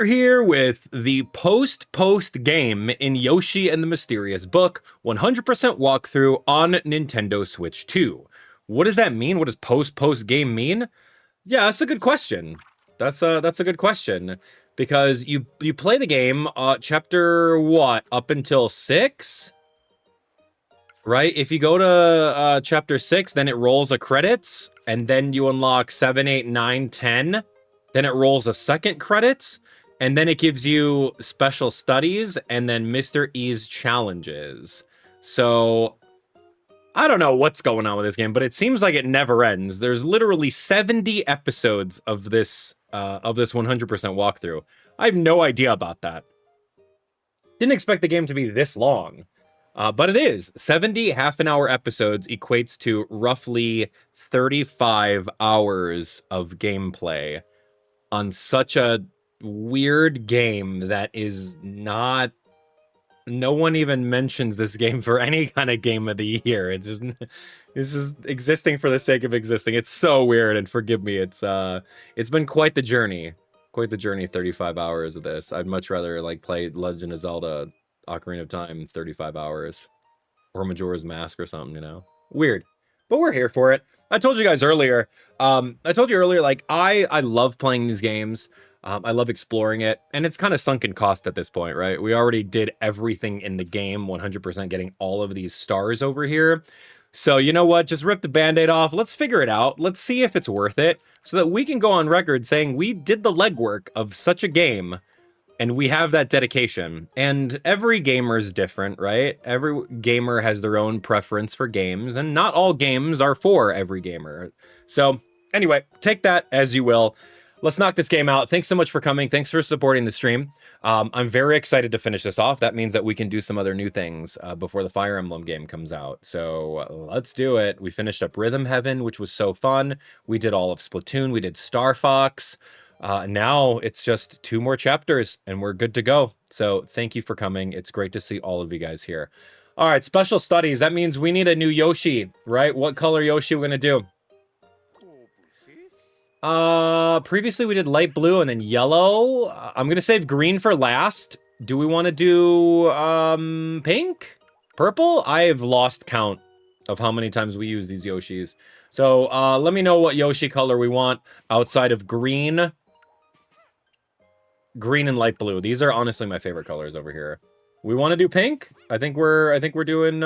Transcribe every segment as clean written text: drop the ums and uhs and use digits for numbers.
We're here with the post game in Yoshi and the Mysterious Book 100% walkthrough on Nintendo Switch 2. What does that mean? What does post game mean? Yeah, that's a good question. That's a good question because you play the game chapter what up until 6, right? If you go to chapter 6, then it rolls a credits, and then you unlock 7, 8, 9, 10. Then it rolls a second credits, and then it gives you special studies, and then Mr. E's challenges. So I don't know what's going on with this game, but it seems like it never ends. There's literally 70 episodes of this 100% walkthrough. I have no idea about that. Didn't expect the game to be this long. But it is. 70 half-an-hour episodes equates to roughly 35 hours of gameplay on such a weird game that is not... No one even mentions this game for any kind of game of the year. It's just... This is existing for the sake of existing. It's so weird, and forgive me. It's been quite the journey. Quite the journey, 35 hours of this. I'd much rather, like, play Legend of Zelda Ocarina of Time 35 hours, or Majora's Mask or something, you know? Weird, but we're here for it. I told you guys earlier, like, I love playing these games. I love exploring it, and it's kind of sunken cost at this point, right? We already did everything in the game, 100% getting all of these stars over here. So you know what? Just rip the Band-Aid off. Let's figure it out. Let's see if it's worth it, so that we can go on record saying we did the legwork of such a game, and we have that dedication. And every gamer is different, right? Every gamer has their own preference for games, and not all games are for every gamer. So anyway, take that as you will. Let's knock this game out. Thanks so much for coming. Thanks for supporting the stream. I'm very excited to finish this off. That means that we can do some other new things before the Fire Emblem game comes out. So let's do it. We finished up Rhythm Heaven, which was so fun. We did all of Splatoon. We did Star Fox. Now it's just 2 more chapters and we're good to go. So thank you for coming. It's great to see all of you guys here. All right, special studies. That means we need a new Yoshi, right? What color Yoshi we're gonna do? Previously we did light blue and then yellow. I'm gonna save green for last. Do we want to do pink? Purple? I've lost count of how many times we use these Yoshis. So let me know what Yoshi color we want outside of green. Green and light blue. These are honestly my favorite colors over here. We want to do pink? I think we're doing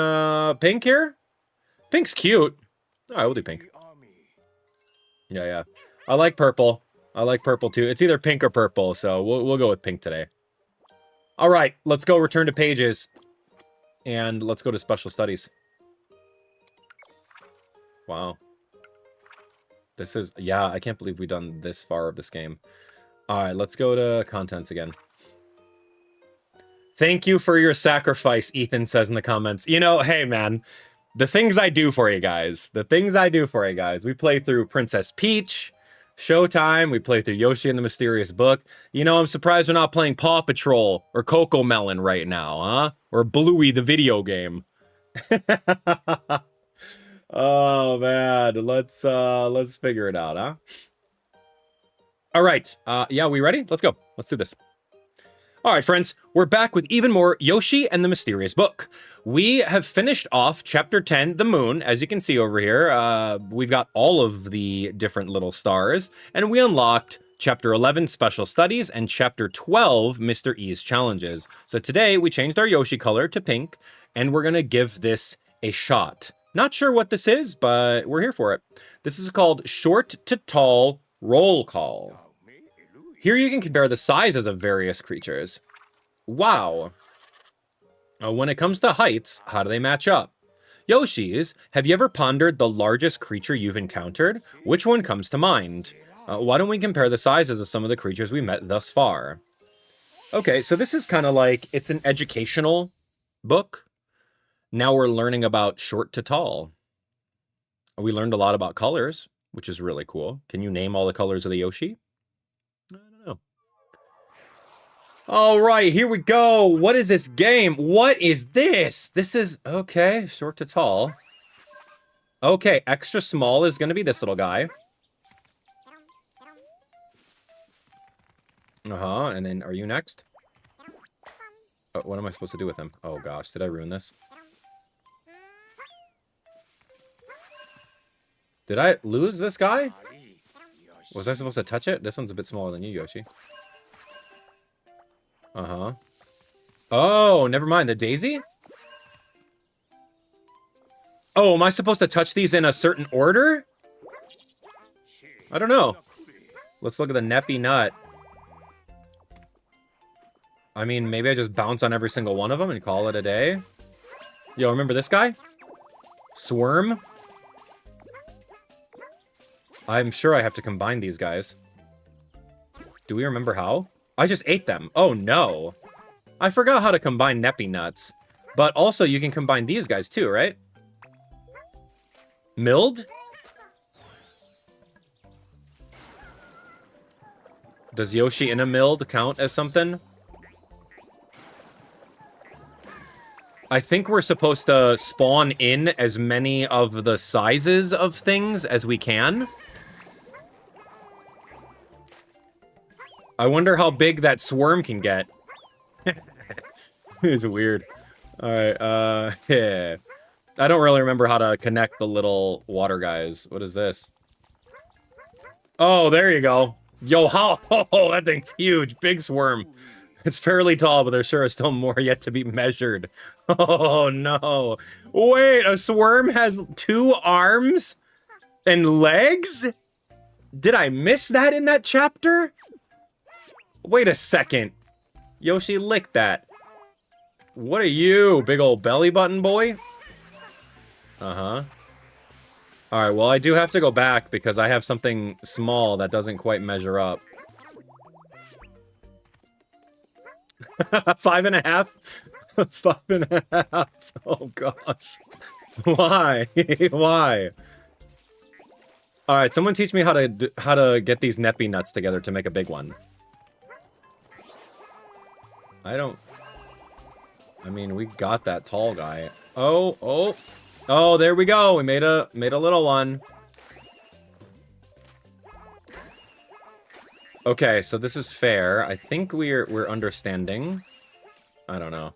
pink here. Pink's cute. All right, we'll do pink. Yeah. I like purple. I like purple too. It's either pink or purple, so we'll go with pink today. All right, let's go return to pages. And let's go to special studies. Wow. This is, yeah, I can't believe we've done this far of this game. All right, let's go to contents again. Thank you for your sacrifice, Ethan says in the comments. You know, hey, man, the things I do for you guys. The things I do for you guys. We play through Princess Peach, Showtime. We play through Yoshi and the Mysterious Book. You know, I'm surprised we're not playing Paw Patrol or Coco Melon right now, huh? Or Bluey the video game. Oh, man. Let's figure it out, huh? All right. Yeah, we ready? Let's go. Let's do this. All right, friends, we're back with even more Yoshi and the Mysterious Book. We have finished off Chapter 10, The Moon. As you can see over here, we've got all of the different little stars, and we unlocked Chapter 11, Special Studies, and Chapter 12, Mr. E's Challenges. So today, we changed our Yoshi color to pink, and we're going to give this a shot. Not sure what this is, but we're here for it. This is called Short to Tall Roll Call. Here you can compare the sizes of various creatures. Wow. When it comes to heights, how do they match up? Yoshis, have you ever pondered the largest creature you've encountered? Which one comes to mind? Why don't we compare the sizes of some of the creatures we met thus far? Okay, so this is kind of like, it's an educational book. Now we're learning about short to tall. We learned a lot about colors, which is really cool. Can you name all the colors of the Yoshi? I don't know. All right, here we go. What is this game? What is this? This is, okay, short to tall. Okay, extra small is going to be this little guy. Uh-huh, and then are you next? Oh, what am I supposed to do with him? Oh gosh, did I ruin this? Did I lose this guy? Was I supposed to touch it? This one's a bit smaller than you, Yoshi. Uh-huh. Oh, never mind. The daisy? Oh, am I supposed to touch these in a certain order? I don't know. Let's look at the Neppy Nut. I mean, maybe I just bounce on every single one of them and call it a day. Yo, remember this guy? Swarm? I'm sure I have to combine these guys. Do we remember how? I just ate them. Oh, no. I forgot how to combine Neppy Nuts. But also, you can combine these guys too, right? Milled? Does Yoshi in a milled count as something? I think we're supposed to spawn in as many of the sizes of things as we can. I wonder how big that swarm can get. It's weird. Alright, yeah. I don't really remember how to connect the little water guys. What is this? Oh, there you go. Yo, how? Oh, that thing's huge. Big swarm. It's fairly tall, but there's sure still more yet to be measured. Oh, no. Wait, a swarm has 2 arms and legs? Did I miss that in that chapter? Wait a second. Yoshi, lick that. What are you, big old belly button boy? Uh-huh. Alright, well, I do have to go back because I have something small that doesn't quite measure up. 5.5? 5.5. Oh, gosh. Why? Why? Alright, someone teach me how to get these Neppy Nuts together to make a big one. I mean, we got that tall guy. Oh, there we go. We made a little one. Okay, so this is fair. I think we're understanding. I don't know.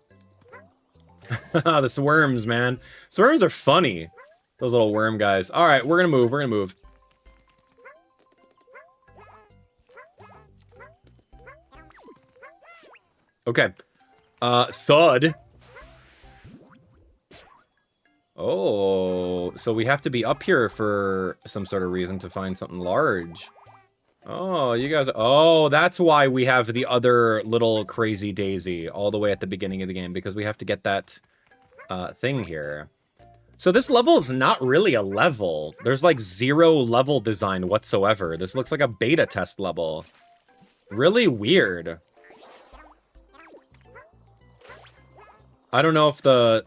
The swarms, man. Swarms are funny. Those little worm guys. All right, we're gonna move. We're gonna move. Okay. Thud. Oh, so we have to be up here for some sort of reason to find something large. Oh, you guys... Oh, that's why we have the other little crazy daisy all the way at the beginning of the game, because we have to get that thing here. So this level is not really a level. There's like 0 level design whatsoever. This looks like a beta test level. Really weird. I don't know if the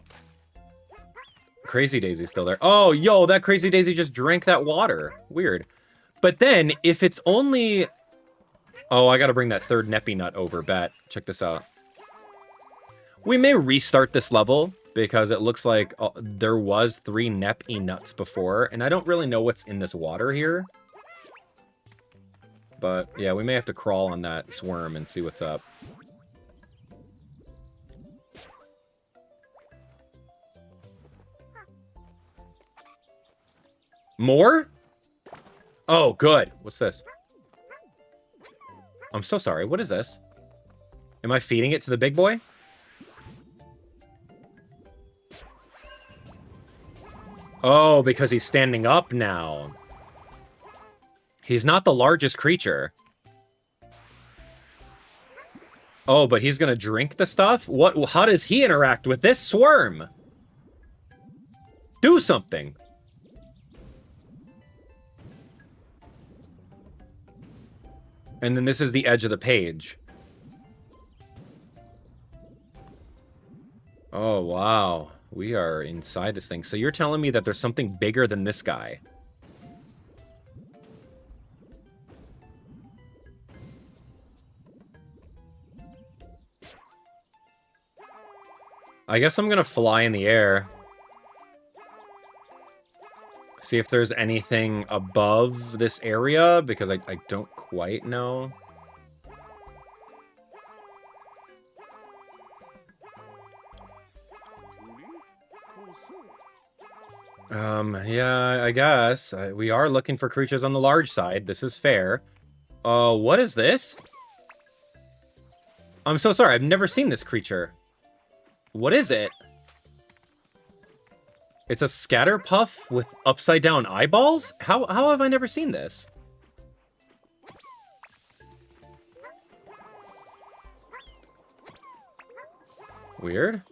Crazy Daisy's still there. Oh, yo, that Crazy Daisy just drank that water. Weird. But then, if it's only... Oh, I gotta bring that third Neppy Nut over, bet. Check this out. We may restart this level, because it looks like there was 3 Neppy Nuts before, and I don't really know what's in this water here. But, yeah, we may have to crawl on that swarm and see what's up. More? Oh, good. What's this? I'm so sorry. What is this? Am I feeding it to the big boy? Oh, because he's standing up now. He's not the largest creature. Oh, but he's gonna drink the stuff? What? How does he interact with this swarm? Do something. And then this is the edge of the page. Oh, wow. We are inside this thing. So you're telling me that there's something bigger than this guy? I guess I'm gonna fly in the air. See if there's anything above this area, because I don't quite know. Yeah, I guess. We are looking for creatures on the large side. This is fair. What is this? I'm so sorry. I've never seen this creature. What is it? It's a scatter puff with upside down eyeballs? How have I never seen this? Weird.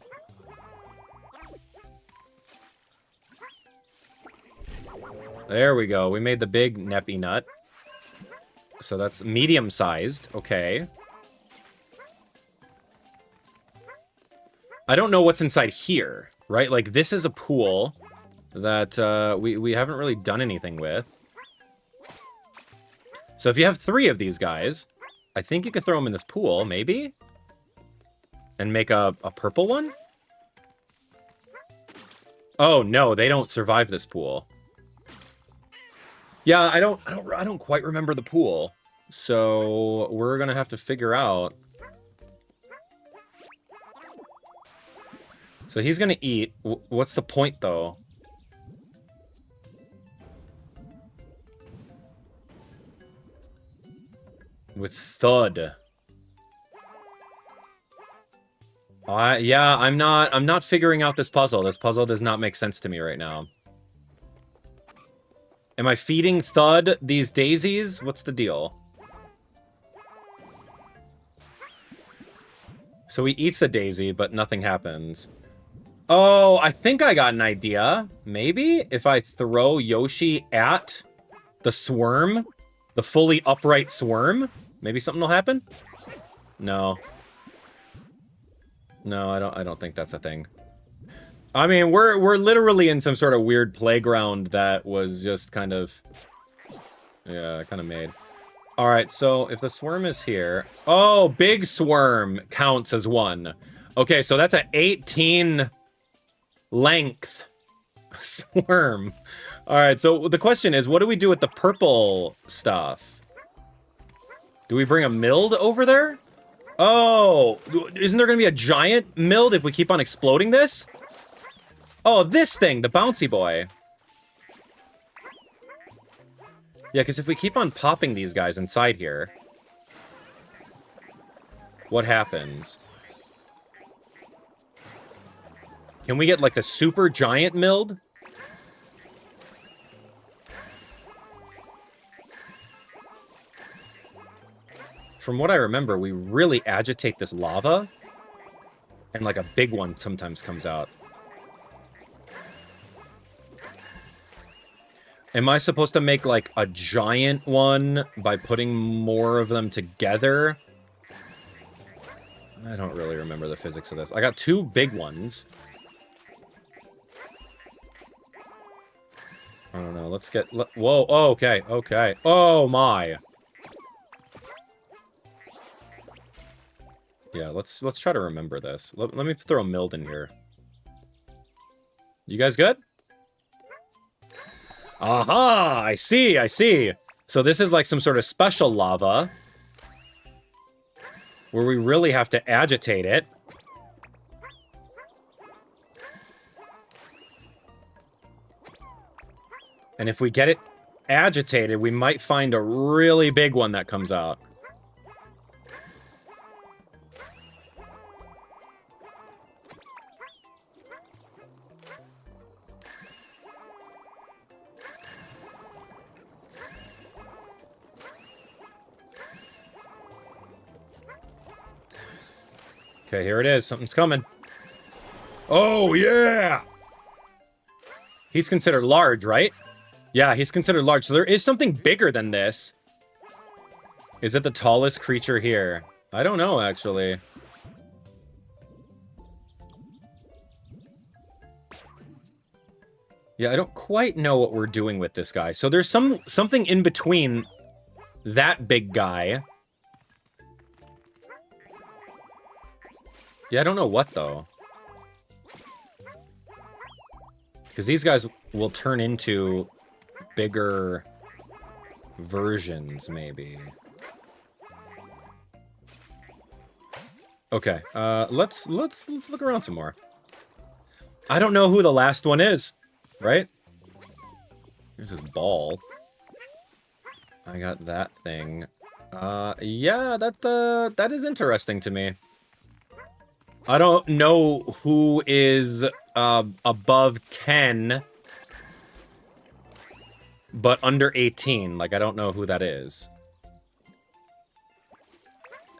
There we go. We made the big Neppy nut. So that's medium-sized. Okay. I don't know what's inside here, right? Like, this is a pool that we haven't really done anything with. So if you have 3 of these guys, I think you could throw them in this pool, maybe? And make a purple one? Oh, no, they don't survive this pool. Yeah, I don't quite remember the pool. So we're gonna have to figure out. So he's gonna eat. What's the point, though? With Thud. Yeah, I'm not figuring out this puzzle. This puzzle does not make sense to me right now. Am I feeding Thud these daisies? What's the deal? So he eats the daisy, but nothing happens. Oh, I think I got an idea. Maybe if I throw Yoshi at the swarm, the fully upright swarm, maybe something will happen? No. No, I don't think that's a thing. I mean, we're literally in some sort of weird playground that was just kind of, yeah, kind of made. All right, so if the swarm is here, oh, big swarm counts as 1. Okay, so that's an 18 length swarm. All right, so the question is, what do we do with the purple stuff? Do we bring a mild over there? Oh, isn't there going to be a giant mild if we keep on exploding this? Oh, this thing, the bouncy boy. Yeah, because if we keep on popping these guys inside here, what happens? Can we get, like, the super giant mild? From what I remember, we really agitate this lava, and, like, a big one sometimes comes out. Am I supposed to make, like, a giant one by putting more of them together? I don't really remember the physics of this. I got 2 big ones. I don't know. Let's get... Whoa. Oh, okay. Okay. Oh, my. Yeah, let's try to remember this. Let me throw a mild in here. You guys good? Aha! I see, I see. So this is like some sort of special lava where we really have to agitate it. And if we get it agitated, we might find a really big one that comes out. Okay, here it is. Something's coming. Oh, yeah! He's considered large, right? Yeah, he's considered large. So there is something bigger than this. Is it the tallest creature here? I don't know, actually. Yeah, I don't quite know what we're doing with this guy. So there's something in between that big guy. Yeah, I don't know what, though. Because these guys will turn into bigger versions, maybe. Okay, let's look around some more. I don't know who the last one is, right? There's this ball. I got that thing. Yeah, that is interesting to me. I don't know who is above 10, but under 18. Like, I don't know who that is.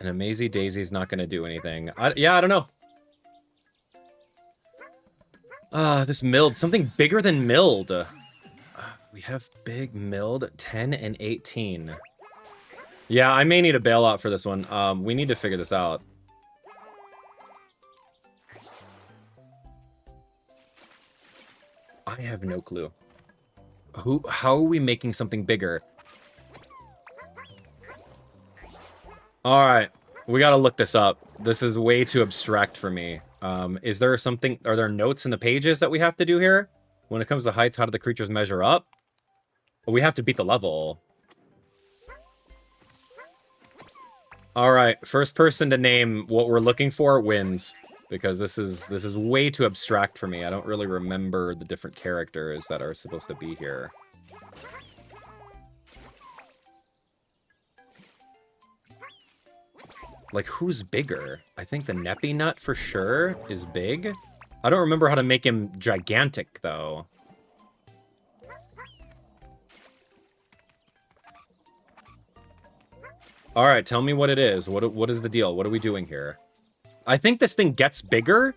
And Amazy Daisy's not going to do anything. Yeah, I don't know. This milled. Something bigger than milled. We have big milled 10 and 18. Yeah, I may need a bailout for this one. We need to figure this out. I have no clue. How are we making something bigger? Alright, we gotta look this up. This is way too abstract for me. Is there something, are there notes in the pages that we have to do here? When it comes to heights, how do the creatures measure up? We have to beat the level. Alright, first person to name what we're looking for wins. Because this is way too abstract for me. I don't really remember the different characters that are supposed to be here. Like, who's bigger? I think the Neppy Nut for sure is big. I don't remember how to make him gigantic, though. Alright, tell me what it is. What is the deal? What are we doing here? I think this thing gets bigger.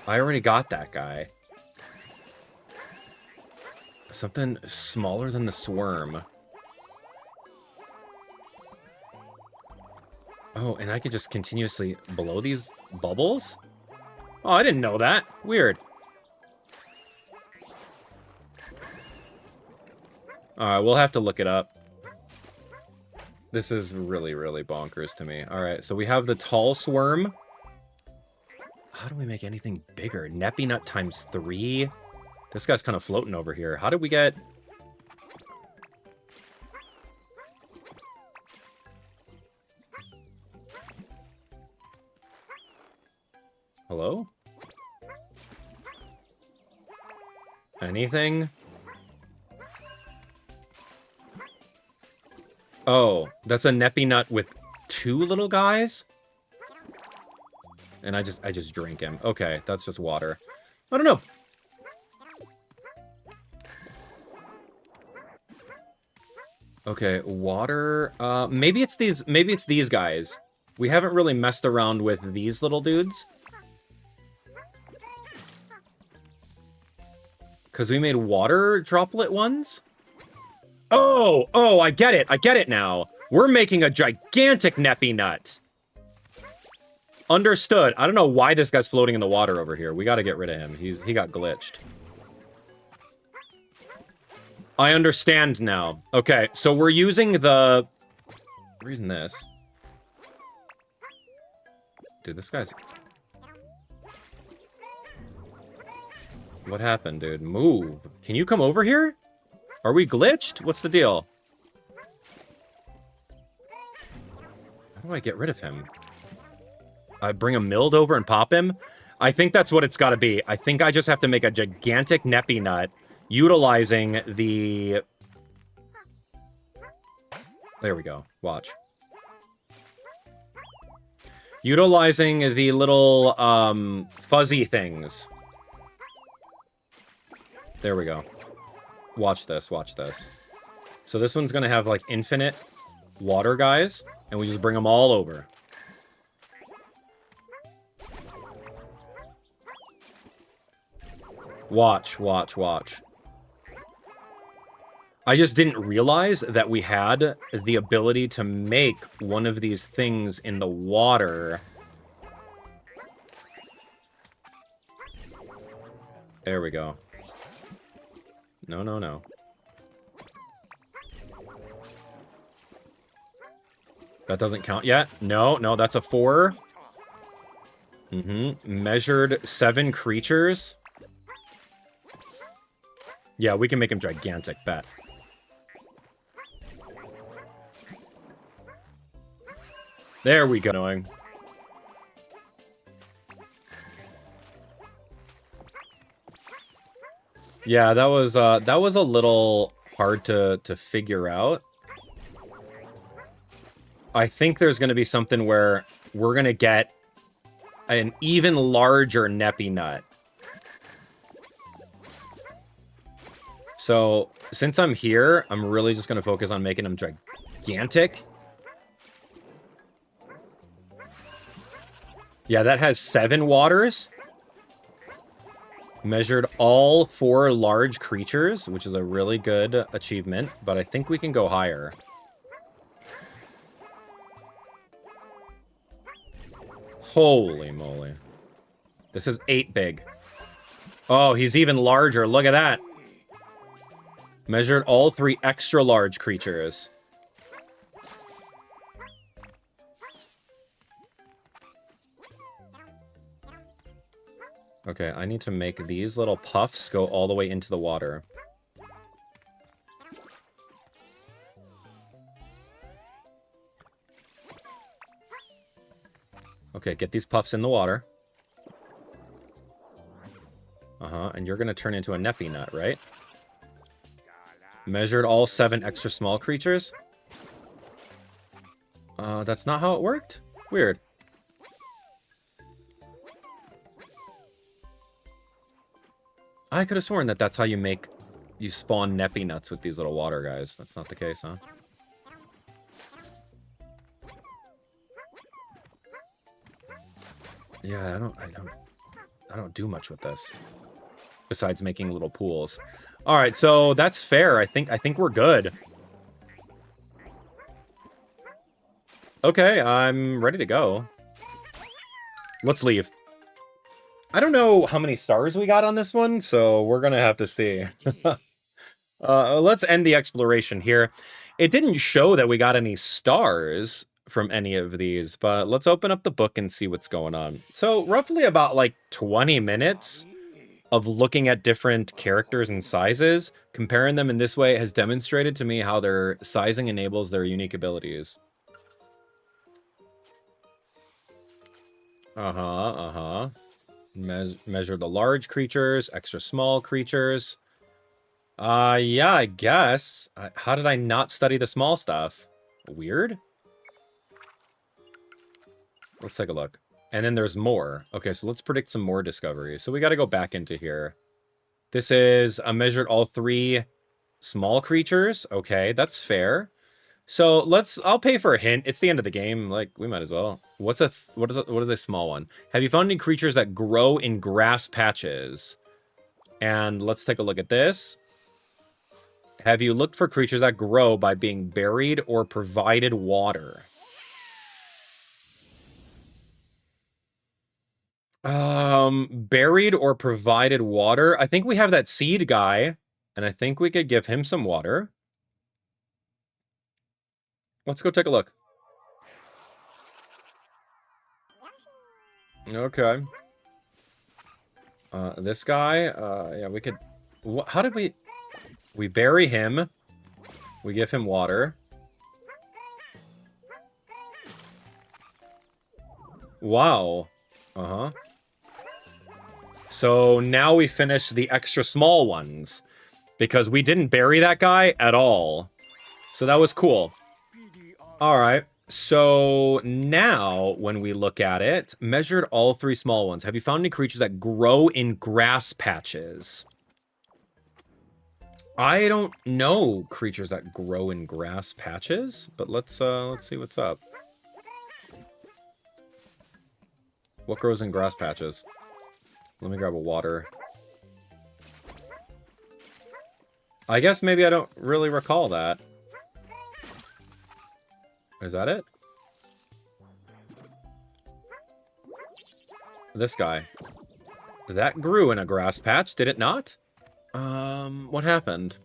I already got that guy. Something smaller than the Swarm. Oh, and I could just continuously blow these bubbles? Oh, I didn't know that. Weird. Alright, we'll have to look it up. This is really, really bonkers to me. Alright, so we have the tall Swarm. How do we make anything bigger? Neppy Nut times 3? This guy's kind of floating over here. How did we get... Hello? Anything? Oh, that's a Neppy Nut with 2 little guys? And I just drink him. Okay, that's just water. I don't know. Okay, water. Maybe it's these guys. We haven't really messed around with these little dudes. Because we made water droplet ones? Oh, I get it. I get it now. We're making a gigantic Neppy Nut. Understood. I don't know why this guy's floating in the water over here. We got to get rid of him. He got glitched. I understand now. Okay, so we're using the... We're using this. Dude, this guy's... What happened, dude? Move. Can you come over here? Are we glitched? What's the deal? How do I get rid of him? I bring a milled over and pop him? I think that's what it's got to be. I think I just have to make a gigantic Neppy Nut utilizing the... There we go. Watch. Utilizing the little fuzzy things. There we go. Watch this, watch this. So this one's gonna have, like, infinite water guys, and we just bring them all over. Watch, watch, watch. I just didn't realize that we had the ability to make one of these things in the water. There we go. No, no, no. That doesn't count yet? No, no, that's a 4. Measured 7 creatures. Yeah, we can make him gigantic, bet. There we go. Annoying. Yeah, that was a little hard to figure out. I think there's going to be something where we're going to get an even larger Neppy Nut. So, since I'm here, I'm really just going to focus on making them gigantic. Yeah, that has 7 waters. Measured all 4 large creatures, which is a really good achievement, but I think we can go higher. Holy moly. This is 8 big. Oh, he's even larger. Look at that. Measured all 3 extra large creatures. Okay, I need to make these little puffs go all the way into the water. Okay, get these puffs in the water. And you're gonna turn into a Neppy Nut, right? Measured all 7 extra small creatures? That's not how it worked? Weird. I could have sworn that that's how you spawn Neppy Nuts with these little water guys. That's not the case, huh? Yeah, I don't do much with this. Besides making little pools. Alright, so that's fair. I think we're good. Okay, I'm ready to go. Let's leave. I don't know how many stars we got on this one, so we're gonna have to see. Let's end the exploration here. It didn't show that we got any stars from any of these, but let's open up the book and see what's going on. So roughly about like 20 minutes of looking at different characters and sizes, comparing them in this way has demonstrated to me how their sizing enables their unique abilities. Measure the large creatures, extra small creatures. Yeah, I guess. How did I not study the small stuff? Weird. Let's take a look. And then there's more. Okay, so let's predict some more discoveries. So we got to go back into here. This is a measured all 3 small creatures. Okay, that's fair. So I'll pay for a hint. It's the end of the game. Like, we might as well. What is a small one? Have you found any creatures that grow in grass patches? And let's take a look at this. Have you looked for creatures that grow by being buried or provided water? Buried or provided water? I think we have that seed guy, and I think we could give him some water. Let's go take a look. Okay. This guy, yeah, we could... How did we... We bury him. We give him water. Wow. So now we finish the extra small ones. Because we didn't bury that guy at all. So that was cool. Alright. So now, when we look at it, measured all 3 small ones. Have you found any creatures that grow in grass patches? I don't know creatures that grow in grass patches, but let's see what's up. What grows in grass patches? Let me grab a water. I guess maybe I don't really recall that. Is that it? This guy. That grew in a grass patch, did it not? What happened?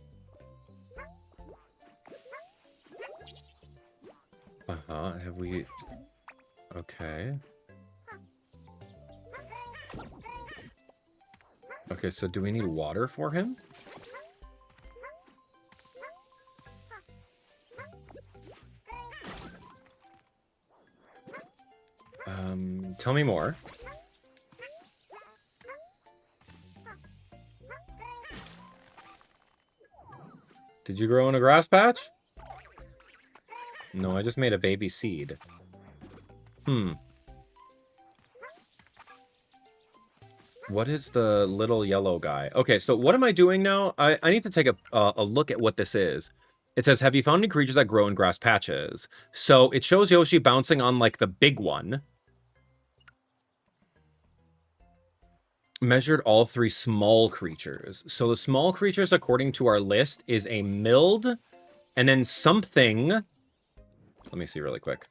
Have we... Okay. Okay, so do we need water for him? Tell me more. Did you grow in a grass patch? No, I just made a baby seed. What is the little yellow guy? Okay, so what am I doing now? I need to take a look at what this is. It says, have you found any creatures that grow in grass patches? So it shows Yoshi bouncing on, like, the big one. Measured all 3 small creatures. So the small creatures, according to our list, is a milled, and then something... Let me see really quick.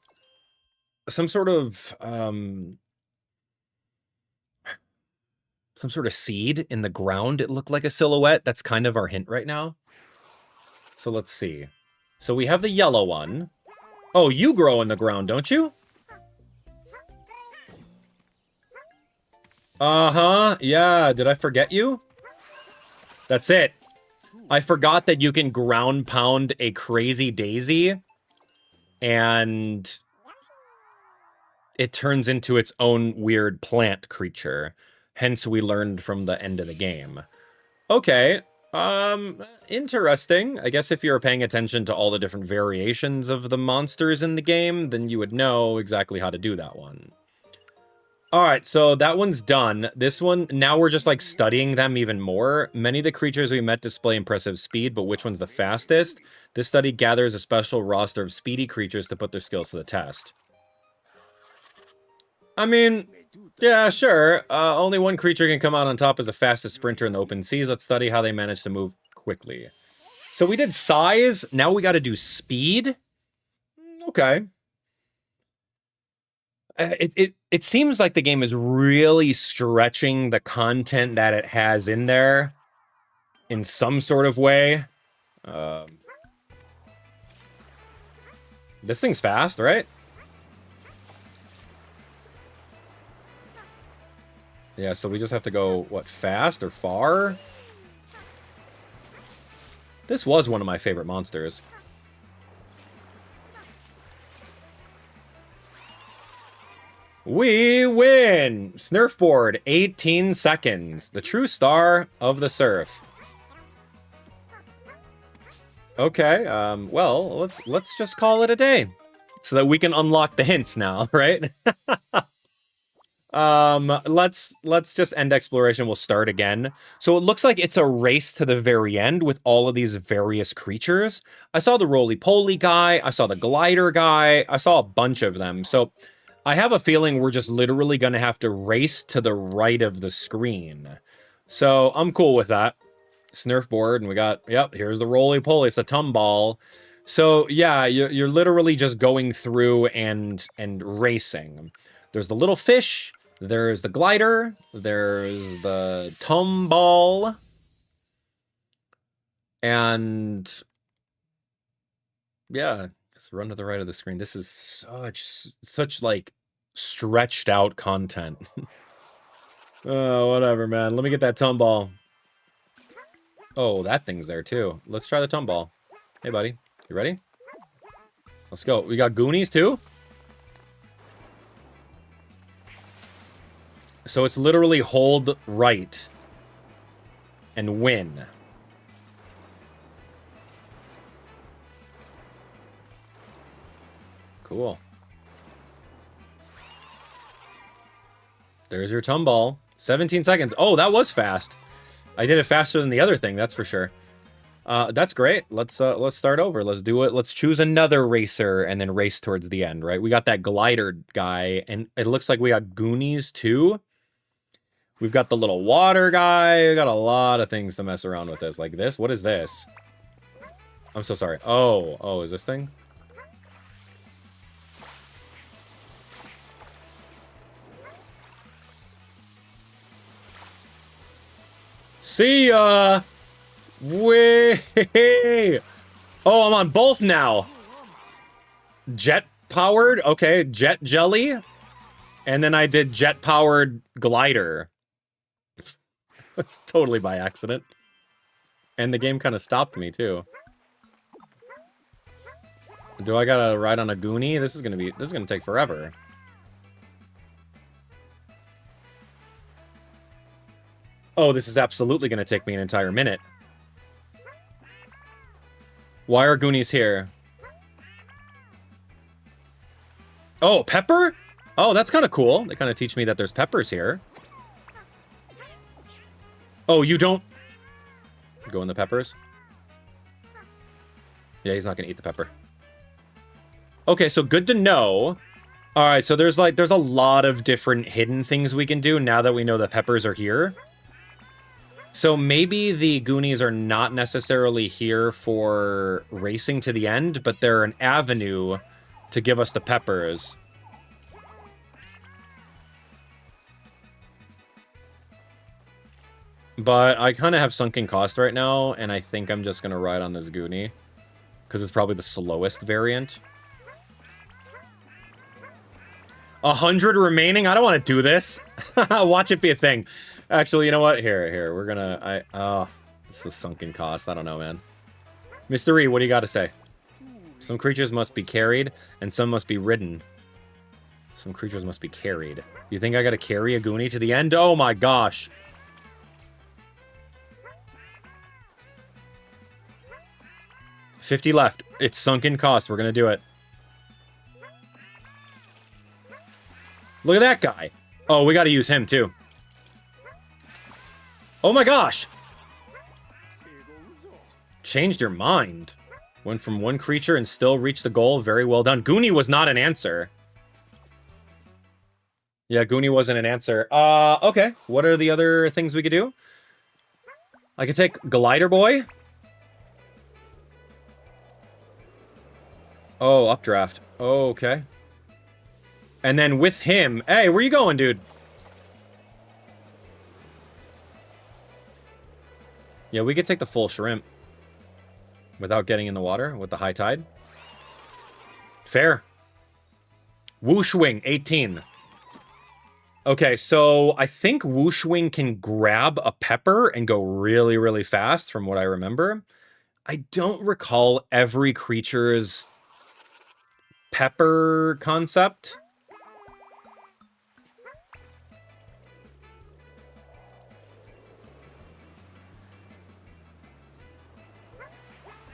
Some sort of seed in the ground. It looked like a silhouette. That's kind of our hint right now. So let's see. So we have the yellow one. Oh, you grow in the ground, don't you? Uh-huh. Yeah, did I forget you? That's it. I forgot that you can ground pound a crazy daisy, and it turns into its own weird plant creature. Hence, we learned from the end of the game. Okay. Interesting. I guess if you're paying attention to all the different variations of the monsters in the game, then you would know exactly how to do that one. Alright, so that one's done. This one, now we're just, like, studying them even more. Many of the creatures we met display impressive speed, but which one's the fastest? This study gathers a special roster of speedy creatures to put their skills to the test. I mean, yeah, sure. Only one creature can come out on top as the fastest sprinter in the open seas. Let's study how they manage to move quickly. So we did size. Now we got to do speed. Okay. It seems like the game is really stretching the content that it has in there in some sort of way. This thing's fast, right? Yeah, so we just have to go, what, fast or far? This was one of my favorite monsters. We win! Snurfboard, 18 seconds. The true star of the surf. Okay, well, let's just call it a day. So that we can unlock the hints now, right? Let's just end exploration. We'll start again. So it looks like it's a race to the very end with all of these various creatures. I saw the roly-poly guy. I saw the glider guy. I saw a bunch of them. So I have a feeling we're just literally going to have to race to the right of the screen. So I'm cool with that. Snurfboard, and we got, yep, here's the roly-poly. It's a tumball. So yeah, you're literally just going through and racing. There's the little fish. There's the glider. There's the tumball. And yeah, just run to the right of the screen. This is such like stretched out content. Oh, whatever, man. Let me get that tumball. Oh, that thing's there too. Let's try the tumball. Hey, buddy. You ready? Let's go. We got Goonies too? So it's literally hold right and win. Cool. There's your tumball. 17 seconds. Oh, that was fast. I did it faster than the other thing, that's for sure. That's great. Let's start over. Let's do it. Let's choose another racer and then race towards the end, right? We got that glider guy, and it looks like we got Goonies too. We've got the little water guy. We got a lot of things to mess around with this. Like this. What is this? I'm so sorry. Oh, is this thing? See ya! Way! Oh, I'm on both now. Jet powered? Okay, jet jelly. And then I did jet powered glider. That's totally by accident. And the game kind of stopped me too. Do I gotta ride on a Goonie? This is gonna take forever. Oh, this is absolutely going to take me an entire minute. Why are Goonies here? Oh, pepper? Oh, that's kind of cool. They kind of teach me that there's peppers here. Oh, you don't... Go in the peppers? Yeah, he's not going to eat the pepper. Okay, so good to know. All right, so there's a lot of different hidden things we can do now that we know the peppers are here. So maybe the Goonies are not necessarily here for racing to the end, but they're an avenue to give us the peppers. But I kind of have sunken cost right now, and I think I'm just going to ride on this Goonie. Because it's probably the slowest variant. 100 remaining? I don't want to do this. Watch it be a thing. Actually, you know what? Here. We're gonna... Oh, it's the sunken cost. I don't know, man. Mr. E, what do you got to say? Some creatures must be carried, and some must be ridden. Some creatures must be carried. You think I gotta carry a Goonie to the end? Oh my gosh. $50 left. It's sunken cost. We're gonna do it. Look at that guy. Oh, we gotta use him too. Oh my gosh. Changed your mind. Went from one creature and still reached the goal. Very well done. Goonie was not an answer. Yeah, Goonie wasn't an answer. Okay. What are the other things we could do? I could take Glider Boy. Oh, updraft. Oh, okay. And then with him... Hey, where you going, dude? Yeah, we could take the full shrimp. Without getting in the water with the high tide. Fair. Wooshwing, 18. Okay, so I think Wooshwing can grab a pepper and go really, really fast from what I remember. I don't recall every creature's pepper concept.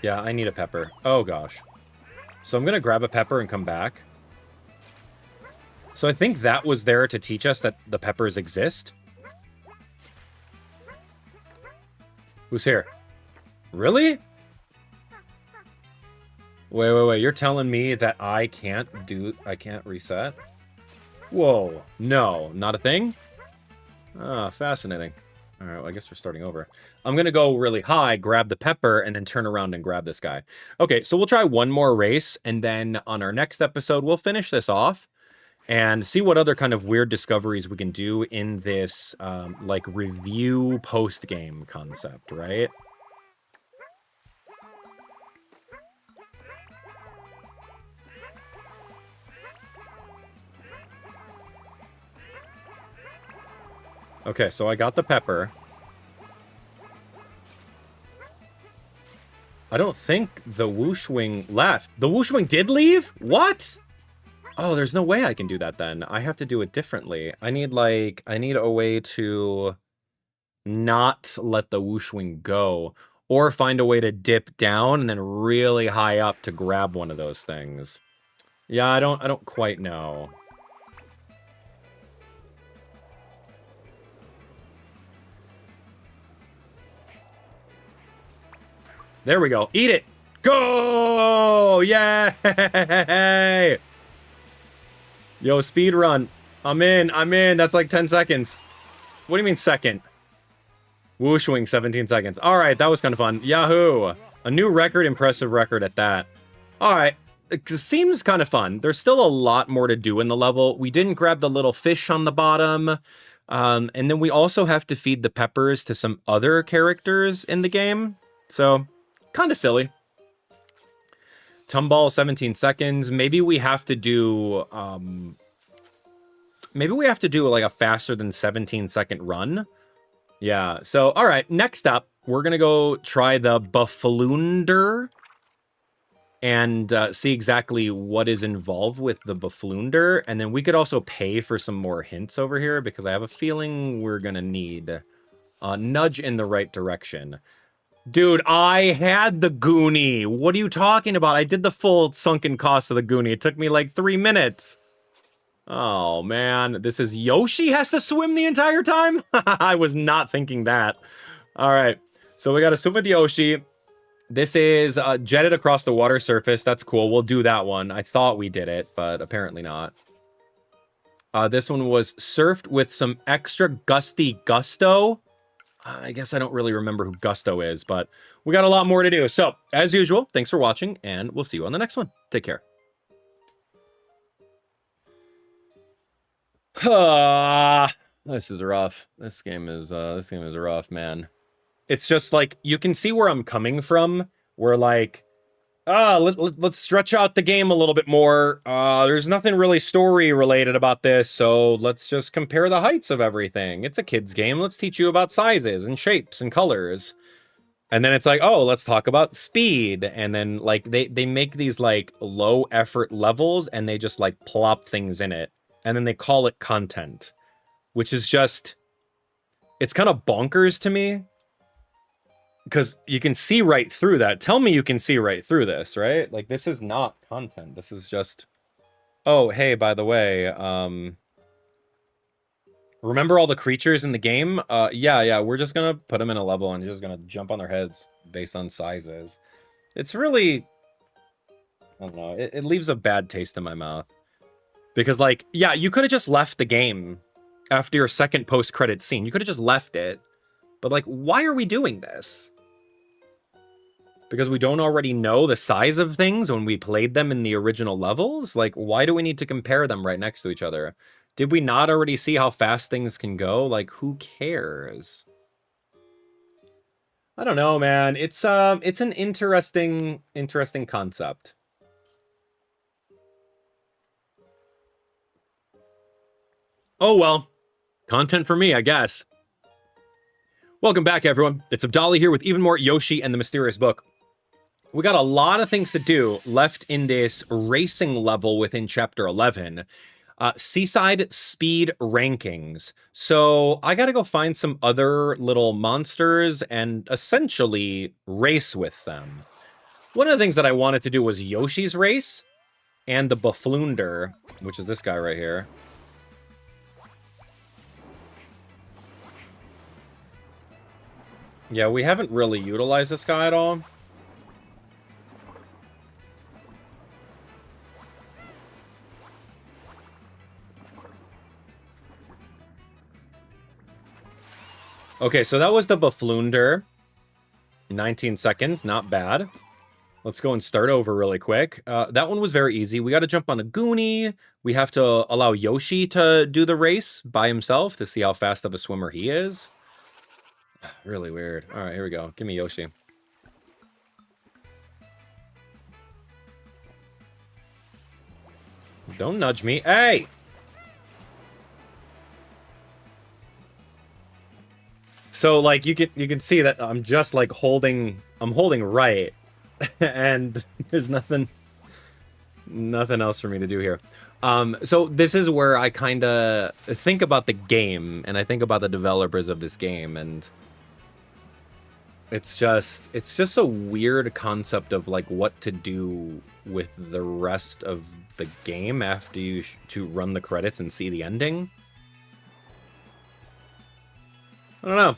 Yeah, I need a pepper. Oh, gosh. So I'm going to grab a pepper and come back. So I think that was there to teach us that the peppers exist. Who's here? Really? Wait. You're telling me that I can't reset? Whoa. No, not a thing? Ah, fascinating. All right, well, I guess we're starting over. I'm going to go really high, grab the pepper, and then turn around and grab this guy. Okay, so we'll try one more race, and then on our next episode, we'll finish this off and see what other kind of weird discoveries we can do in this, like, review post-game concept, right? Okay, so I got the pepper. I don't think the Wooshwing left. The Wooshwing did leave? What? Oh, there's no way I can do that then. I have to do it differently. I need a way to not let the Wooshwing go. Or find a way to dip down and then really high up to grab one of those things. Yeah, I don't quite know. There we go. Eat it. Go! Yay! Yo, speed run. I'm in. That's like 10 seconds. What do you mean second? Wooshwing, 17 seconds. All right, that was kind of fun. Yahoo! A new record, impressive record at that. All right. It seems kind of fun. There's still a lot more to do in the level. We didn't grab the little fish on the bottom. And then we also have to feed the peppers to some other characters in the game. So... kind of silly. Tumball, 17 seconds. Maybe we have to do, like a faster than 17-second run. Yeah, so, all right, next up, we're going to go try the Buffloonder and see exactly what is involved with the Buffloonder. And then we could also pay for some more hints over here because I have a feeling we're going to need Nudge in the right direction. Dude, I had the Goonie. What are you talking about? I did the full sunken cost of the Goonie. It took me like 3 minutes. Oh, man. This is Yoshi has to swim the entire time? I was not thinking that. All right. So we got to swim with Yoshi. This is jetted across the water surface. That's cool. We'll do that one. I thought we did it, but apparently not. This one was surfed with some extra gusty gusto. I guess I don't really remember who Gusto is, but we got a lot more to do. So, as usual, thanks for watching, and we'll see you on the next one. Take care. This is rough. This game is rough, man. It's just like, you can see where I'm coming from. We're like, let's stretch out the game a little bit more. There's nothing really story related about this, so let's just compare the heights of everything. It's a kid's game. Let's teach you about sizes and shapes and colors. And then it's like, oh, let's talk about speed. And then like they make these like low effort levels and they just like plop things in it. And then they call it content, which is just, it's kind of bonkers to me. Because you can see right through that. Tell me you can see right through this, right? Like, this is not content. This is just... Oh, hey, by the way, remember all the creatures in the game? Yeah, we're just gonna put them in a level and you're just gonna jump on their heads based on sizes. It's really... I don't know. It leaves a bad taste in my mouth. Because, like, yeah, you could have just left the game after your second post-credit scene. You could have just left it. But, like, why are we doing this? Because we don't already know the size of things when we played them in the original levels? Like, why do we need to compare them right next to each other? Did we not already see how fast things can go? Like, who cares? I don't know, man. It's an interesting concept. Oh, well. Content for me, I guess. Welcome back, everyone. It's Abdallah here with even more Yoshi and the Mysterious Book. We got a lot of things to do left in this racing level within Chapter 11. Seaside speed rankings. So I gotta go find some other little monsters and essentially race with them. One of the things that I wanted to do was Yoshi's race and the Bufflunder, which is this guy right here. Yeah, we haven't really utilized this guy at all. Okay, so that was the Bufflunder. 19 seconds, not bad. Let's go and start over really quick. That one was very easy. We got to jump on a Goonie. We have to allow Yoshi to do the race by himself to see how fast of a swimmer he is. Really weird. All right, here we go. Give me Yoshi. Don't nudge me. Hey! So, like, you can see that I'm just, like, holding right. And there's nothing else for me to do here. So this is where I kind of think about the game, and I think about the developers of this game, and it's just a weird concept of, like, what to do with the rest of the game after you to run the credits and see the ending. I don't know.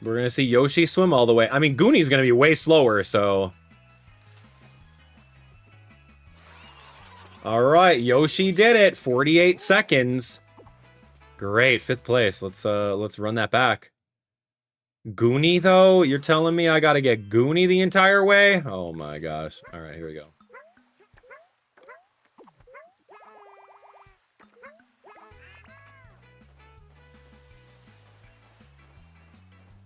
We're going to see Yoshi swim all the way. I mean, Gooni's going to be way slower, so... All right, Yoshi did it. 48 seconds. Great, 5th place. Let's run that back. Goonie, though? You're telling me I got to get Goonie the entire way? Oh, my gosh. All right, here we go.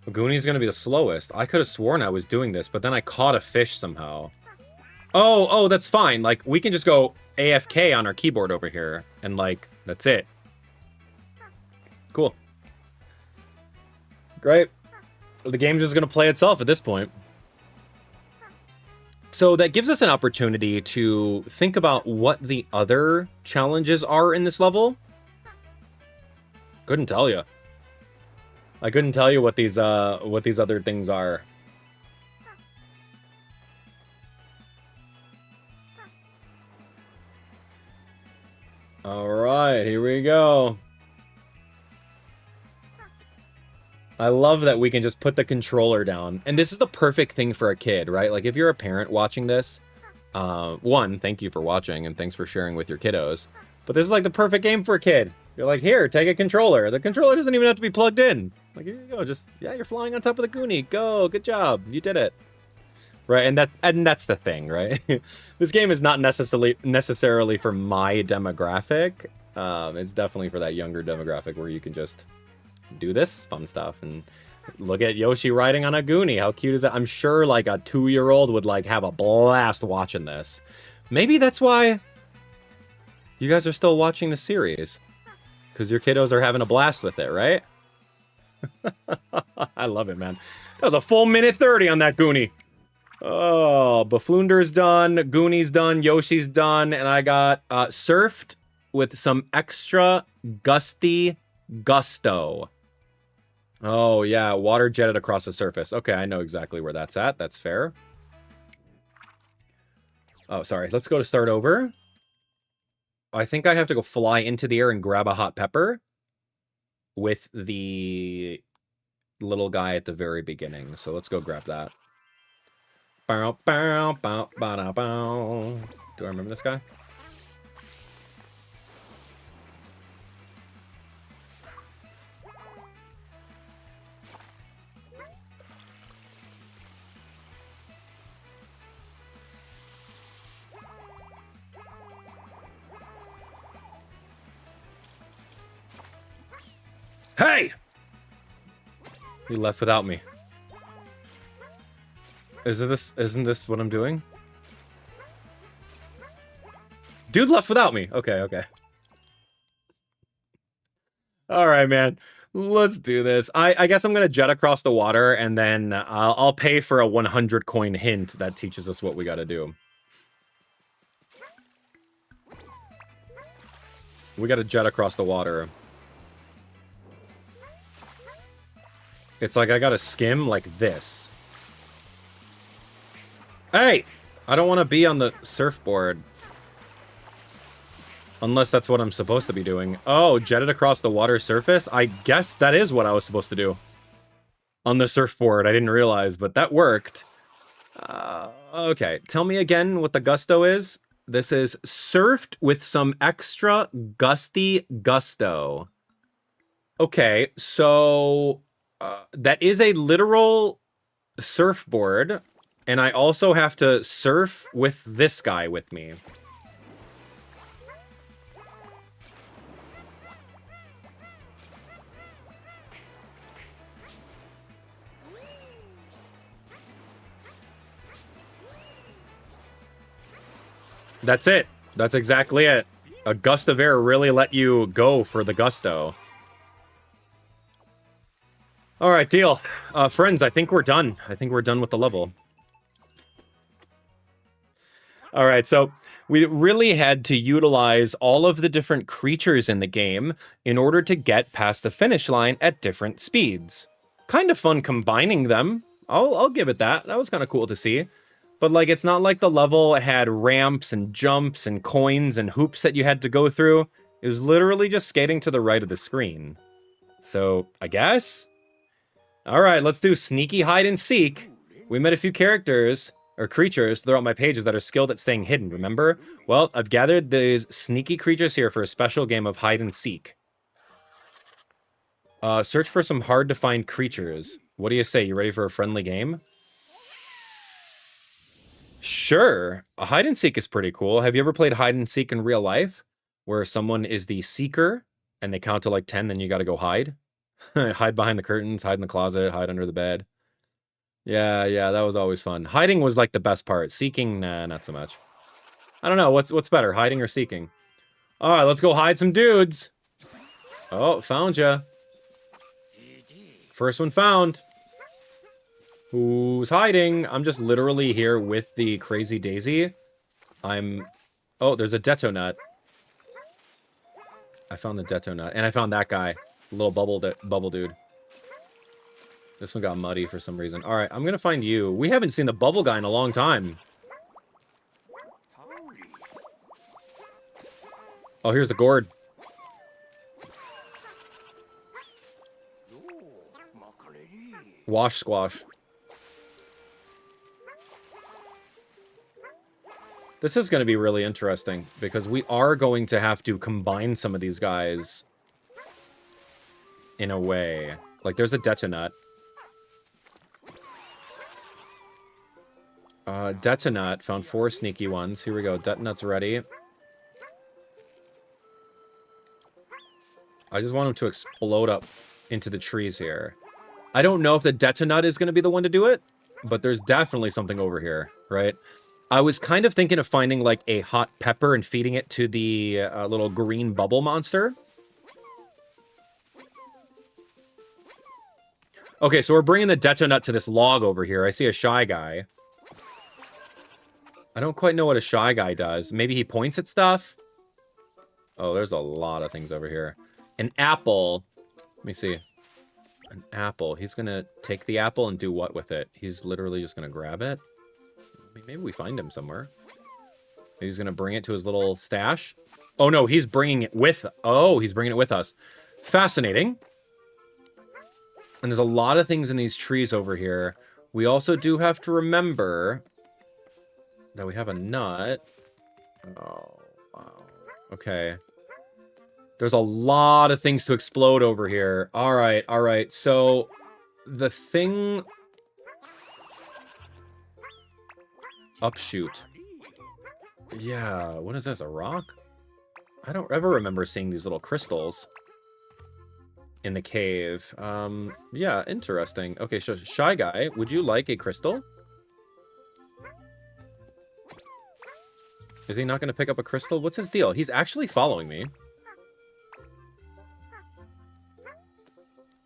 Goonie's going to be the slowest. I could have sworn I was doing this, but then I caught a fish somehow. Oh, that's fine. Like, we can just go AFK on our keyboard over here, and, like, that's it. Cool. Great. The game's just going to play itself at this point. So that gives us an opportunity to think about what the other challenges are in this level. Couldn't tell you. I couldn't tell you what these other things are. All right, here we go. I love that we can just put the controller down. And this is the perfect thing for a kid, right? Like, if you're a parent watching this, one, thank you for watching, and thanks for sharing with your kiddos. But this is like the perfect game for a kid. You're like, here, take a controller. The controller doesn't even have to be plugged in. Like, here you go. Just, yeah, you're flying on top of the Goonie. Go, good job. You did it. Right, and that's the thing, right? This game is not necessarily for my demographic. It's definitely for that younger demographic where you can just do this fun stuff and look at Yoshi riding on a Goonie. How cute is that? I'm sure like a 2-year-old would like have a blast watching this. Maybe that's why you guys are still watching the series, because your kiddos are having a blast with it, right? I love it, man. That was a full minute 30 on that Goonie. Oh, Bafloonder's done, Goonies done, Yoshi's done, and I got surfed with some extra gusty gusto. Oh, yeah, water jetted across the surface. Okay, I know exactly where that's at. That's fair. Oh, sorry. Let's go to start over. I think I have to go fly into the air and grab a hot pepper with the little guy at the very beginning. So let's go grab that. Bow, bow, bow, bow, bow. Do I remember this guy? Hey! You left without me. Isn't this what I'm doing? Dude left without me. Okay, okay. All right, man. Let's do this. I guess I'm gonna jet across the water, and then I'll pay for a 100 coin hint that teaches us what we gotta do. We gotta jet across the water. It's like I gotta skim like this. Hey! I don't want to be on the surfboard. Unless that's what I'm supposed to be doing. Oh, jetted across the water surface? I guess that is what I was supposed to do. On the surfboard, I didn't realize, but that worked. Okay, tell me again what the gusto is. This is surfed with some extra gusty gusto. Okay, so that is a literal surfboard, and I also have to surf with this guy with me. That's it. That's exactly it. A gust of air really let you go for the gusto. All right, deal. Friends, I think we're done. I think we're done with the level. All right, so we really had to utilize all of the different creatures in the game in order to get past the finish line at different speeds. Kind of fun combining them. I'll give it that. That was kind of cool to see. But, like, it's not like the level had ramps and jumps and coins and hoops that you had to go through. It was literally just skating to the right of the screen. So, I guess? Alright, let's do sneaky hide and seek. We met a few characters, or creatures, throughout my pages that are skilled at staying hidden, remember? Well, I've gathered these sneaky creatures here for a special game of hide and seek. Search for some hard-to-find creatures. What do you say? You ready for a friendly game? Sure. A hide and seek is pretty cool. Have you ever played hide and seek in real life? Where someone is the seeker, and they count to like 10, then you gotta go hide? Hide behind the curtains, hide in the closet, hide under the bed. Yeah, that was always fun. Hiding was like the best part. Seeking, nah, not so much. I don't know, what's better, hiding or seeking? Alright, let's go hide some dudes. Oh, found ya. First one found. Who's hiding? I'm just literally here with the Crazy Daisy. Oh, there's a Detonut. I found the Detonut. And I found that guy. Little bubble dude. This one got muddy for some reason. All right, I'm gonna find you. We haven't seen the bubble guy in a long time. Oh, here's the gourd. Wash squash. This is going to be really interesting because we are going to have to combine some of these guys in a way. Like, there's a detonut. Detonut. Found 4 sneaky ones. Here we go. Detonut's ready. I just want him to explode up into the trees here. I don't know if the detonut is going to be the one to do it, but there's definitely something over here, right? I was kind of thinking of finding, like, a hot pepper and feeding it to the little green bubble monster. Okay, so we're bringing the detonut to this log over here. I see a shy guy. I don't quite know what a shy guy does. Maybe he points at stuff? Oh, there's a lot of things over here. An apple. Let me see. An apple. He's going to take the apple and do what with it? He's literally just going to grab it? Maybe we find him somewhere. Maybe he's going to bring it to his little stash. Oh, no, he's bringing it with... Oh, he's bringing it with us. Fascinating. And there's a lot of things in these trees over here. We also do have to remember that we have a nut. Oh, wow. Okay. There's a lot of things to explode over here. All right, all right. So the thing... Upshoot. Yeah, what is this, a rock? I don't ever remember seeing these little crystals in the cave. Yeah, interesting. Okay, so Shy Guy, would you like a crystal? Is he not going to pick up a crystal? What's his deal? He's actually following me.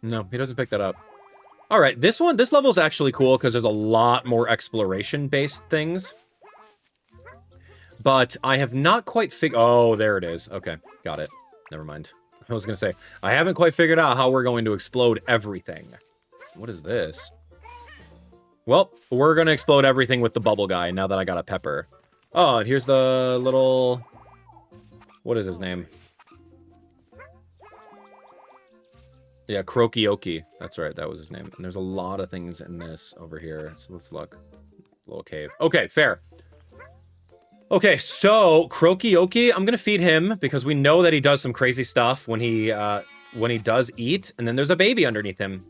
No, he doesn't pick that up. All right, this level is actually cool because there's a lot more exploration-based things. But I have not quite figured... Oh, there it is. Okay, got it. Never mind. I was going to say, I haven't quite figured out how we're going to explode everything. What is this? Well, we're going to explode everything with the bubble guy now that I got a pepper. Oh, and here's the little... What is his name? Yeah, Crokioki. That's right, that was his name. And there's a lot of things in this over here. So let's look. Little cave. Okay, fair. Okay, so Crokioki, I'm gonna feed him because we know that he does some crazy stuff when he does eat. And then there's a baby underneath him.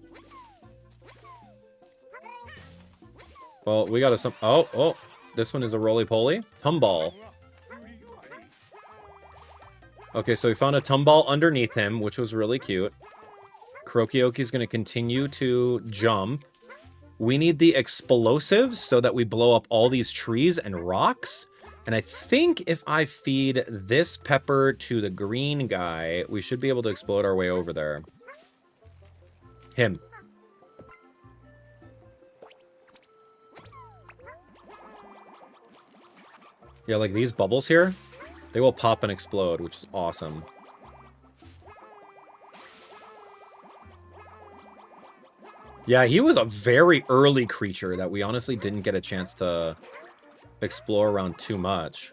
Well, we got a... Oh, this one is a roly-poly. Tumball. Okay, so we found a tumball underneath him, which was really cute. Crokioki's going to continue to jump. We need the explosives so that we blow up all these trees and rocks. And I think if I feed this pepper to the green guy, we should be able to explode our way over there. Him. Yeah, like these bubbles here, they will pop and explode, which is awesome. Yeah, he was a very early creature that we honestly didn't get a chance to explore around too much.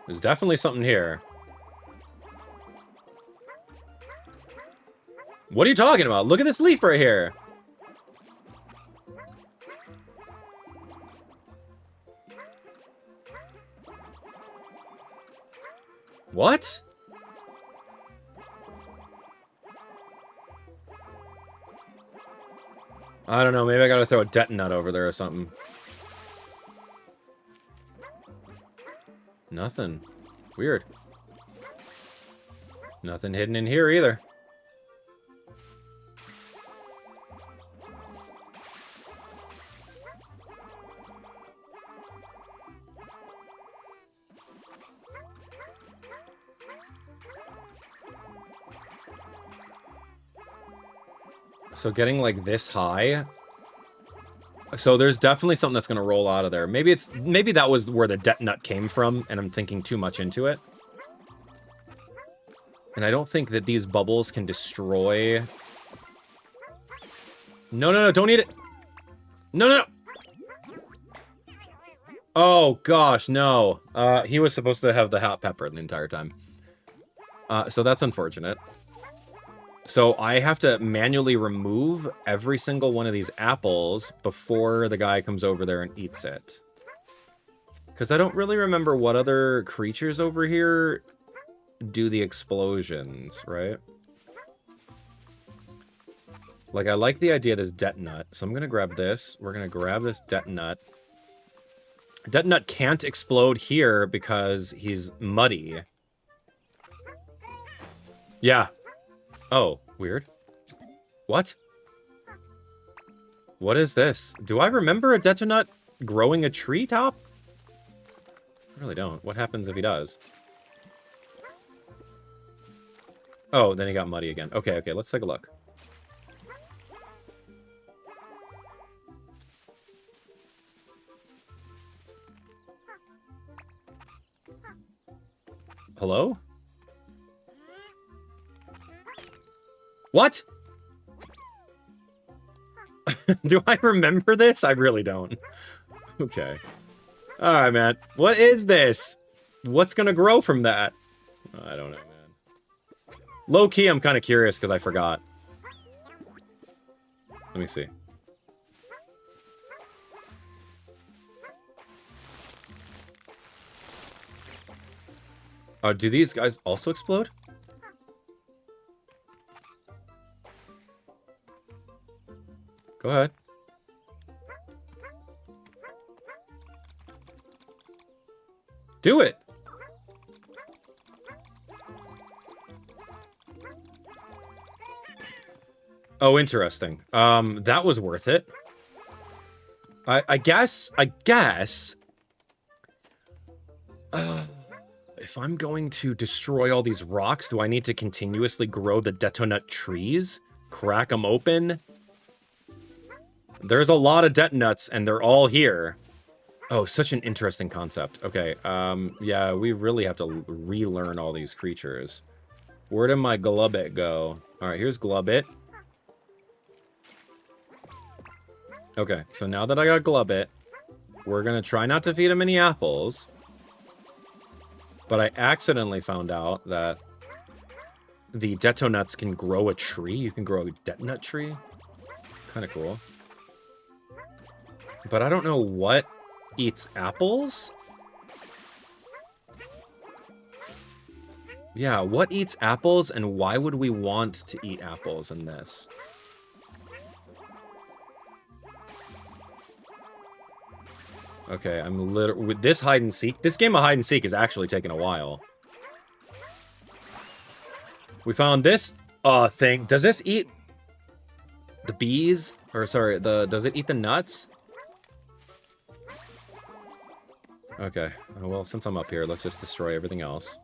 There's definitely something here. What are you talking about? Look at this leaf right here. What? I don't know, maybe I gotta throw a detonut over there or something. Nothing. Weird. Nothing hidden in here either. So getting like this high. So there's definitely something that's going to roll out of there. Maybe that was where the detonut came from and I'm thinking too much into it. And I don't think that these bubbles can destroy... No, no, no, don't eat it! No, no, no! Oh, gosh, no. He was supposed to have the hot pepper the entire time. So that's unfortunate. So I have to manually remove every single one of these apples before the guy comes over there and eats it. Because I don't really remember what other creatures over here do the explosions, right? Like, I like the idea of this detonut, so I'm going to grab this. We're going to grab this detonut. Detonut can't explode here because he's muddy. Yeah. Oh, weird. What? What is this? Do I remember a detonut growing a treetop? I really don't. What happens if he does? Oh, then he got muddy again. Okay, okay, let's take a look. Hello? What? Do I remember this? I really don't. Okay. Alright, man. What is this? What's gonna grow from that? I don't know, man. Low-key, I'm kind of curious because I forgot. Let me see. Do these guys also explode? Go ahead. Do it! Oh, interesting. That was worth it. I guess... if I'm going to destroy all these rocks, do I need to continuously grow the detonut trees? Crack them open? There's a lot of detonuts, and they're all here. Oh, such an interesting concept. Okay, yeah, we really have to relearn all these creatures. Where did my Glubbit go? Alright, here's Glubbit. Okay, so now that I got Glubbit, we're gonna try not to feed him any apples. But I accidentally found out that the detonuts can grow a tree. You can grow a detonut tree. Kind of cool. But I don't know what eats apples. Yeah, what eats apples and why would we want to eat apples in this? Okay, I'm literally... With this hide and seek... This game of hide and seek is actually taking a while. We found this, thing. Does this eat... the bees? Or, sorry, does it eat the nuts? Okay. Oh, well, since I'm up here, let's just destroy everything else.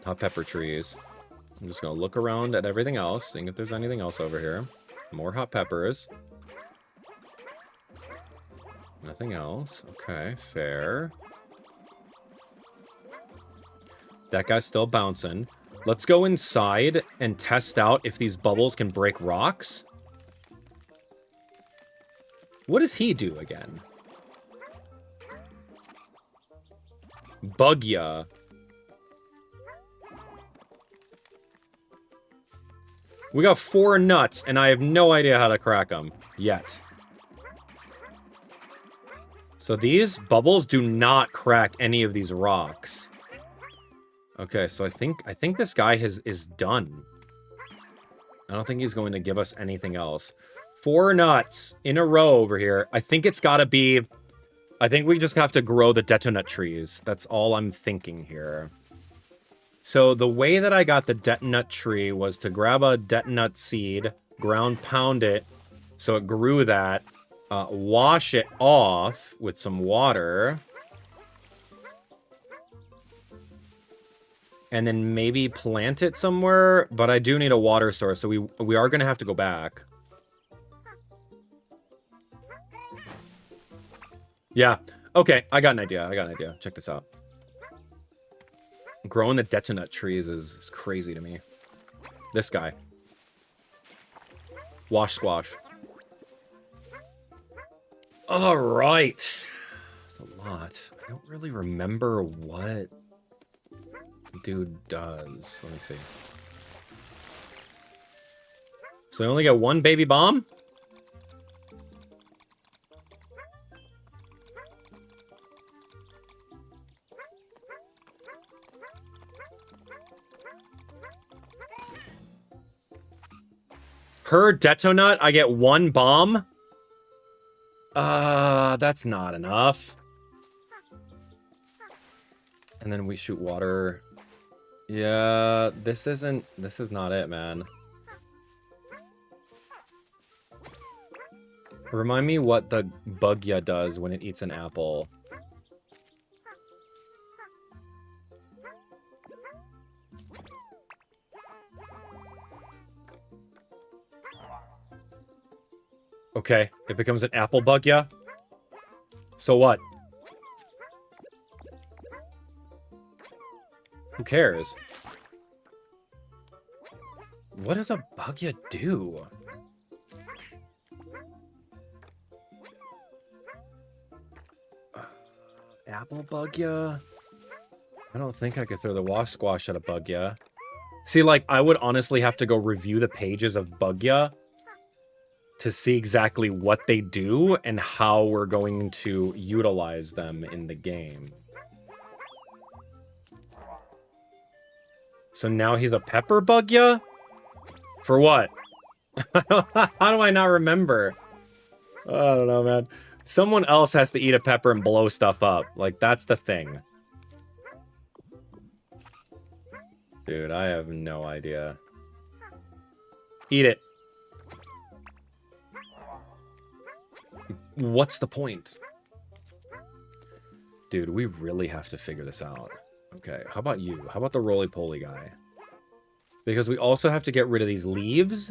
Hot pepper trees. I'm just gonna look around at everything else, seeing if there's anything else over here. More hot peppers. Nothing else. Okay, fair. That guy's still bouncing. Let's go inside and test out if these bubbles can break rocks. What does he do again? Bug ya. We got 4 nuts, and I have no idea how to crack them yet. So these bubbles do not crack any of these rocks. Okay, so I think this guy is done. I don't think he's going to give us anything else. 4 nuts in a row over here. I think it's got to be... I think we just have to grow the detonut trees. That's all I'm thinking here. So the way that I got the detonut tree was to grab a detonut seed, ground pound it, so it grew that, wash it off with some water, and then maybe plant it somewhere, but I do need a water source, so we are going to have to go back. Yeah. Okay, I got an idea. Check this out. Growing the detonut trees is crazy to me. This guy. Wash squash. Alright. That's a lot. I don't really remember what dude does. Let me see. So I only get one baby bomb? Per detonut, I get one bomb? That's not enough. And then we shoot water. Yeah, this is not it, man. Remind me what the bugya does when it eats an apple. Okay, it becomes an apple bugya. So what? Who cares? What does a bugya do? Apple bugya? I don't think I could throw the wash squash at a bugya. See, like, I would honestly have to go review the pages of bugya to see exactly what they do and how we're going to utilize them in the game. So now he's a pepper bugya? For what? How do I not remember? I don't know, man. Someone else has to eat a pepper and blow stuff up. Like, that's the thing. Dude, I have no idea. Eat it. What's the point? Dude, we really have to figure this out. Okay, how about you? How about the roly-poly guy? Because we also have to get rid of these leaves.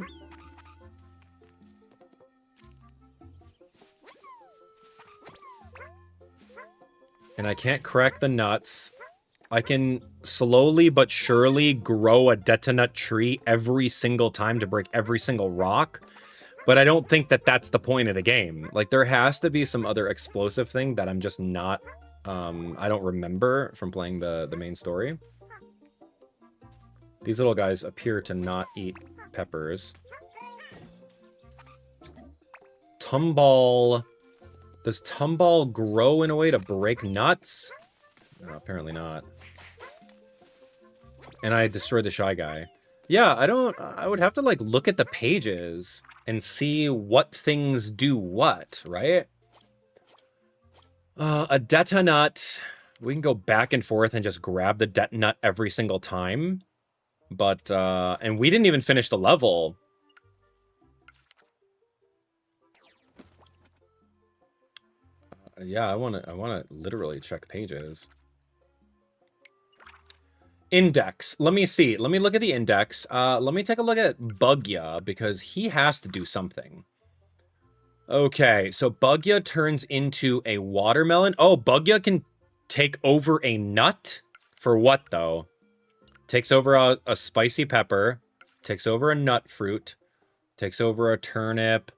And I can't crack the nuts. I can slowly but surely grow a detonut tree every single time to break every single rock. But I don't think that that's the point of the game. Like, there has to be some other explosive thing that I'm just not... I don't remember from playing the main story. These little guys appear to not eat peppers. Tumball... Does Tumball grow in a way to break nuts? No, apparently not. And I destroyed the Shy Guy. Yeah, I would have to, like, look at the pages and see what things do what, right? A detonut. We can go back and forth and just grab the detonut every single time. But, and we didn't even finish the level. Yeah, I wanna literally check pages. Index. Let me see. Let me look at the index. Let me take a look at Bugya, because he has to do something. Okay, so Bugya turns into a watermelon. Oh, Bugya can take over a nut? For what, though? Takes over a spicy pepper. Takes over a nut fruit. Takes over a turnip.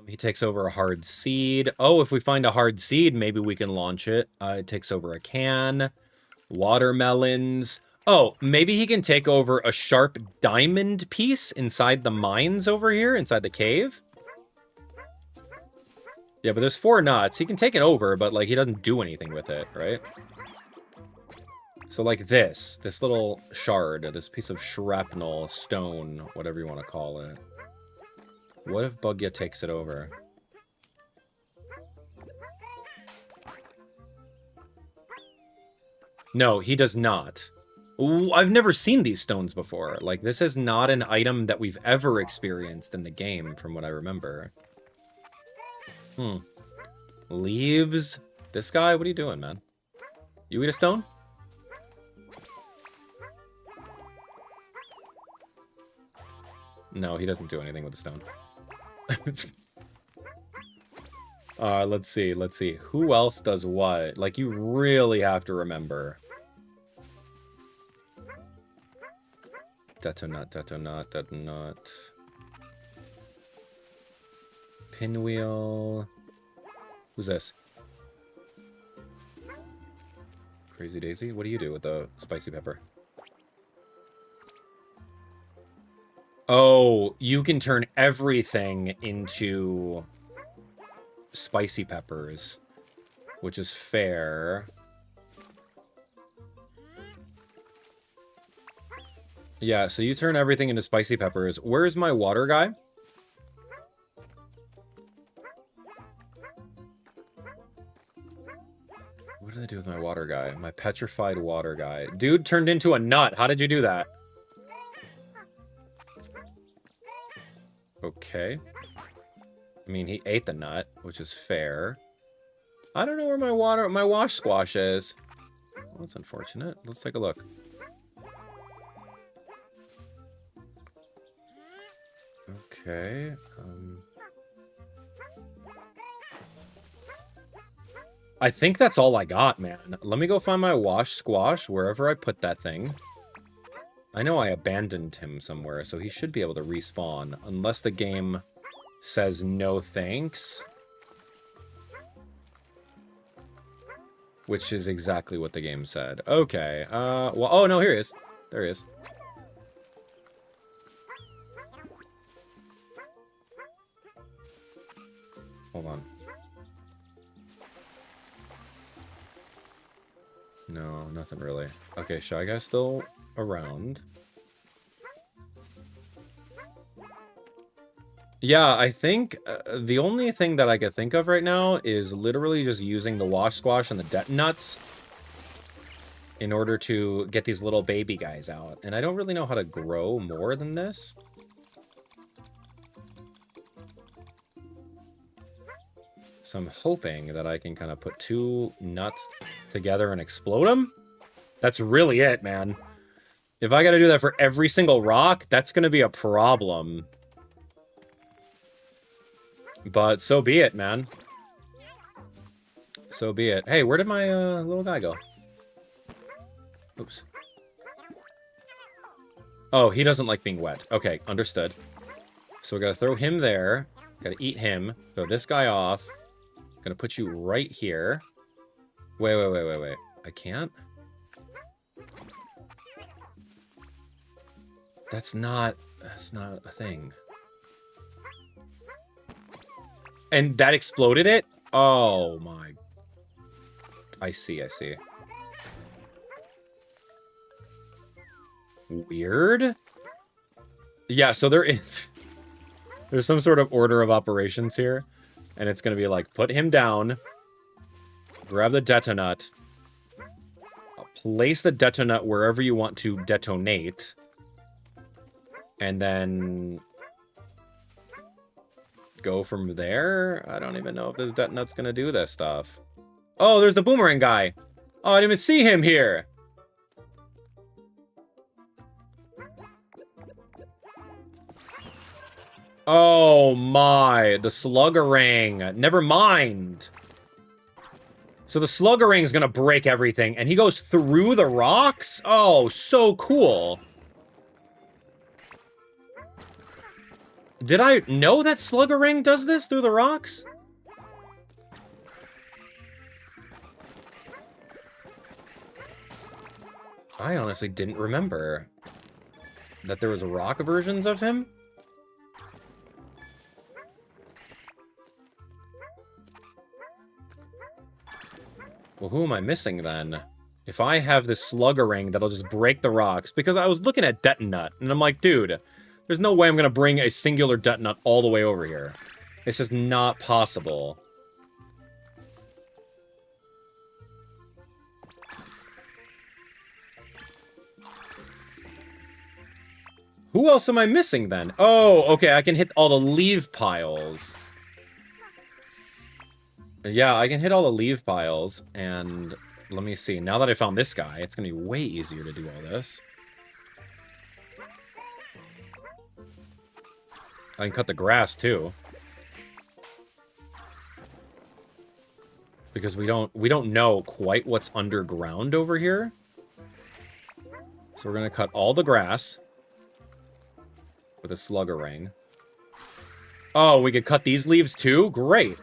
He takes over a hard seed. Oh, if we find a hard seed, maybe we can launch it. It takes over a can. Watermelons. Oh, maybe he can take over a sharp diamond piece inside the mines over here, inside the cave. Yeah, but there's 4 nuts. He can take it over, but, like, he doesn't do anything with it, right? So, like, this little shard, this piece of shrapnel, stone, whatever you want to call it. What if Bugya takes it over? No, he does not. Ooh, I've never seen these stones before. Like, this is not an item that we've ever experienced in the game, from what I remember. Leaves. This guy, what are you doing, man? You eat a stone? No, he doesn't do anything with the stone. Let's see. Who else does what? Like, you really have to remember. Detonut, detonut, detonut. Pinwheel. Who's this? Crazy Daisy? What do you do with the spicy pepper? Oh, you can turn everything into spicy peppers, which is fair. Yeah, so you turn everything into spicy peppers. Where's my water guy? What did I do with my water guy? My petrified water guy. Dude turned into a nut. How did you do that? Okay. I mean, he ate the nut, which is fair. I don't know where my wash squash is. Well, that's unfortunate. Let's take a look. Okay. I think that's all I got, man. Let me go find my wash squash wherever I put that thing. I know I abandoned him somewhere, so he should be able to respawn. Unless the game says no thanks. Which is exactly what the game said. Okay, well, oh no, here he is. There he is. Hold on. No, nothing really. Okay, Shy Guy's still around. Yeah, I think the only thing that I could think of right now is literally just using the wash squash and the detonuts in order to get these little baby guys out. And I don't really know how to grow more than this. So I'm hoping that I can kind of put two nuts together and explode them. That's really it, man. If I got to do that for every single rock, that's going to be a problem. But so be it, man. So be it. Hey, where did my little guy go? Oops. Oh, he doesn't like being wet. Okay, understood. So we got to throw him there. Got to eat him. Throw this guy off. Gonna put you right here. Wait. I can't? That's not a thing. And that exploded it? Oh my. I see. Weird? Yeah, so there's some sort of order of operations here. And it's going to be like, put him down, grab the detonut, place the detonut wherever you want to detonate, and then go from there? I don't even know if this detonut's going to do this stuff. Oh, there's the boomerang guy. Oh, I didn't even see him here. Oh my, the Sluggerang. Never mind. So the Sluggerang is gonna break everything, and he goes through the rocks? Oh, so cool. Did I know that Sluggerang does this through the rocks? I honestly didn't remember that there was rock versions of him. Well, who am I missing then? If I have this Sluggerang that'll just break the rocks, because I was looking at Detonut, and I'm like, dude, there's no way I'm gonna bring a singular Detonut all the way over here. It's just not possible. Who else am I missing then? Oh, okay, I can hit all the leaf piles. Yeah, I can hit all the leaf piles, and let me see. Now that I found this guy, it's going to be way easier to do all this. I can cut the grass, too. Because we don't know quite what's underground over here. So we're going to cut all the grass. with a slugger ring. Oh, we could cut these leaves too? Great.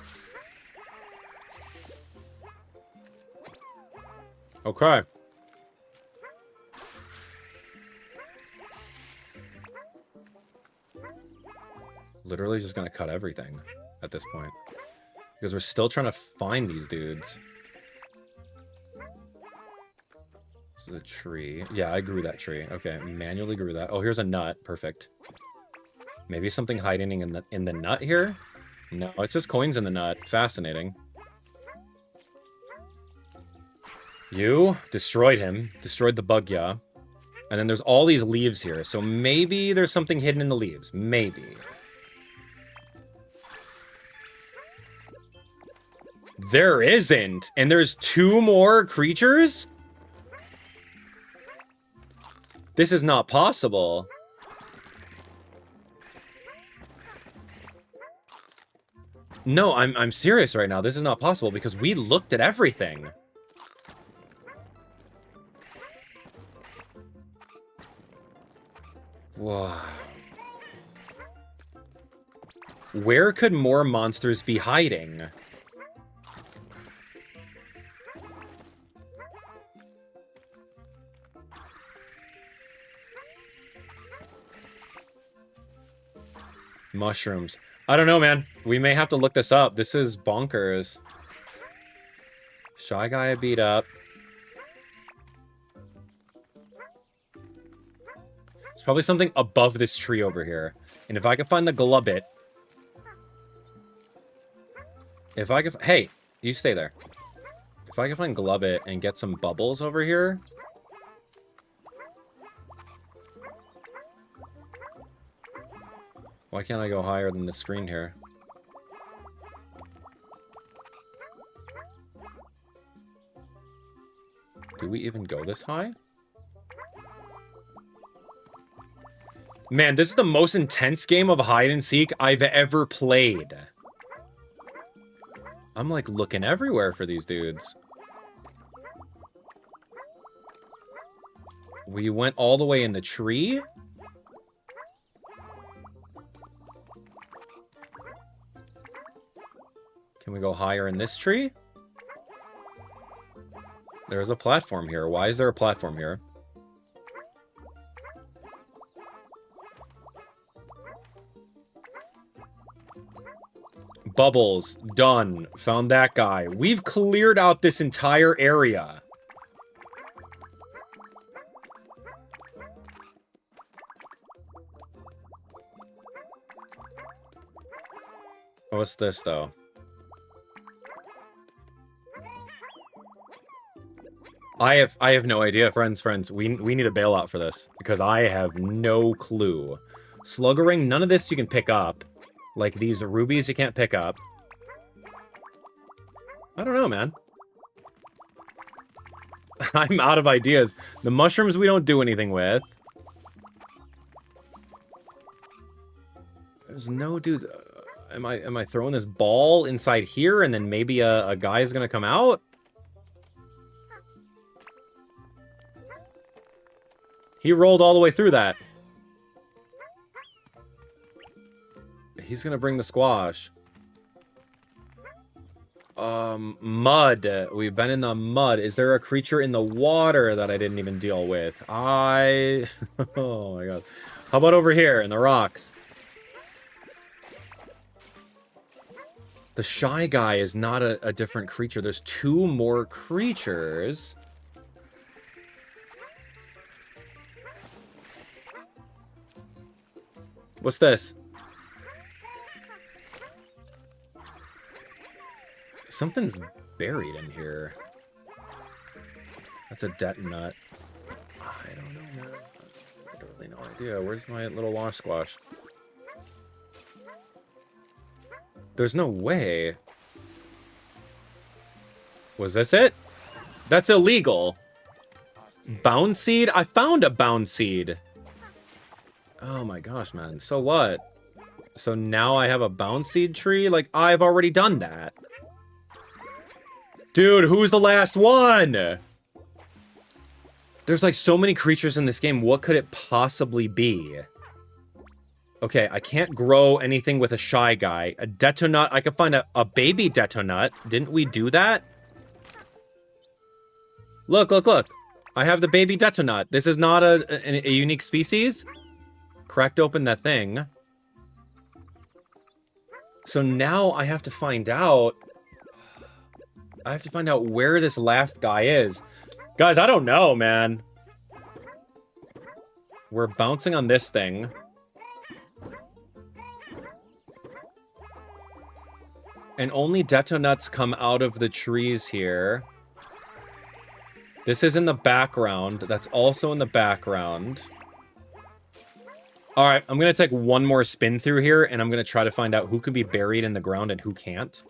Okay. Literally just gonna cut everything at this point. Because we're still trying to find these dudes. This is a tree. Yeah, I grew that tree. Okay, manually grew that. Oh, here's a nut. Perfect. Maybe something hiding in the nut here? No, it's just coins in the nut. Fascinating. You destroyed him. Destroyed the bug, yeah. And then there's all these leaves here. So maybe there's something hidden in the leaves. Maybe. There isn't. And there's 2 more creatures? This is not possible. No, I'm serious right now. This is not possible because we looked at everything. Wow. Where could more monsters be hiding? Mushrooms. I don't know, man. We may have to look this up. This is bonkers. Shy guy I beat up. There's probably something above this tree over here. And if I can find the glubbit... If I can... Hey, you stay there. If I can find glubbit and get some bubbles over here... Why can't I go higher than the screen here? Do we even go this high? Man, this is the most intense game of hide and seek I've ever played. I'm like looking everywhere for these dudes. We went all the way in the tree? Can we go higher in this tree? There's a platform here. Why is there a platform here? Bubbles. Done. Found that guy. We've cleared out this entire area. What's this, though? I have no idea, friends. We need a bailout for this because I have no clue. Slugger ring, none of this you can pick up. Like these rubies you can't pick up. I don't know, man. I'm out of ideas. The mushrooms we don't do anything with. There's no dude. Am I throwing this ball inside here and then maybe a guy is gonna come out? He rolled all the way through that. He's gonna bring the squash. Mud. We've been in the mud. Is there a creature in the water that I didn't even deal with? Oh my god. How about over here in the rocks? The shy guy is not a different creature. There's 2 more creatures. What's this? Something's buried in here. That's a debt nut. I don't know, man. Literally no idea. Where's my little wash squash? There's no way. Was this it? That's illegal. Bound seed? I found a bound seed. Oh my gosh, man. So what? So now I have a bound seed tree? Like, I've already done that. Dude, who's the last one? There's like so many creatures in this game. What could it possibly be? Okay, I can't grow anything with a shy guy. A detonut, I could find a baby detonut. Didn't we do that? Look, look, look. I have the baby detonut. This is not a unique species. Cracked open that thing. So now I have to find out... I have to find out where this last guy is. Guys, I don't know, man. We're bouncing on this thing. And only detonuts come out of the trees here. This is in the background. That's also in the background. All right, I'm going to take one more spin through here, and I'm going to try to find out who can be buried in the ground and who can't.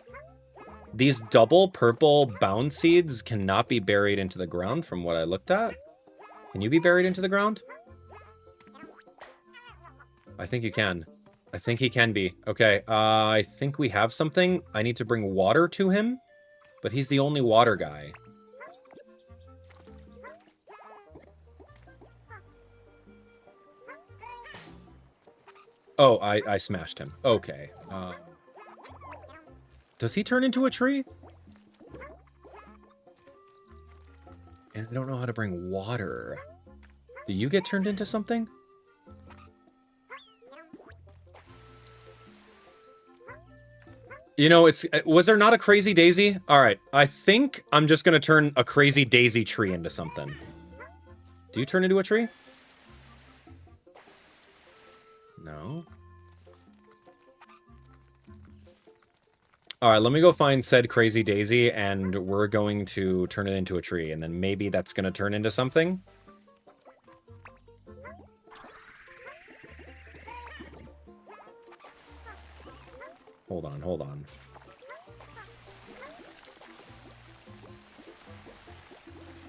These double purple bound seeds cannot be buried into the ground from what I looked at. Can you be buried into the ground? I think you can. I think he can be. Okay, I think we have something. I need to bring water to him, but he's the only water guy. Oh, I smashed him. Okay. Does he turn into a tree? And I don't know how to bring water. Do you get turned into something? You know, was there not a crazy daisy? All right, I think I'm just gonna turn a crazy daisy tree into something. Do you turn into a tree? No. All right, let me go find said crazy daisy, and we're going to turn it into a tree, and then maybe that's gonna turn into something. Hold on, hold on.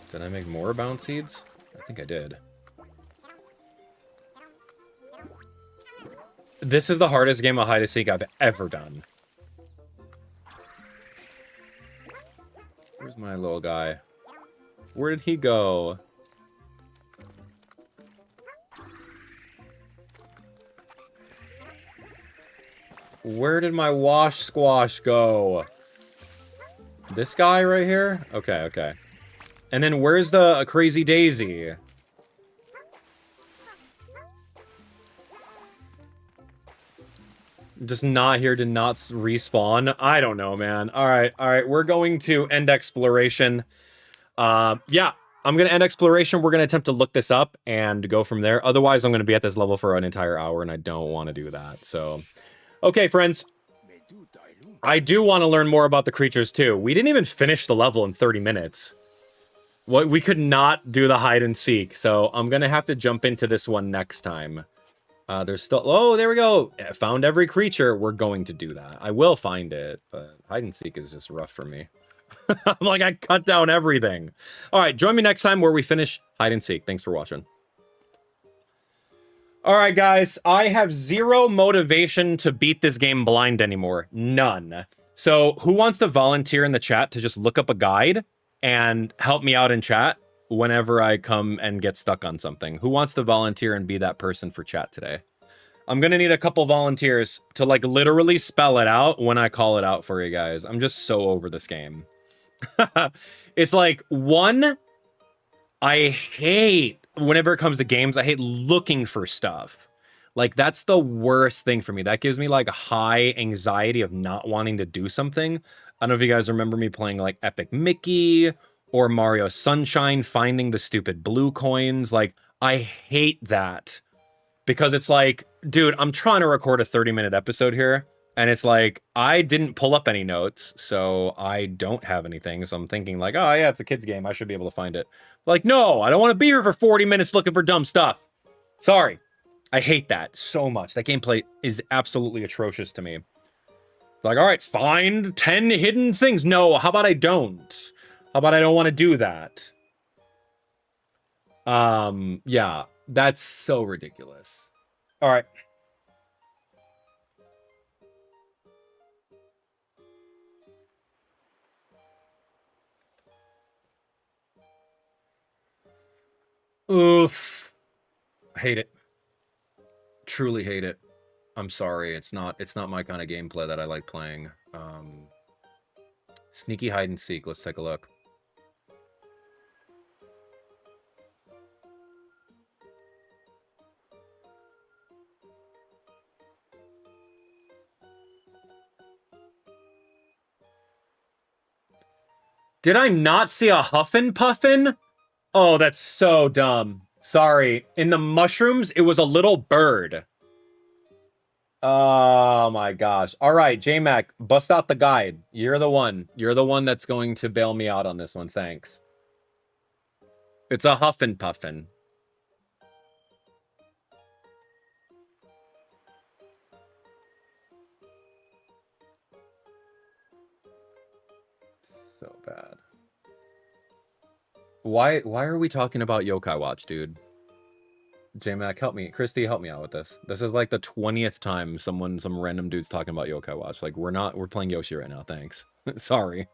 Did I make more bound seeds? I think I did. This is the hardest game of hide-and-seek I've ever done. Where's my little guy? Where did he go? Where did my wash squash go? This guy right here? Okay, okay. And then where's the crazy daisy? Just not here, did not respawn. I don't know, man. All right. We're going to end exploration. Yeah, I'm going to end exploration. We're going to attempt to look this up and go from there. Otherwise, I'm going to be at this level for an entire hour, and I don't want to do that. So, okay, friends. I do want to learn more about the creatures, too. We didn't even finish the level in 30 minutes. We could not do the hide and seek, so I'm going to have to jump into this one next time. There's still... Oh, there we go. I found every creature. We're going to do that. I will find it, but hide and seek is just rough for me. I'm like, I cut down everything. All right, join me next time where we finish hide and seek. Thanks for watching. All right, guys. I have zero motivation to beat this game blind anymore. None. So who wants to volunteer in the chat to just look up a guide and help me out in chat whenever I come and get stuck on something? Who wants to volunteer and be that person for chat today? I'm gonna need a couple volunteers to, like, literally spell it out when I call it out for you guys. I'm just so over this game. It's like, one, I hate, whenever it comes to games, I hate looking for stuff. Like, that's the worst thing for me. That gives me, like, a high anxiety of not wanting to do something. I don't know if you guys remember me playing, like, Epic Mickey or Mario Sunshine, finding the stupid blue coins. Like, I hate that. Because it's like, dude, I'm trying to record a 30-minute episode here, and it's like, I didn't pull up any notes, so I don't have anything, so I'm thinking like, oh yeah, it's a kid's game, I should be able to find it. Like, no, I don't want to be here for 40 minutes looking for dumb stuff. Sorry. I hate that so much. That gameplay is absolutely atrocious to me. Like, all right, find 10 hidden things. No, how about I don't? How about I don't want to do that? Yeah. That's so ridiculous. All right. Oof. I hate it. Truly hate it. I'm sorry, it's not my kind of gameplay that I like playing. Sneaky hide and seek. Let's take a look. Did I not see a Huffin' Puffin? Oh, that's so dumb. Sorry. In the mushrooms, it was a little bird. Oh my gosh. All right, J-Mac, bust out the guide. You're the one. You're the one that's going to bail me out on this one. Thanks. It's a Huffin' Puffin. So bad. Why are we talking about Yokai Watch, dude? J-Mac, help me. Christy, help me out with this. This is like the 20th time some random dude's talking about Yokai Watch. Like, we're playing Yoshi right now, thanks. Sorry.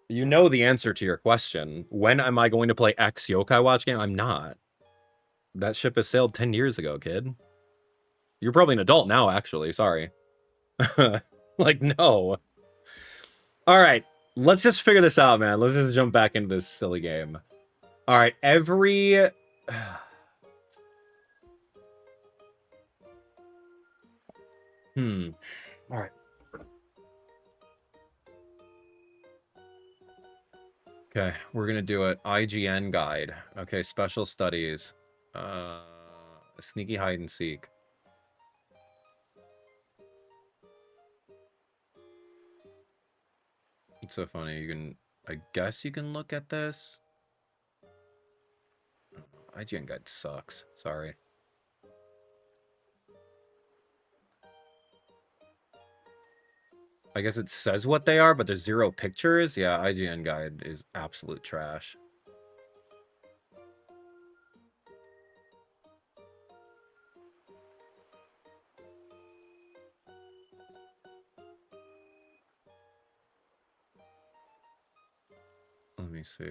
You know the answer to your question. When am I going to play X Yokai Watch game? I'm not. That ship has sailed 10 years ago, kid. You're probably an adult now, actually. Sorry. Like, no. All right. Let's just figure this out, man. Let's just jump back into this silly game. All right. Every... All right. Okay, we're gonna do it. IGN guide. Okay, special studies. Sneaky hide and seek. It's so funny. You can, I guess you can look at this. IGN guide sucks. Sorry. I guess it says what they are, but there's 0 pictures. Yeah, IGN guide is absolute trash. Let me see.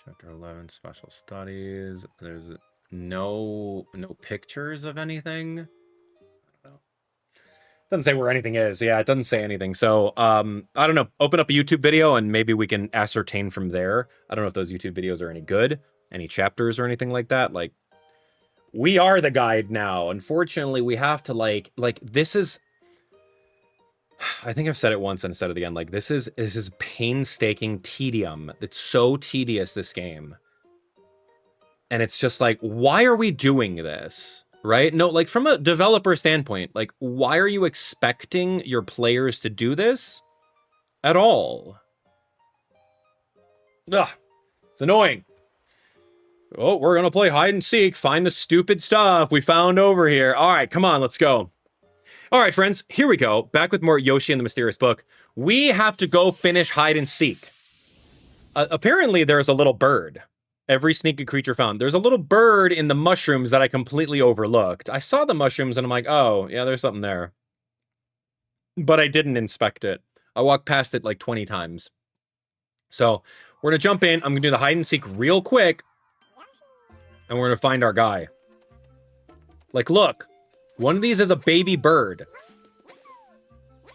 Chapter 11, special studies. There's no pictures of anything. I don't know. Doesn't say where anything is. Yeah, it doesn't say anything. So, I don't know. Open up a YouTube video and maybe we can ascertain from there. I don't know if those YouTube videos are any good, any chapters or anything like that. Like, we are the guide now. Unfortunately, we have to like this is... I think I've said it once and said it again. Like, this is painstaking tedium. It's so tedious, this game. And it's just like, why are we doing this? Right? No, like, from a developer standpoint, like, why are you expecting your players to do this at all? Ugh, it's annoying. Oh, we're gonna play hide and seek. Find the stupid stuff we found over here. All right, come on, let's go. All right, friends, here we go. Back with more Yoshi and the Mysterious Book. We have to go finish hide and seek. Apparently, there's a little bird. Every sneaky creature found. There's a little bird in the mushrooms that I completely overlooked. I saw the mushrooms and I'm like, oh, yeah, there's something there. But I didn't inspect it. I walked past it like 20 times. So we're going to jump in. I'm going to do the hide and seek real quick. And we're going to find our guy. Like, look. One of these is a baby bird.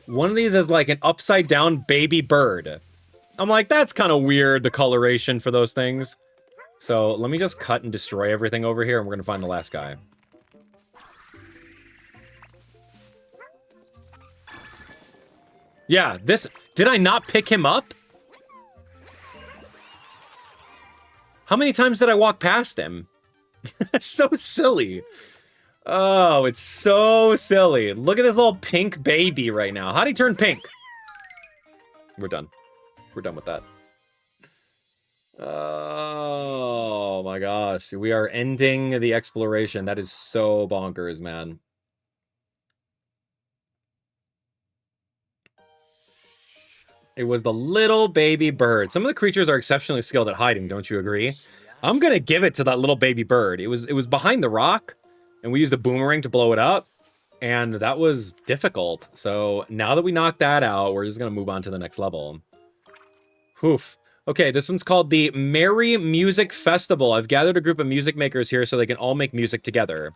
One of these is like an upside down baby bird. I'm like, that's kind of weird, the coloration for those things. So let me just cut and destroy everything over here, and we're going to find the last guy. Yeah, this... Did I not pick him up? How many times did I walk past him? That's so silly. Oh, it's so silly. Look at this little pink baby right now. How'd he turn pink? We're done. We're done with that. Oh my gosh. We are ending the exploration. That is so bonkers, man. It was the little baby bird. Some of the creatures are exceptionally skilled at hiding, don't you agree? I'm gonna give it to that little baby bird. It was behind the rock. And we used a boomerang to blow it up. And that was difficult. So now that we knocked that out, we're just going to move on to the next level. Oof. Okay, this one's called the Merry Music Festival. I've gathered a group of music makers here so they can all make music together.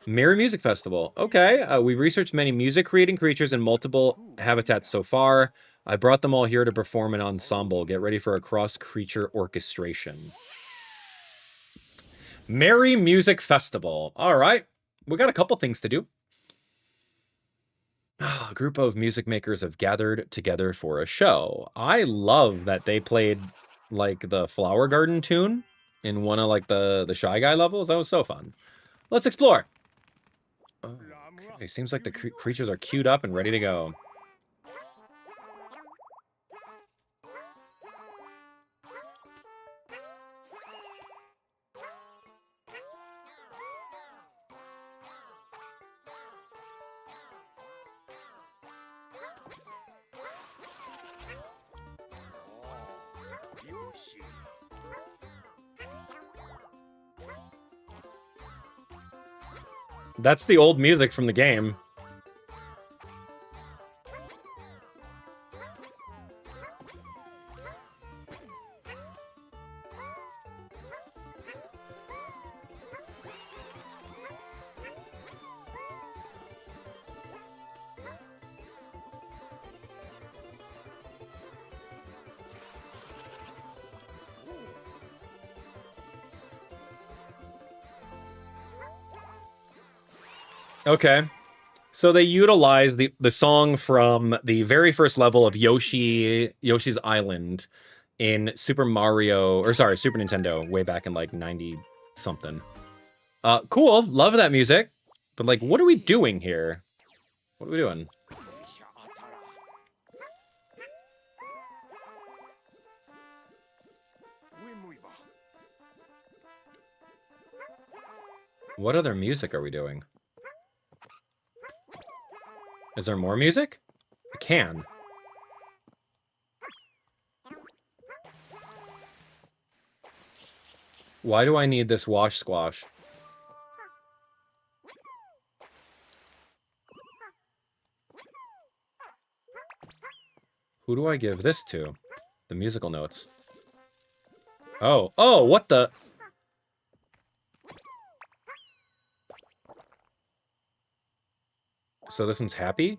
Merry Music Festival. Okay, we've researched many music-creating creatures in multiple habitats so far. I brought them all here to perform an ensemble. Get ready for a cross-creature orchestration. Merry Music Festival. All right, we got a couple things to do. A group of music makers have gathered together for a show. I love that they played like the Flower Garden tune in one of like the Shy Guy levels. That was so fun. Let's explore. Okay, seems like the creatures are queued up and ready to go. That's the old music from the game. Okay. So they utilize the song from the very first level of Yoshi's Island in Super Nintendo, way back in like 90 something. Cool, love that music. But like, what are we doing here? What are we doing? What other music are we doing? Is there more music? I can. Why do I need this wash squash? Who do I give this to? The musical notes. Oh, what the? So this one's happy?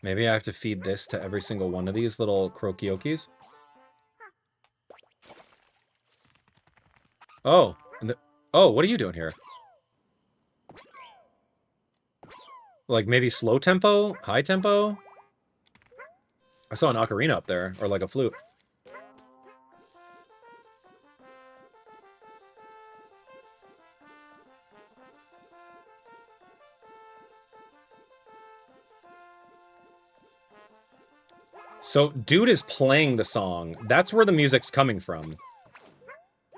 Maybe I have to feed this to every single one of these little croakiokis. Oh, what are you doing here? Like maybe slow tempo, high tempo? I saw an ocarina up there, or like a flute. So, dude is playing the song. That's where the music's coming from.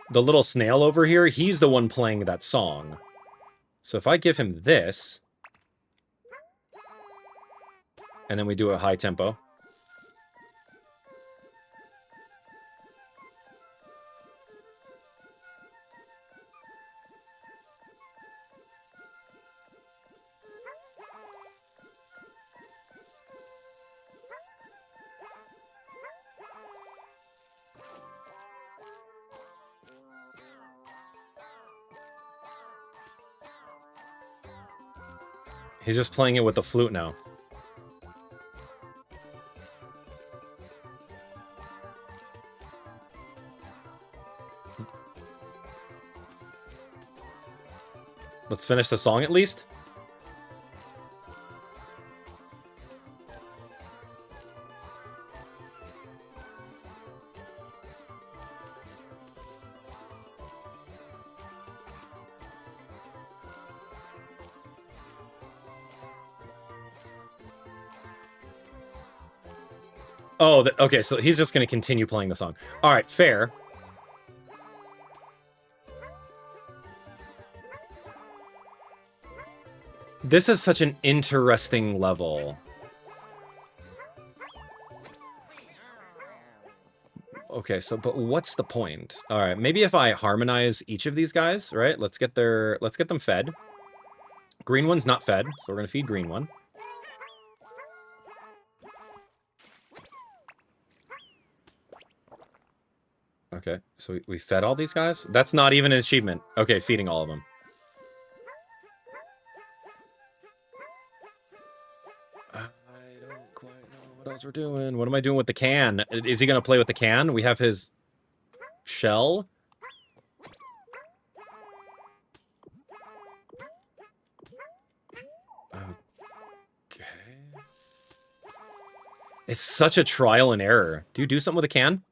The little snail over here, he's the one playing that song. So if I give him this, and then we do a high tempo. He's just playing it with the flute now. Let's finish the song at least. Oh, okay, so he's just going to continue playing the song. All right, fair. This is such an interesting level. Okay, so, but what's the point? All right, maybe if I harmonize each of these guys, right? Let's get them fed. Green one's not fed, so we're gonna feed green one. Okay, so we fed all these guys? That's not even an achievement. Okay, feeding all of them. I don't quite know what else we're doing. What am I doing with the can? Is he gonna play with the can? We have his shell. Okay. It's such a trial and error. Do you do something with a can?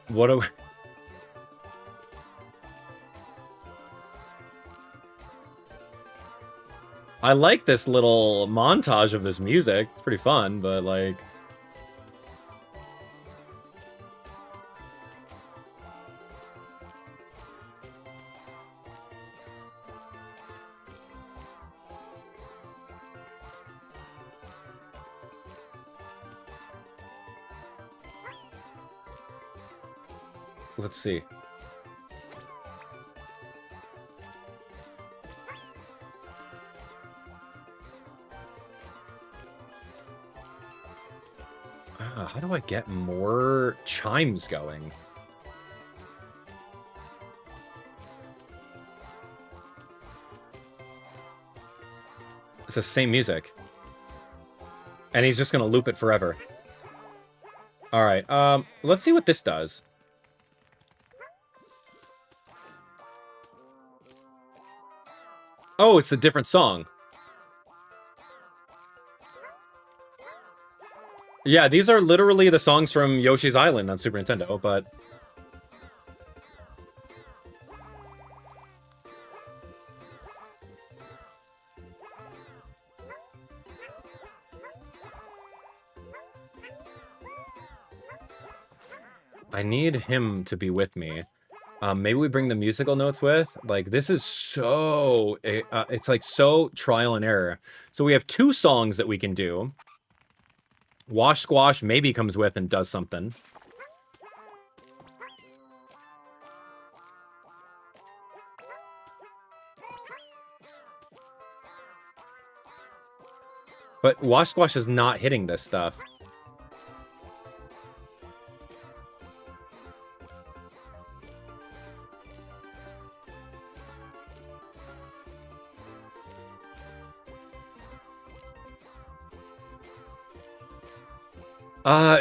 What do... I like this little montage of this music. It's pretty fun, but like... Let's see. How do I get more chimes going? It's the same music. And he's just gonna loop it forever. Alright, let's see what this does. Oh, it's a different song. Yeah, these are literally the songs from Yoshi's Island on Super Nintendo, but... I need him to be with me. Maybe we bring the musical notes with. Like, this is so... it's like so trial and error. So we have 2 songs that we can do. Wash Squash maybe comes with and does something. But Wash Squash is not hitting this stuff.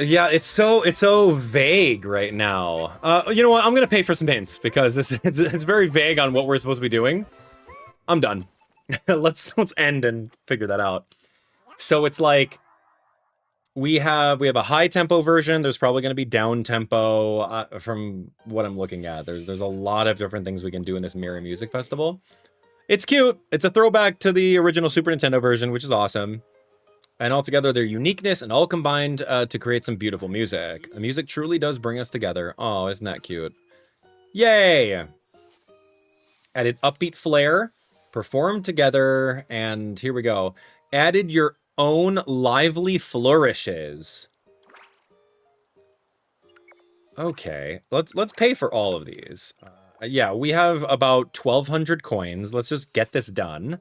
Yeah, it's so vague right now. You know what? I'm gonna pay for some hints because it's very vague on what we're supposed to be doing. I'm done. let's end and figure that out. So it's like we have a high tempo version. There's probably gonna be down tempo from what I'm looking at. There's a lot of different things we can do in this Mirror Music Festival. It's cute. It's a throwback to the original Super Nintendo version, which is awesome. And altogether, their uniqueness and all combined to create some beautiful music. The music truly does bring us together. Oh, isn't that cute? Yay! Added upbeat flair, performed together, and here we go. Added your own lively flourishes. Okay, let's pay for all of these. Yeah, we have about 1,200 coins. Let's just get this done.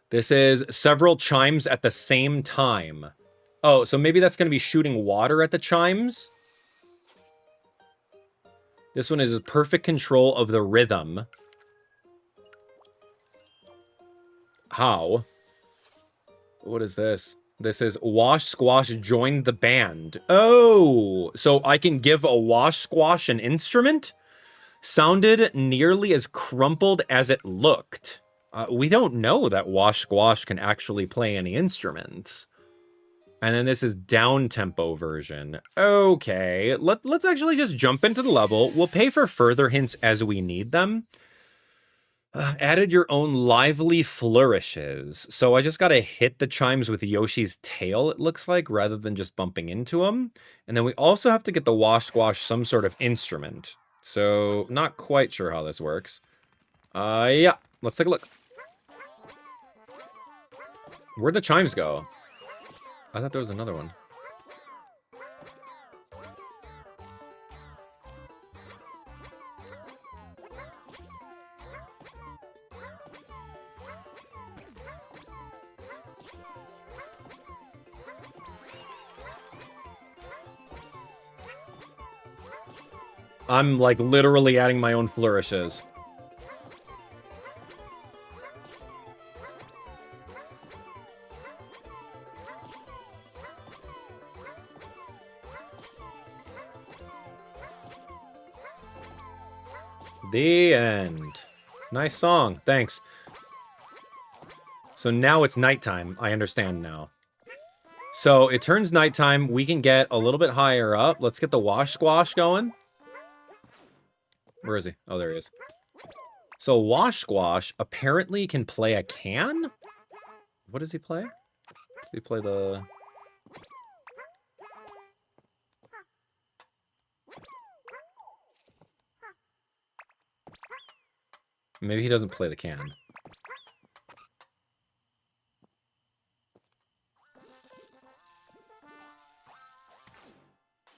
This is several chimes at the same time. Oh, so maybe that's going to be shooting water at the chimes? This one is perfect control of the rhythm. How? What is this? This is Wash Squash joined the band. Oh, so I can give a Wash Squash an instrument? Sounded nearly as crumpled as it looked. We don't know that Wash Squash can actually play any instruments. And then this is down-tempo version. Okay, let's actually just jump into the level. We'll pay for further hints as we need them. Added your own lively flourishes. So I just gotta hit the chimes with Yoshi's tail, it looks like, rather than just bumping into them. And then we also have to get the Wash Squash some sort of instrument. So, not quite sure how this works. Yeah, let's take a look. Where'd the chimes go? I thought there was another one. I'm, like, literally adding my own flourishes. The end. Nice song. Thanks. So now it's nighttime. I understand now. So it turns nighttime. We can get a little bit higher up. Let's get the wash squash going. Where is he? Oh, there he is. So wash squash apparently can play a can? What does he play? Does he play the... Maybe he doesn't play the can.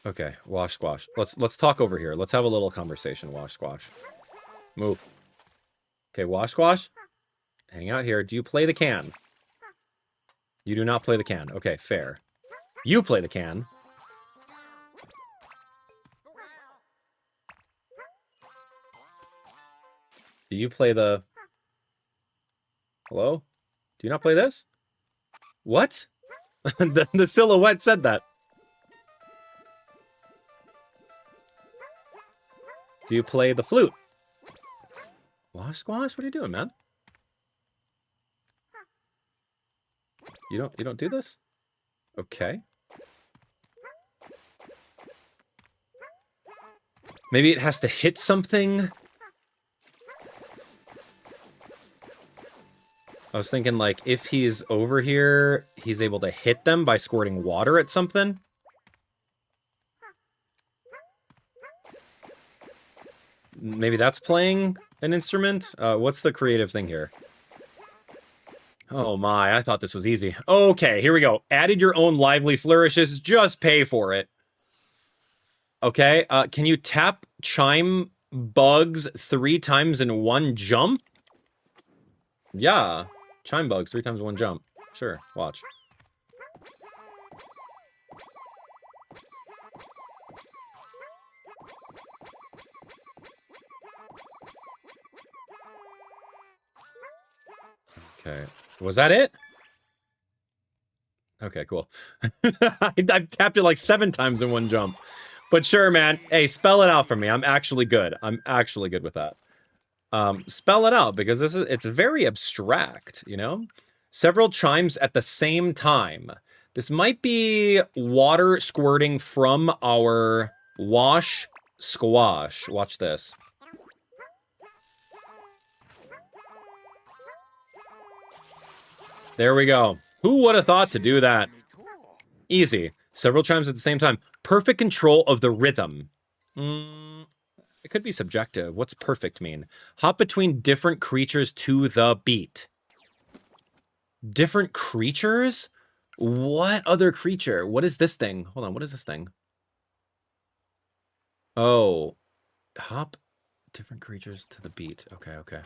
Okay, wash squash. Let's talk over here. Let's have a little conversation, wash squash. Move. Okay, wash squash. Hang out here. Do you play the can? You do not play the can. Okay, fair. You play the can. Do you play the... Hello? Do you not play this? What? the silhouette said that. Do you play the flute? Wash squash? What are you doing, man? You don't do this? Okay. Maybe it has to hit something. I was thinking, like, if he's over here, he's able to hit them by squirting water at something. Maybe that's playing an instrument? What's the creative thing here? Oh my, I thought this was easy. Okay, here we go. Added your own lively flourishes, just pay for it. Okay, can you tap chime bugs 3 times in one jump? Yeah, chime bugs 3 times in one jump. Sure, watch. Okay, was that it? Okay, cool. I've tapped it like 7 times in one jump. But sure, man. Hey, spell it out for me. I'm actually good. I'm actually good with that. Spell it out, because it's very abstract, you know? Several chimes at the same time. This might be water squirting from our wash squash. Watch this. There we go. Who would have thought to do that? Easy. Several chimes at the same time. Perfect control of the rhythm. It could be subjective. What's perfect mean? Hop between different creatures to the beat. Different creatures? What other creature? What is this thing? Hold on, what is this thing? Oh. Hop different creatures to the beat. Okay, okay.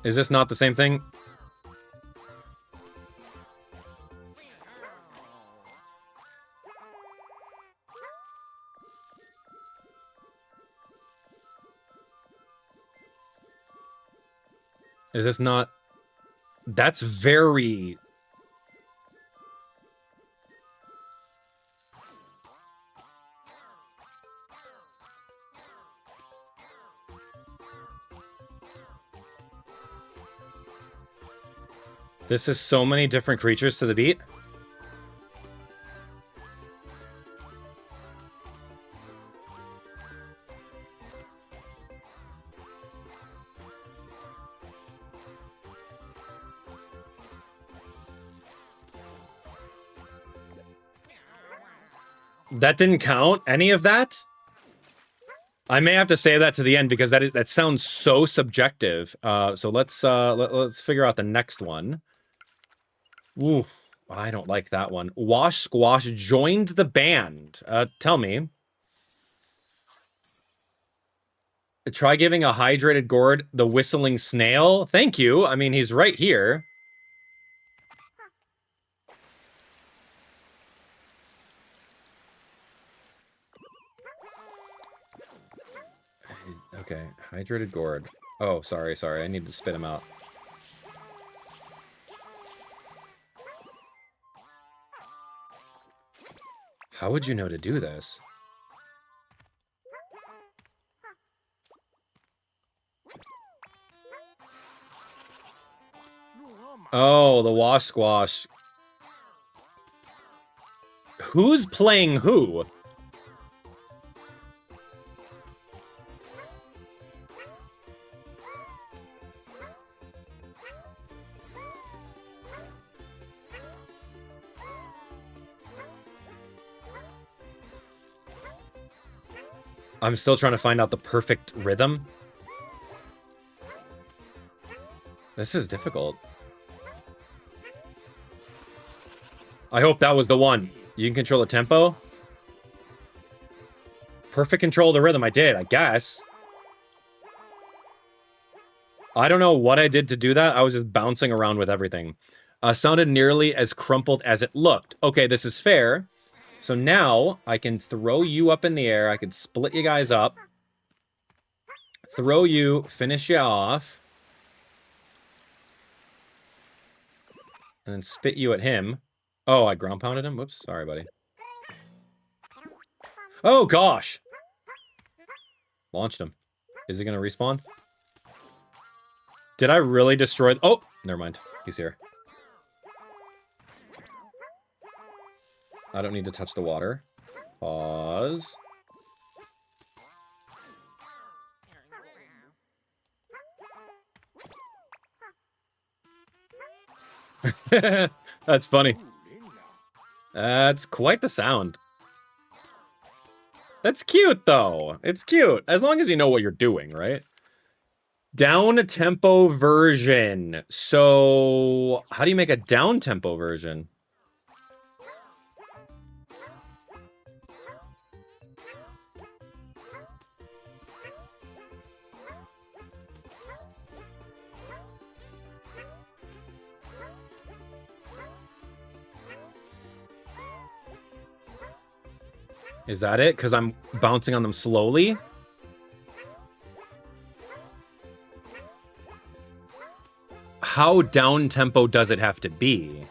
Is this not the same thing? Is this not... That's very... This is so many different creatures to the beat. That didn't count? Any of that? I may have to say that to the end because that sounds so subjective. So let's figure out the next one. Ooh, I don't like that one. Wash Squash joined the band. Tell me. Try giving a hydrated gourd the whistling snail. Thank you. I mean, he's right here. Okay, hydrated gourd. Oh, sorry. I need to spit him out. How would you know to do this? Oh, the Wash Squash. Who's playing who? I'm still trying to find out the perfect rhythm. This is difficult. I hope that was the one. You can control the tempo? Perfect control of the rhythm. I did, I guess. I don't know what I did to do that. I was just bouncing around with everything. Sounded nearly as crumpled as it looked. Okay, this is fair. So now I can throw you up in the air. I can split you guys up. Throw you, finish you off. And then spit you at him. Oh, I ground pounded him? Whoops, sorry, buddy. Oh, gosh! Launched him. Is he gonna respawn? Did I really destroy... Oh! Never mind. He's here. I don't need to touch the water. Pause. That's funny. That's quite the sound. That's cute, though. It's cute. As long as you know what you're doing, right? Down-tempo version. So, how do you make a down-tempo version? Is that it? Because I'm bouncing on them slowly? How down-tempo does it have to be?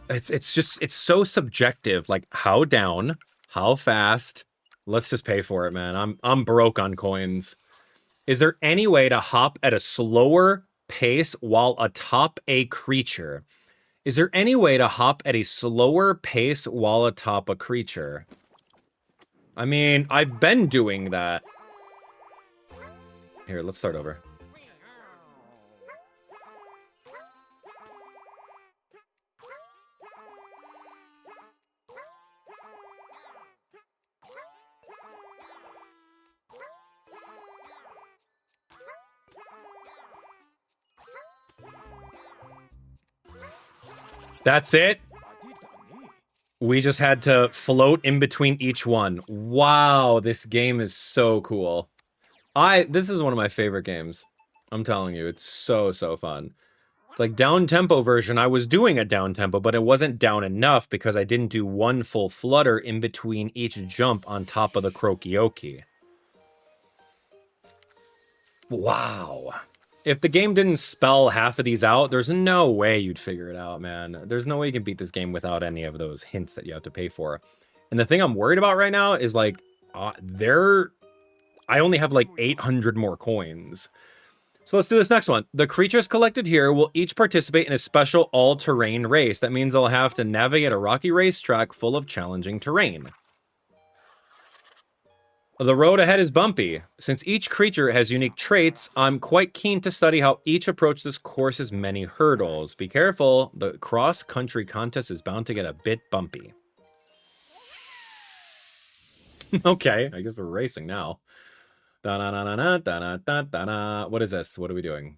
It's so subjective. Like, how down, how fast. Let's just pay for it, man. I'm broke on coins. Is there any way to hop at a slower pace while atop a creature? Is there any way to hop at a slower pace while atop a creature? I mean, I've been doing that. Here, let's start over. That's it? We just had to float in between each one. Wow, this game is so cool. This is one of my favorite games. I'm telling you, it's so fun. It's like down-tempo version. I was doing a down-tempo, but it wasn't down enough because I didn't do one full flutter in between each jump on top of the Krokioki. Wow. If the game didn't spell half of these out, there's no way you'd figure it out, man. There's no way you can beat this game without any of those hints that you have to pay for. And the thing I'm worried about right now is, like, I only have, like, 800 more coins. So let's do this next one. The creatures collected here will each participate in a special all-terrain race. That means they'll have to navigate a rocky racetrack full of challenging terrain. The road ahead is bumpy. Since each creature has unique traits, I'm quite keen to study how each approach this course's many hurdles. Be careful, the cross-country contest is bound to get a bit bumpy. Okay, I guess we're racing now. Da-na-na-na-na-da-na-da-da-na. What is this? What are we doing?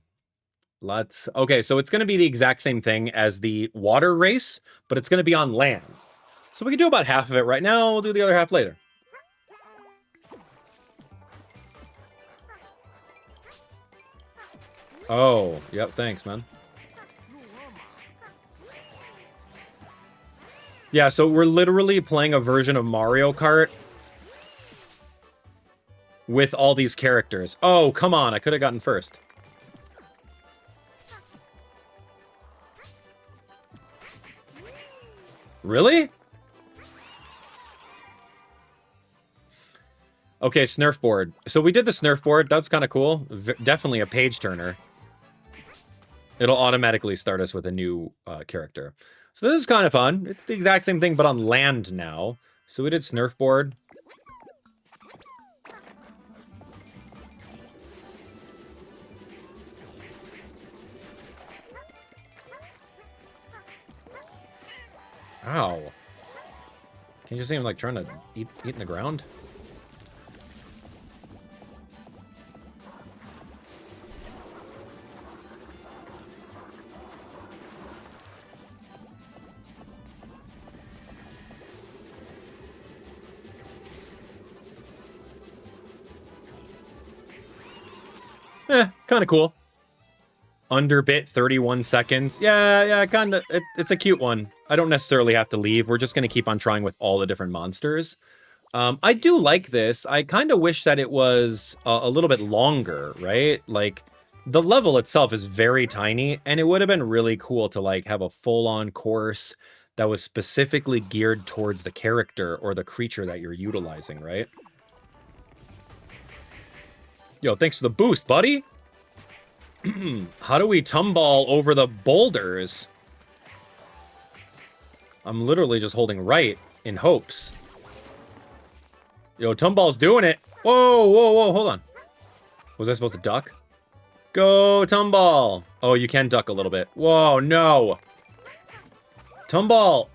Okay, so it's going to be the exact same thing as the water race, but it's going to be on land. So we can do about half of it right now. We'll do the other half later. Oh, yep, thanks, man. Yeah, so we're literally playing a version of Mario Kart with all these characters. Oh, come on, I could have gotten first. Really? Okay, Snurfboard. So we did the Snurfboard. That's kind of cool. Definitely a page turner. It'll automatically start us with a new character. So this is kind of fun. It's the exact same thing, but on land now. So we did Snurfboard. Ow. Can you see him, like, trying to eat in the ground? Kind of cool. Underbit 31 seconds. Yeah, kind of. It's a cute one. I don't necessarily have to leave. We're just going to keep on trying with all the different monsters. I do like this. I kind of wish that it was a little bit longer, right? Like, the level itself is very tiny, and it would have been really cool to, like, have a full-on course that was specifically geared towards the character or the creature that you're utilizing, right? Yo, thanks for the boost, buddy! How do we tumball over the boulders? I'm literally just holding right in hopes. Yo, Tumball's doing it. Whoa, whoa, whoa, hold on. Was I supposed to duck? Go, Tumball. Oh, you can duck a little bit. Whoa, no. Tumball.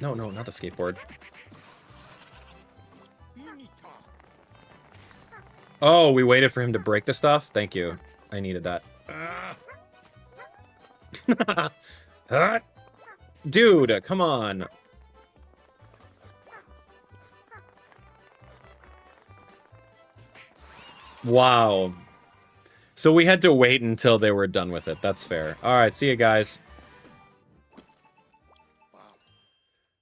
No, not the skateboard. Oh, we waited for him to break the stuff? Thank you. I needed that. Dude, come on. Wow. So we had to wait until they were done with it. That's fair. All right, see you guys.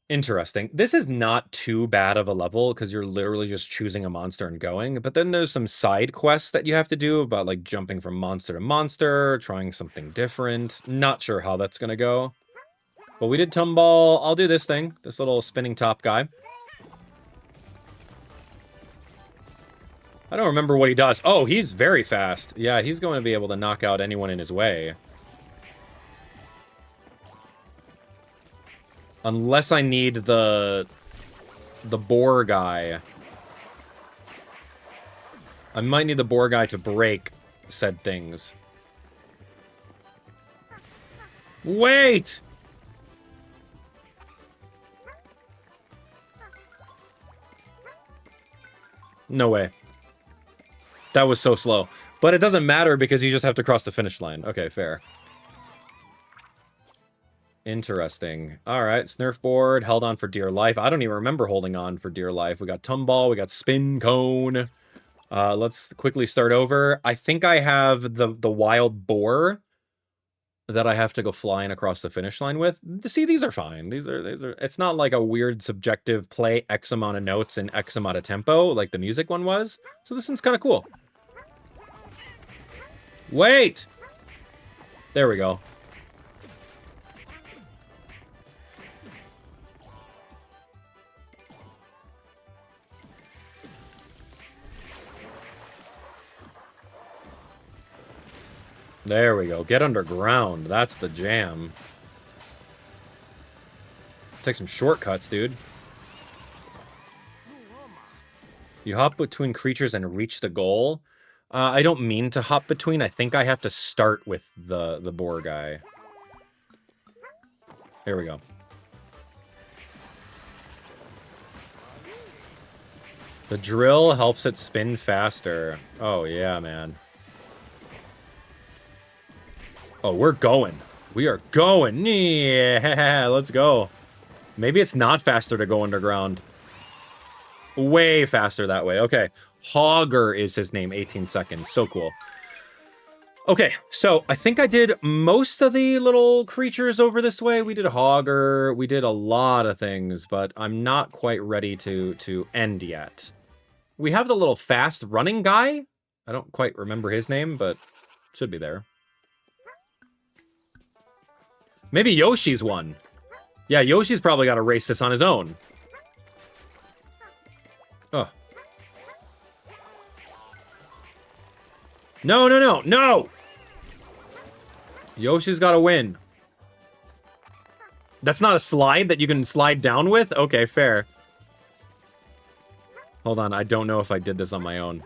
Interesting. This is not too bad of a level because you're literally just choosing a monster and going. But then there's some side quests that you have to do about, like, jumping from monster to monster, trying something different. Not sure how that's going to go. But we did Tumball. I'll do this thing. This little spinning top guy. I don't remember what he does. Oh, he's very fast. Yeah, he's going to be able to knock out anyone in his way. Unless I need the boar guy. I might need the boar guy to break said things. Wait! No way. That was so slow. But it doesn't matter because you just have to cross the finish line. Okay, fair. Interesting. All right, Snurfboard, held on for dear life. I don't even remember holding on for dear life. We got Tumball, we got Spin Cone. Let's quickly start over. I think I have the wild boar that I have to go flying across the finish line with. See, these are fine. These are. It's not like a weird subjective play X amount of notes and X amount of tempo like the music one was. So this one's kind of cool. Wait! There we go. There we go. Get underground. That's the jam. Take some shortcuts, dude. You hop between creatures and reach the goal. I don't mean to hop between. I think I have to start with the boar guy. Here we go. The drill helps it spin faster. Oh, yeah, man. Oh, we're going. We are going. Yeah, let's go. Maybe it's not faster to go underground. Way faster that way. Okay. Hogger is his name. 18 seconds. So cool. Okay, so I think I did most of the little creatures over this way. We did Hogger. We did a lot of things, but I'm not quite ready to end yet. We have the little fast running guy. I don't quite remember his name, but should be there. Maybe Yoshi's one. Yeah, Yoshi's probably got to race this on his own. Oh. No, no, no, no! Yoshi's got to win. That's not a slide that you can slide down with? Okay, fair. Hold on, I don't know if I did this on my own.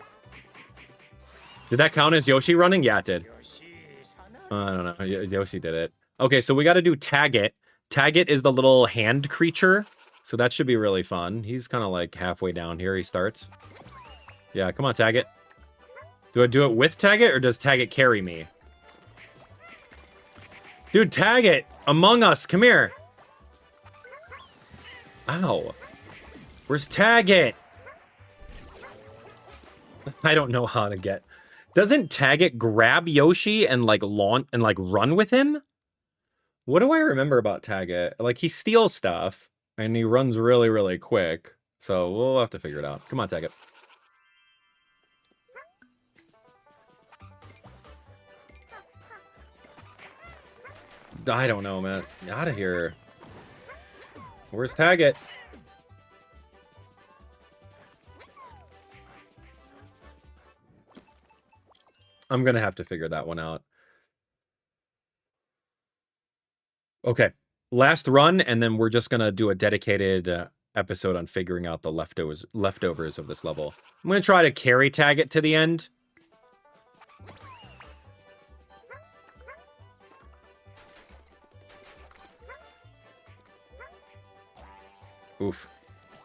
Did that count as Yoshi running? Yeah, it did. I don't know. Yoshi did it. Okay, so we got to do Tag It. Tag It is the little hand creature. So that should be really fun. He's kind of like halfway down here. He starts. Yeah, come on, Tag It. Do I do it with Tag It, or does Tag It carry me? Dude, Tag It! Among Us, come here! Ow. Where's Tag It? I don't know how to get... Doesn't Tag It grab Yoshi and like launch and like run with him? What do I remember about Tag It? Like, he steals stuff, and he runs really, really quick. So we'll have to figure it out. Come on, Tag It. I don't know, man. Out of here. Where's Tag It? I'm gonna have to figure that one out. Okay. Last run, and then we're just gonna do a dedicated episode on figuring out the leftovers of this level. I'm gonna try to carry Tag It to the end. Oof.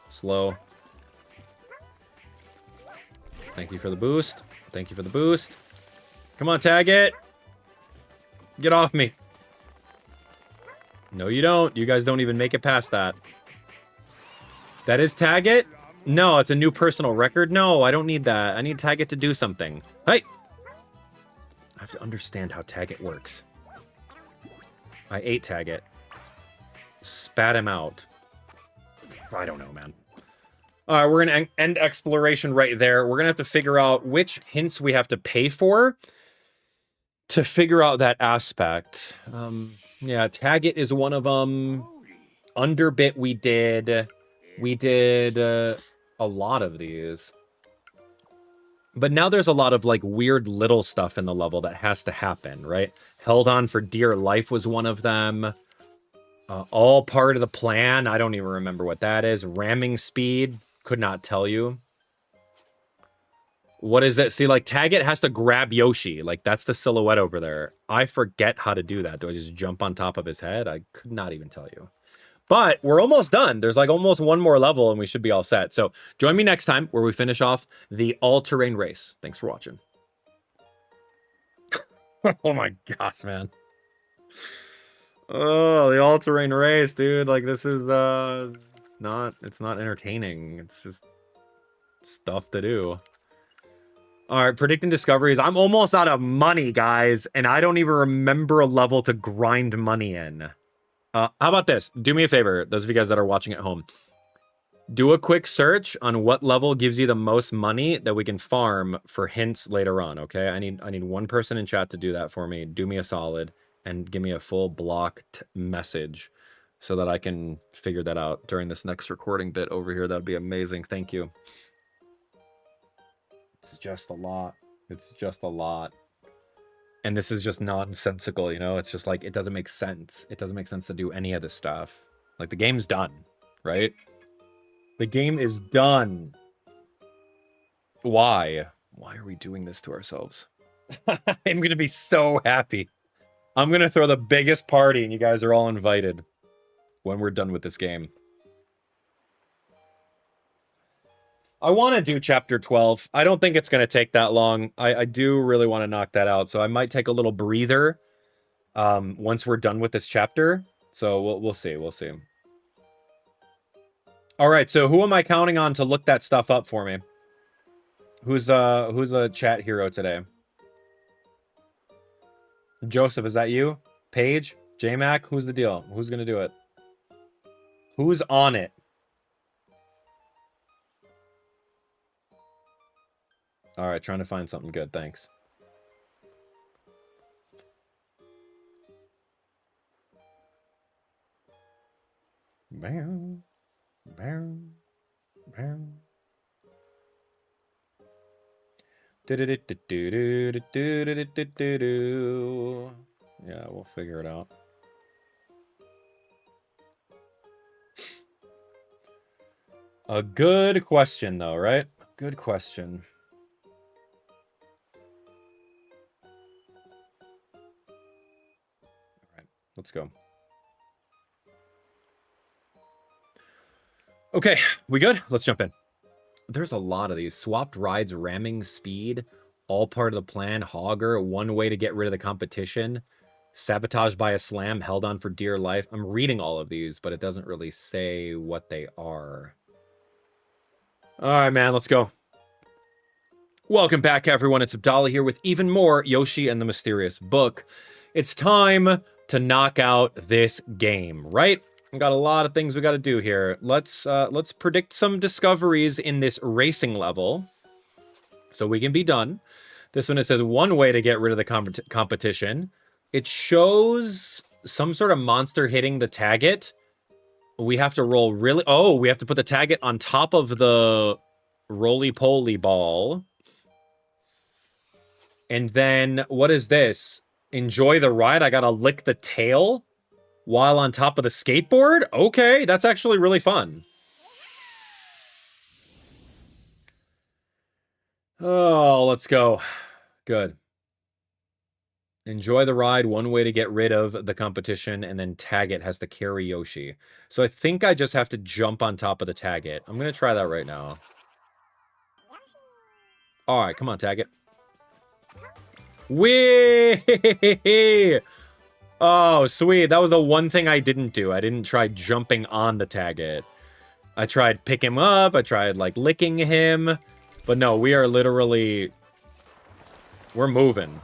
Slow. Thank you for the boost. Thank you for the boost. Come on, Tag It. Get off me. No, you don't. You guys don't even make it past that. That is Tag It? No, it's a new personal record. No, I don't need that. I need Tag It to do something. Hey! I have to understand how Tag It works. I ate Tag It. Spat him out. I don't know, man. All right, we're going to end exploration right there. We're going to have to figure out which hints we have to pay for to figure out that aspect. Yeah, Tag It is one of them. Underbit we did. We did a lot of these. But now there's a lot of, like, weird little stuff in the level that has to happen, right? Held On for Dear Life was one of them. All part of the plan. I don't even remember what that is. Ramming Speed. Could not tell you. What is that? See, like, Tag It has to grab Yoshi. Like, that's the silhouette over there. I forget how to do that. Do I just jump on top of his head? I could not even tell you. But we're almost done. There's, like, almost one more level, and we should be all set. So join me next time where we finish off the all-terrain race. Thanks for watching. Oh, my gosh, man. Oh, the all-terrain race, dude. Like, this is, it's not entertaining. It's just stuff to do. All right, predicting discoveries. I'm almost out of money, guys, and I don't even remember a level to grind money in. How about this? Do me a favor, those of you guys that are watching at home. Do a quick search on what level gives you the most money that we can farm for hints later on, okay? I need one person in chat to do that for me. Do me a solid and give me a full blocked message so that I can figure that out during this next recording bit over here. That'd be amazing. Thank you. It's just a lot. It's just a lot. And this is just nonsensical, you know? It's just like, it doesn't make sense. It doesn't make sense to do any of this stuff. Like, the game's done, right? The game is done. Why? Why are we doing this to ourselves? I'm gonna be so happy. I'm gonna throw the biggest party and you guys are all invited when we're done with this game. I want to do chapter 12. I don't think it's going to take that long. I do really want to knock that out, so I might take a little breather once we're done with this chapter. So we'll see. We'll see. All right, so who am I counting on to look that stuff up for me? Who's a chat hero today? Joseph, is that you? Paige? J-Mac? Who's the deal? Who's going to do it? Who's on it? All right, trying to find something good. Thanks. Bam, bam, bam. Yeah, we'll figure it out. A good question, though, right? Good question. All right, let's go. Okay, we good? Let's jump in. There's a lot of these. Swapped rides, ramming speed, all part of the plan, Hogger, one way to get rid of the competition, sabotage by a slam, held on for dear life. I'm reading all of these, but it doesn't really say what they are. All right, man, let's go. Welcome back, everyone. It's Abdallah here with even more Yoshi and the Mysterious Book. It's time to knock out this game, right? We got a lot of things we got to do here. Let's predict some discoveries in this racing level so we can be done. This one, it says one way to get rid of the competition. It shows some sort of monster hitting the target. We have to roll really... Oh, we have to put the target on top of the roly-poly ball. And then, what is this? Enjoy the ride. I gotta lick the tail while on top of the skateboard? Okay, that's actually really fun. Oh, let's go. Good. Enjoy the ride, one way to get rid of the competition, and then Taggart has to carry Yoshi. So I think I just have to jump on top of the Taggart. I'm going to try that right now. All right, come on, Taggart. Whee! Oh, sweet. That was the one thing I didn't do. I didn't try jumping on the Taggart. I tried pick him up. I tried, like, licking him. But no, we are literally... We're moving.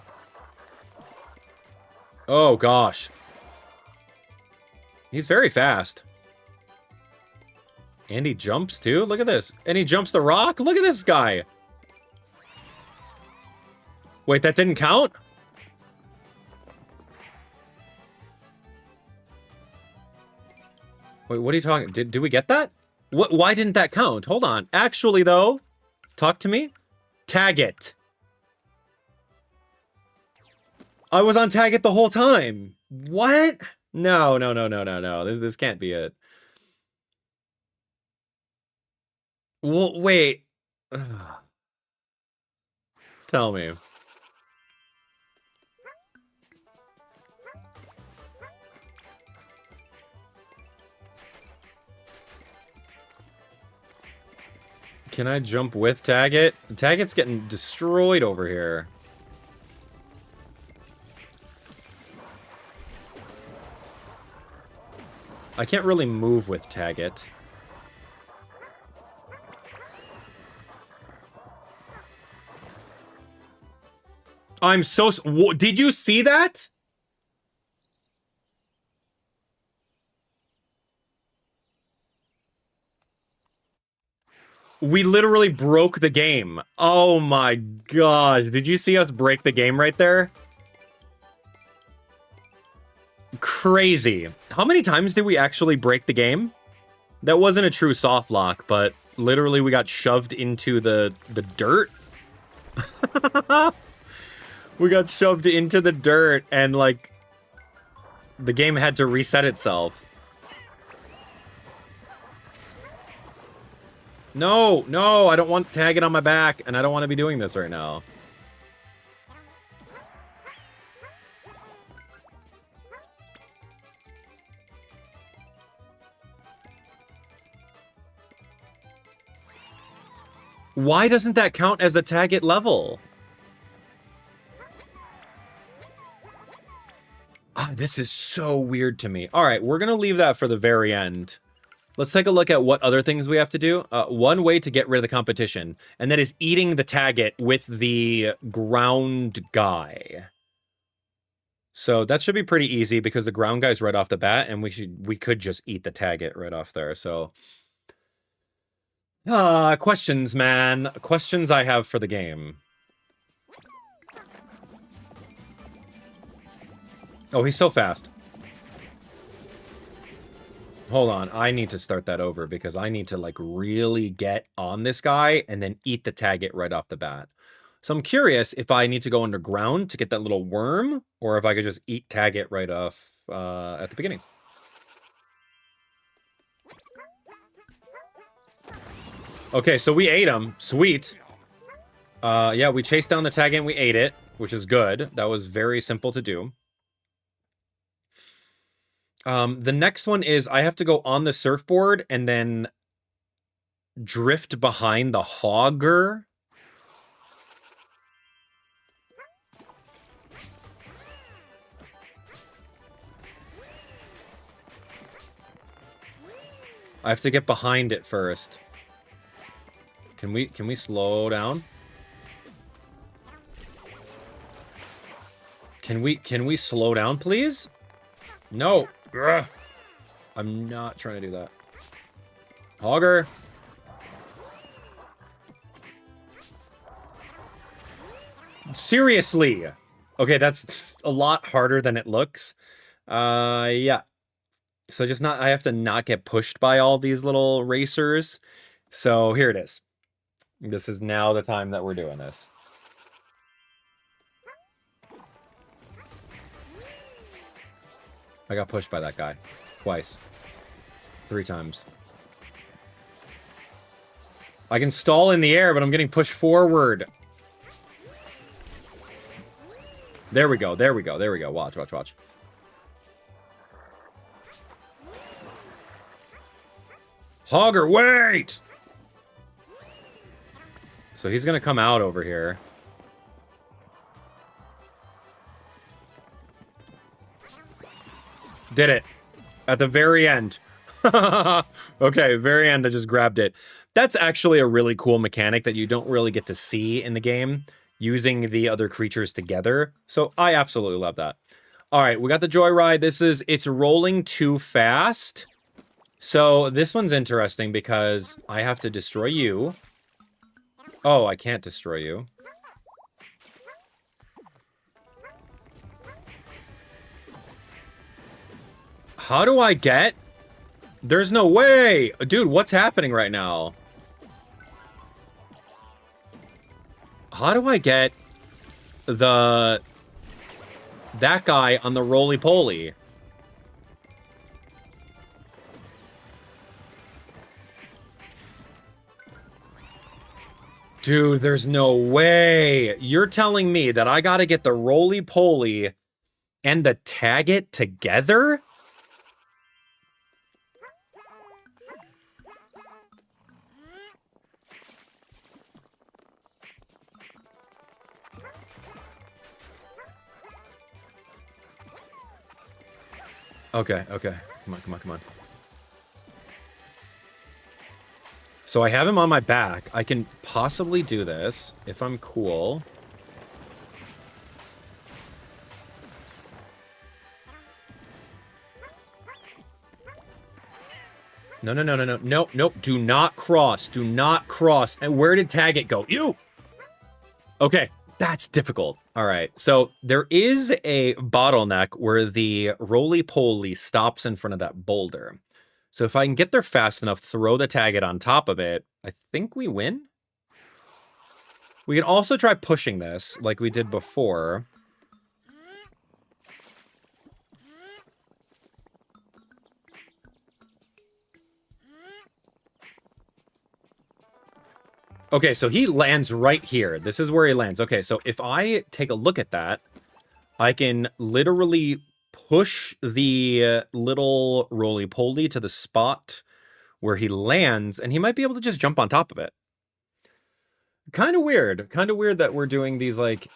Oh, gosh. He's very fast. And he jumps, too? Look at this. And he jumps the rock? Look at this guy. Wait, that didn't count? Wait, what are you talking? Did we get that? What? Why didn't that count? Hold on. Actually, though, talk to me. Tag it. I was on tag it the whole time. What? No. This can't be it. Well, wait. Tell me. Can I jump with Taggart? Taggart's getting destroyed over here. I can't really move with Taggart. I'm so... Did you see that? We literally broke the game. Oh my gosh. Did you see us break the game right there? Crazy. How many times did we actually break the game? That wasn't a true soft lock, but literally we got shoved into the dirt. We got shoved into the dirt and, like, the game had to reset itself. No, no, I don't want tagging on my back, and I don't want to be doing this right now. Why doesn't that count as a tag it level? Ah, this is so weird to me. All right, we're going to leave that for the very end. Let's take a look at what other things we have to do. One way to get rid of the competition, and that is eating the tagget with the ground guy. So that should be pretty easy because the ground guy's right off the bat, and we could just eat the tagget right off there. So, questions, man. Questions I have for the game. Oh, he's so fast. Hold on, I need to start that over because I need to, like, really get on this guy and then eat the tagget right off the bat. So I'm curious if I need to go underground to get that little worm, or if I could just eat tagget right off at the beginning. Okay, so we ate him. Sweet. Yeah, we chased down the tagget and we ate it, which is good. That was very simple to do. The next one is I have to go on the surfboard and then drift behind the hogger. I have to get behind it first. Can we slow down? Can we slow down, please? No. Ugh. I'm not trying to do that. Hogger. Seriously. Okay, that's a lot harder than it looks. Yeah. So just not, I have to not get pushed by all these little racers. So here it is. This is now the time that we're doing this. I got pushed by that guy. Twice. 3 times. I can stall in the air, but I'm getting pushed forward. There we go, there we go, there we go. Watch, watch, watch. Hogger, wait! So he's gonna come out over here. Did it. At the very end. Okay, very end, I just grabbed it. That's actually a really cool mechanic that you don't really get to see in the game, using the other creatures together. So I absolutely love that. All right, we got the joyride. It's rolling too fast. So this one's interesting because I have to destroy you. Oh, I can't destroy you. How do I get? There's no way! Dude, what's happening right now? How do I get that guy on the roly-poly? Dude, there's no way. You're telling me that I gotta get the roly-poly and the tag it together? Okay, okay. Come on, come on, come on. So I have him on my back. I can possibly do this if I'm cool. No, no, no, no, no, no, nope. Do not cross. Do not cross. And where did tag it go? You! Okay, that's difficult. All right, so there is a bottleneck where the roly-poly stops in front of that boulder. So if I can get there fast enough, throw the tagget on top of it, I think we win? We can also try pushing this, like we did before. Okay, so he lands right here. This is where he lands. Okay, so if I take a look at that, I can literally push the little roly-poly to the spot where he lands, and he might be able to just jump on top of it. Kind of weird. Kind of weird that we're doing these, like,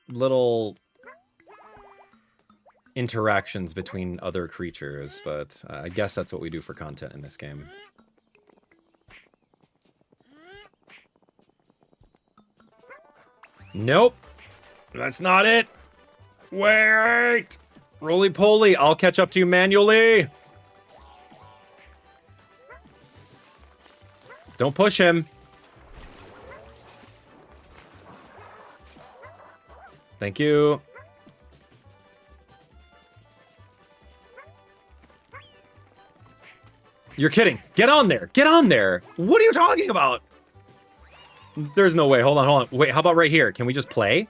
little interactions between other creatures, but I guess that's what we do for content in this game. Nope. That's not it. Wait. Roly-poly, I'll catch up to you manually. Don't push him. Thank you. You're kidding. Get on there. Get on there. What are you talking about? There's no way. Hold on, hold on. Wait, how about right here? Can we just play?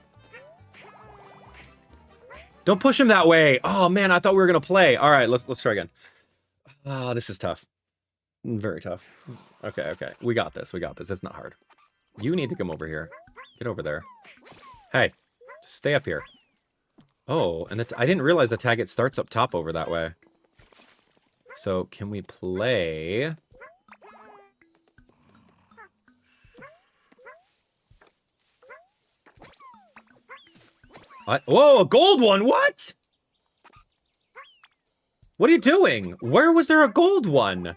Don't push him that way. Oh, man, I thought we were going to play. All right, let's try again. Ah, this is tough. Very tough. Okay, okay. We got this. We got this. It's not hard. You need to come over here. Get over there. Hey, just stay up here. Oh, and I didn't realize the tag it starts up top over that way. So, can we play? Whoa, a gold one! What? What are you doing? Where was there a gold one?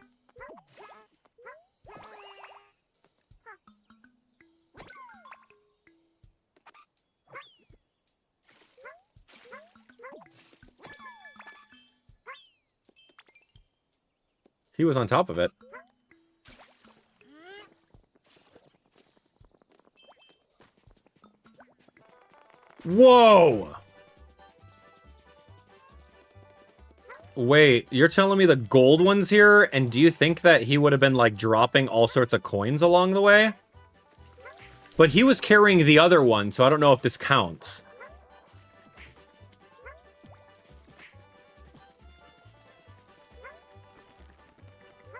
He was on top of it. Whoa! Wait, you're telling me the gold one's here? And do you think that he would have been, like, dropping all sorts of coins along the way? But he was carrying the other one, so I don't know if this counts.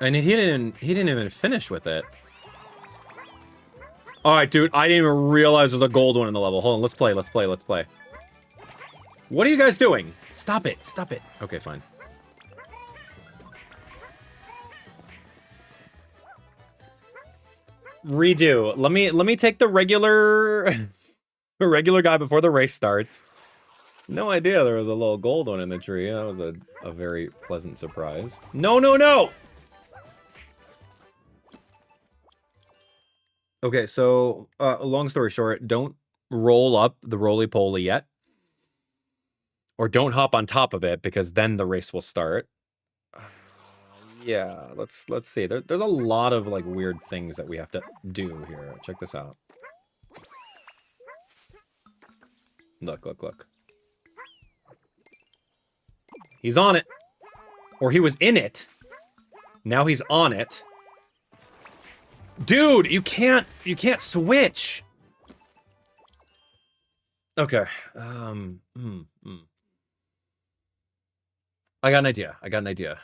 And he didn't even finish with it. All right, dude, I didn't even realize there's a gold one in the level. Hold on, let's play, let's play, let's play. What are you guys doing? Stop it, stop it. Okay, fine. Redo. Let me take the regular the regular guy before the race starts. No idea there was a little gold one in the tree. That was a very pleasant surprise. No, no, no! Okay, so, long story short, don't roll up the roly-poly yet. Or don't hop on top of it, because then the race will start. Yeah, let's see. There's a lot of, like, weird things that we have to do here. Check this out. Look, look, look. He's on it. Or he was in it. Now he's on it. Dude, you can't switch. Okay. I got an idea. I got an idea.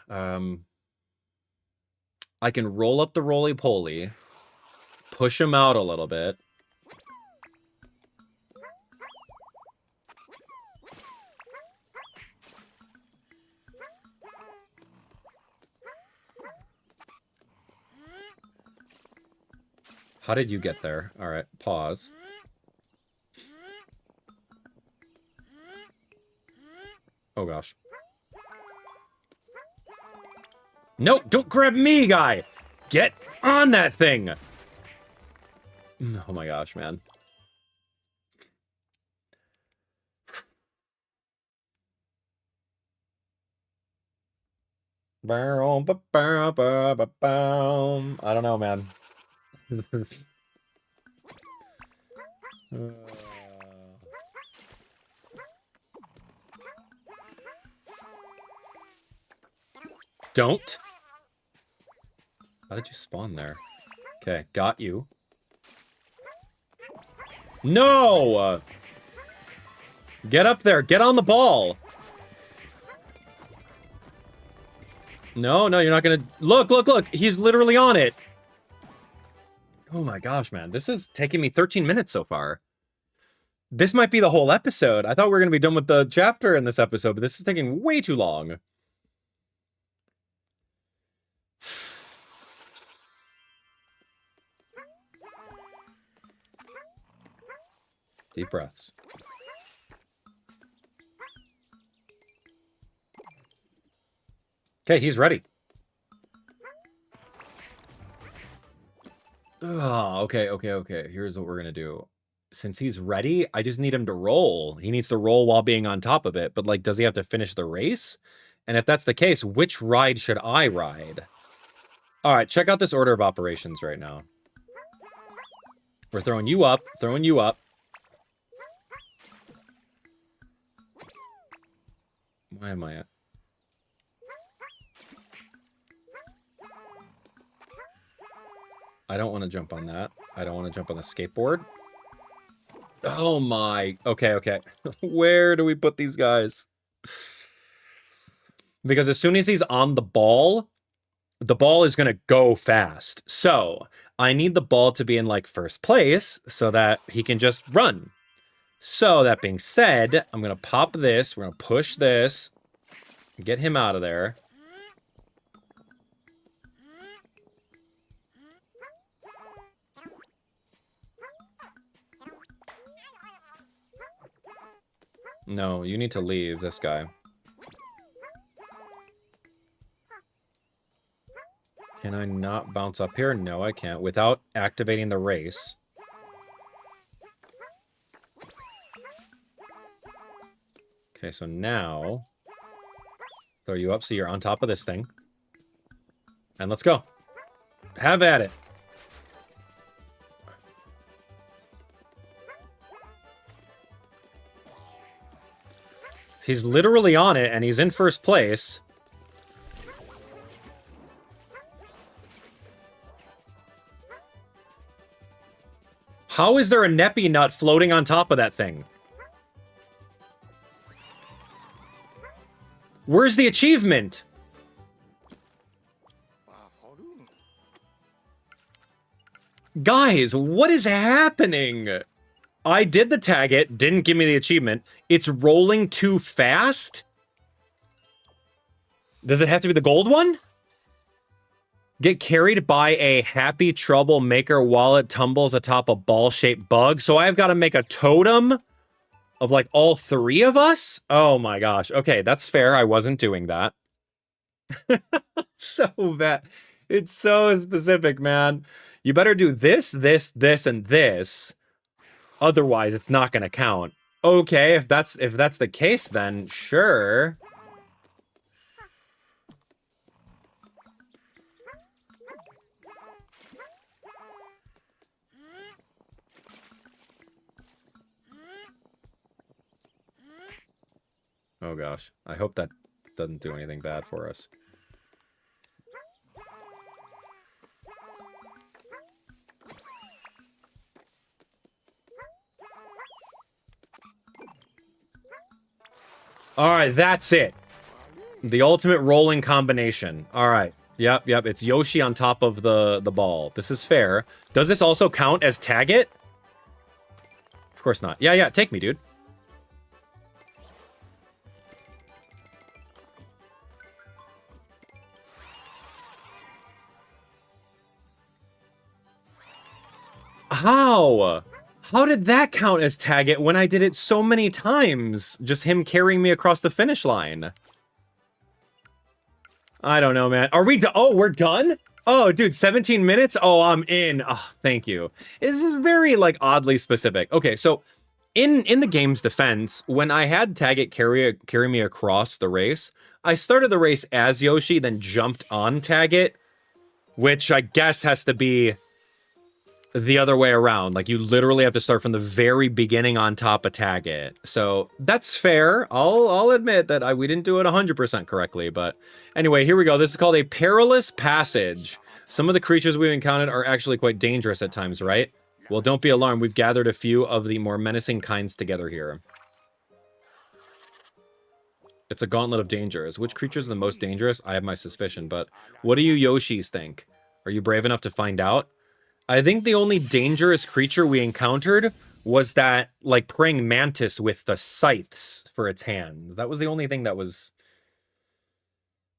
I can roll up the roly-poly, push him out a little bit. How did you get there? All right, pause. Oh, gosh. No, don't grab me, guy! Get on that thing! Oh my gosh, man. I don't know, man. Don't. How did you spawn there? Okay, got you. No! Get up there. Get on the ball. No, no, you're not gonna... Look, look, look. He's literally on it. Oh my gosh, man. This is taking me 13 minutes so far. This might be the whole episode. I thought we were going to be done with the chapter in this episode, but this is taking way too long. Deep breaths. Okay, he's ready. Oh, okay. Here's what we're gonna do. Since he's ready, I just need him to roll. He needs to roll while being on top of it. But, like, does he have to finish the race? And if that's the case, which ride should I ride? All right, check out this order of operations right now. We're throwing you up, throwing you up. Why am I at? I don't want to jump on that. I don't want to jump on the skateboard. Oh my. Okay. Where do we put these guys? Because as soon as he's on the ball is going to go fast. So I need the ball to be in, like, first place so that he can just run. So that being said, I'm going to pop this. We're going to push this. Get him out of there. No, you need to leave this guy. Can I not bounce up here? No, I can't. Without activating the race. Okay, so now... throw you up so you're on top of this thing. And let's go. Have at it. He's literally on it, and he's in first place. How is there a Neppy nut floating on top of that thing? Where's the achievement? Guys, what is happening? I did the tag it, didn't give me the achievement. It's rolling too fast? Does it have to be the gold one? Get carried by a happy troublemaker while it tumbles atop a ball-shaped bug. So I've got to make a totem of, like, all three of us? Oh my gosh. Okay, that's fair. I wasn't doing that. So bad. It's so specific, man. You better do this, this, this, and this. Otherwise, it's not going to count. Okay, if that's the case, then sure. Oh gosh, I hope that doesn't do anything bad for us. All right, that's it. The ultimate rolling combination. All right. Yep. It's Yoshi on top of the ball. This is fair. Does this also count as tag it? Of course not. Yeah, take me, dude. How? How did that count as tag it when I did it so many times? Just him carrying me across the finish line. I don't know, man. Are we done? Oh, we're done? Oh, dude, 17 minutes? Oh, I'm in. Oh, thank you. It's just very, like, oddly specific. Okay, so in the game's defense, when I had tag it carry me across the race, I started the race as Yoshi, then jumped on tag it, which I guess has to be the other way around. Like, you literally have to start from the very beginning on top of tag it. So that's fair. I'll admit that we didn't do it 100% correctly, but anyway, here we go. This is called a Perilous Passage. Some of the creatures we've encountered are actually quite dangerous at times, right? Well, don't be alarmed. We've gathered a few of the more menacing kinds together here. It's a gauntlet of dangers. Which creatures are the most dangerous? I have my suspicion, but what do you Yoshis think? Are you brave enough to find out? I think the only dangerous creature we encountered was that, like, praying mantis with the scythes for its hands. That was the only thing that was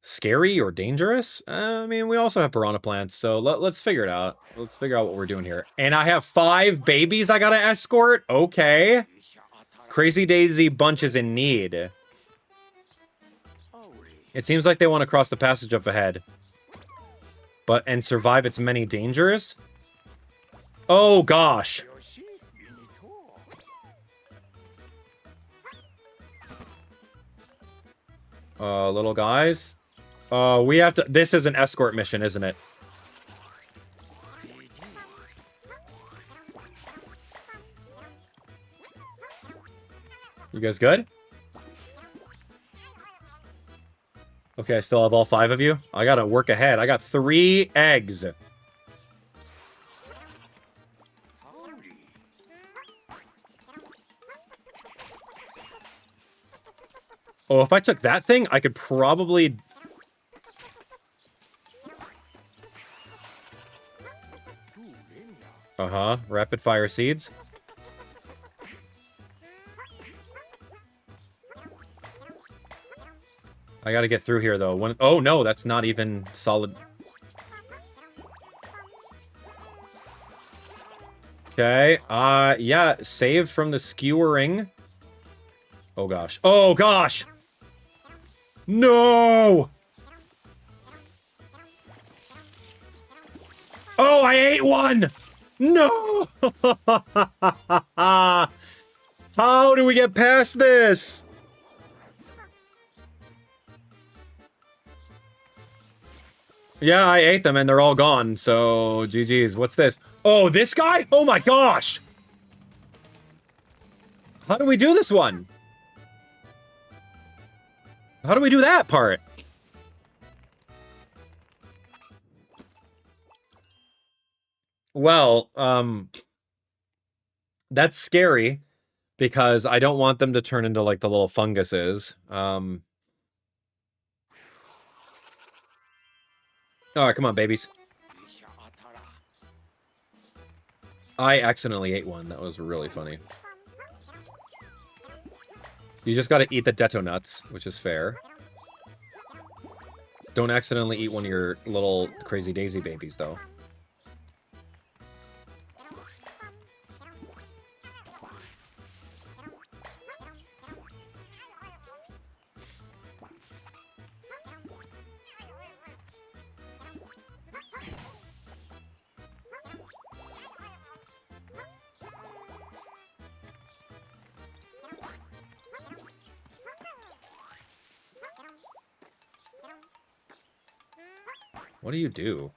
scary or dangerous. I mean, we also have piranha plants, so let's figure it out. Let's figure out what we're doing here. And I have 5 babies I gotta escort? Okay. Crazy Daisy Bunch is in need. It seems like they want to cross the passage up ahead. And survive its many dangers? Oh, gosh. Little guys? We have to... This is an escort mission, isn't it? You guys good? Okay, I still have all 5 of you. I gotta work ahead. I got 3 eggs. Oh, if I took that thing, I could probably... Uh-huh. Rapid fire seeds. I gotta get through here, though. Oh, no, that's not even solid. Okay. Yeah, saved from the skewering. Oh, gosh. Oh, gosh! No! Oh, I ate one! No! How do we get past this? Yeah, I ate them and they're all gone, so GG's. What's this? Oh, this guy? Oh my gosh! How do we do this one? How do we do that part? Well, that's scary because I don't want them to turn into like the little funguses. All right, come on, babies. I accidentally ate one. That was really funny. You just gotta eat the Detto nuts, which is fair. Don't accidentally eat one of your little Crazy Daisy babies, though. What do you do?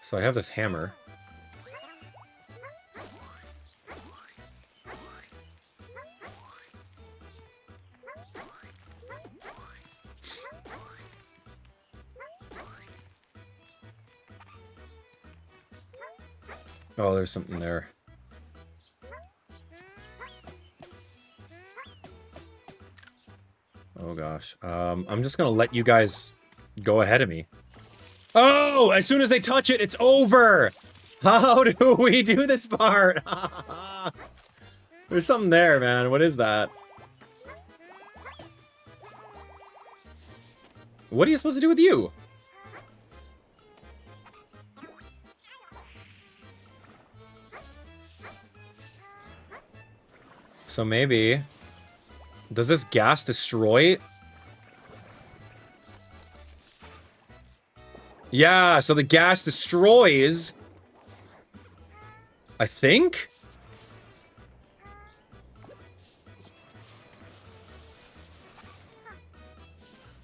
So I have this hammer. Oh, there's something there. Oh gosh. I'm just gonna let you guys go ahead of me. Oh, as soon as they touch it, it's over! How do we do this part? There's something there, man. What is that? What are you supposed to do with you? So maybe... Does this gas destroy? Yeah, so the gas destroys... I think?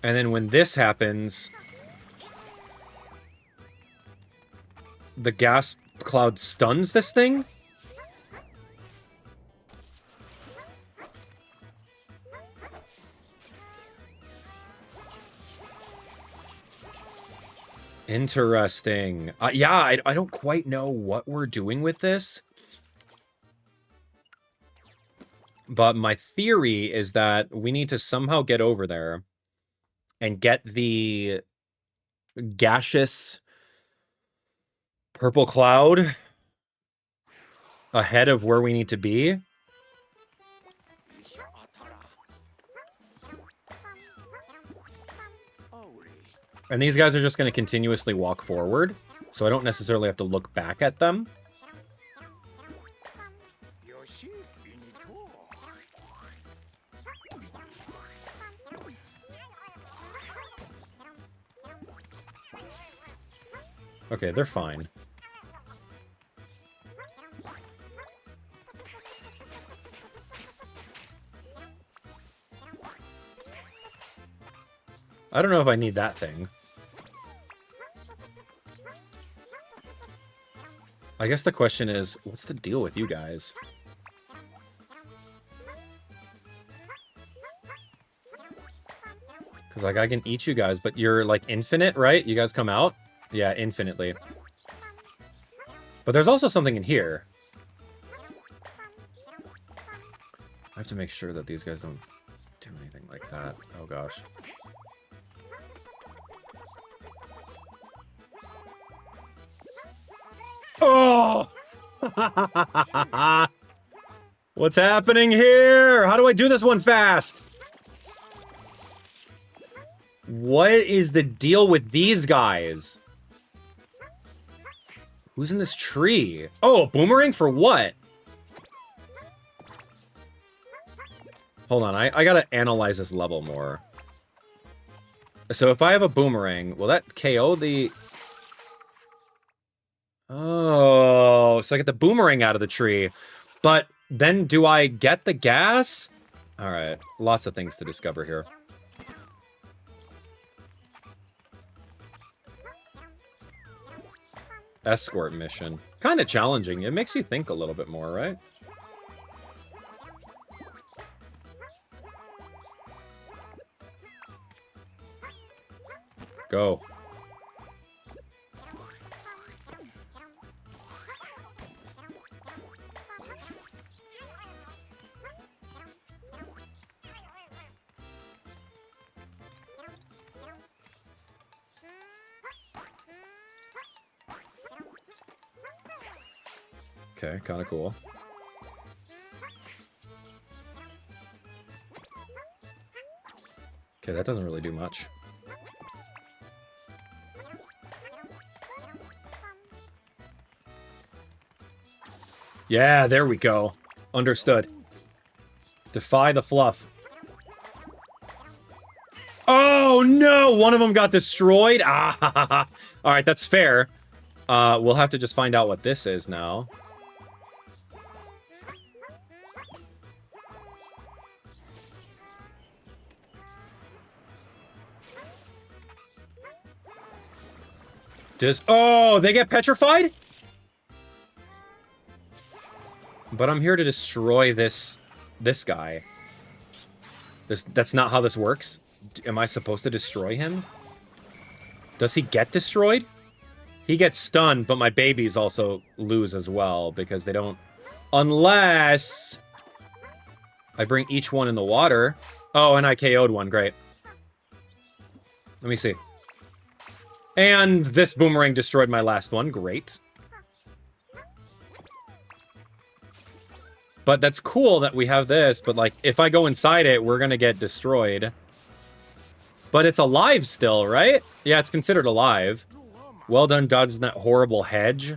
And then when this happens... The gas cloud stuns this thing? Interesting. Yeah, I don't quite know what we're doing with this. But my theory is that we need to somehow get over there and get the gaseous purple cloud ahead of where we need to be. And these guys are just going to continuously walk forward, so I don't necessarily have to look back at them. Okay, they're fine. I don't know if I need that thing. I guess the question is, what's the deal with you guys? Because, like, I can eat you guys, but you're, like, infinite, right? You guys come out? Yeah, infinitely. But there's also something in here. I have to make sure that these guys don't do anything like that. Oh, gosh. Oh! What's happening here? How do I do this one fast? What is the deal with these guys? Who's in this tree? Oh, a boomerang for what? Hold on, I gotta analyze this level more. So if I have a boomerang, will that KO the... Oh, so I get the boomerang out of the tree. But then do I get the gas? All right, lots of things to discover here. Escort mission. Kind of challenging. It makes you think a little bit more, right? Go. Okay, kind of cool. Okay, that doesn't really do much. Yeah, there we go. Understood. Defy the fluff. Oh, no! One of them got destroyed? Ah, all right, that's fair. We'll have to just find out what this is now. Oh, they get petrified? But I'm here to destroy this guy. That's not how this works. Am I supposed to destroy him? Does he get destroyed? He gets stunned, but my babies also lose as well because they don't... Unless I bring each one in the water. Oh, and I KO'd one. Great. Let me see. And this boomerang destroyed my last one. Great. But that's cool that we have this, but, like, if I go inside it, we're gonna get destroyed. But it's alive still, right? Yeah, it's considered alive. Well done dodging that horrible hedge.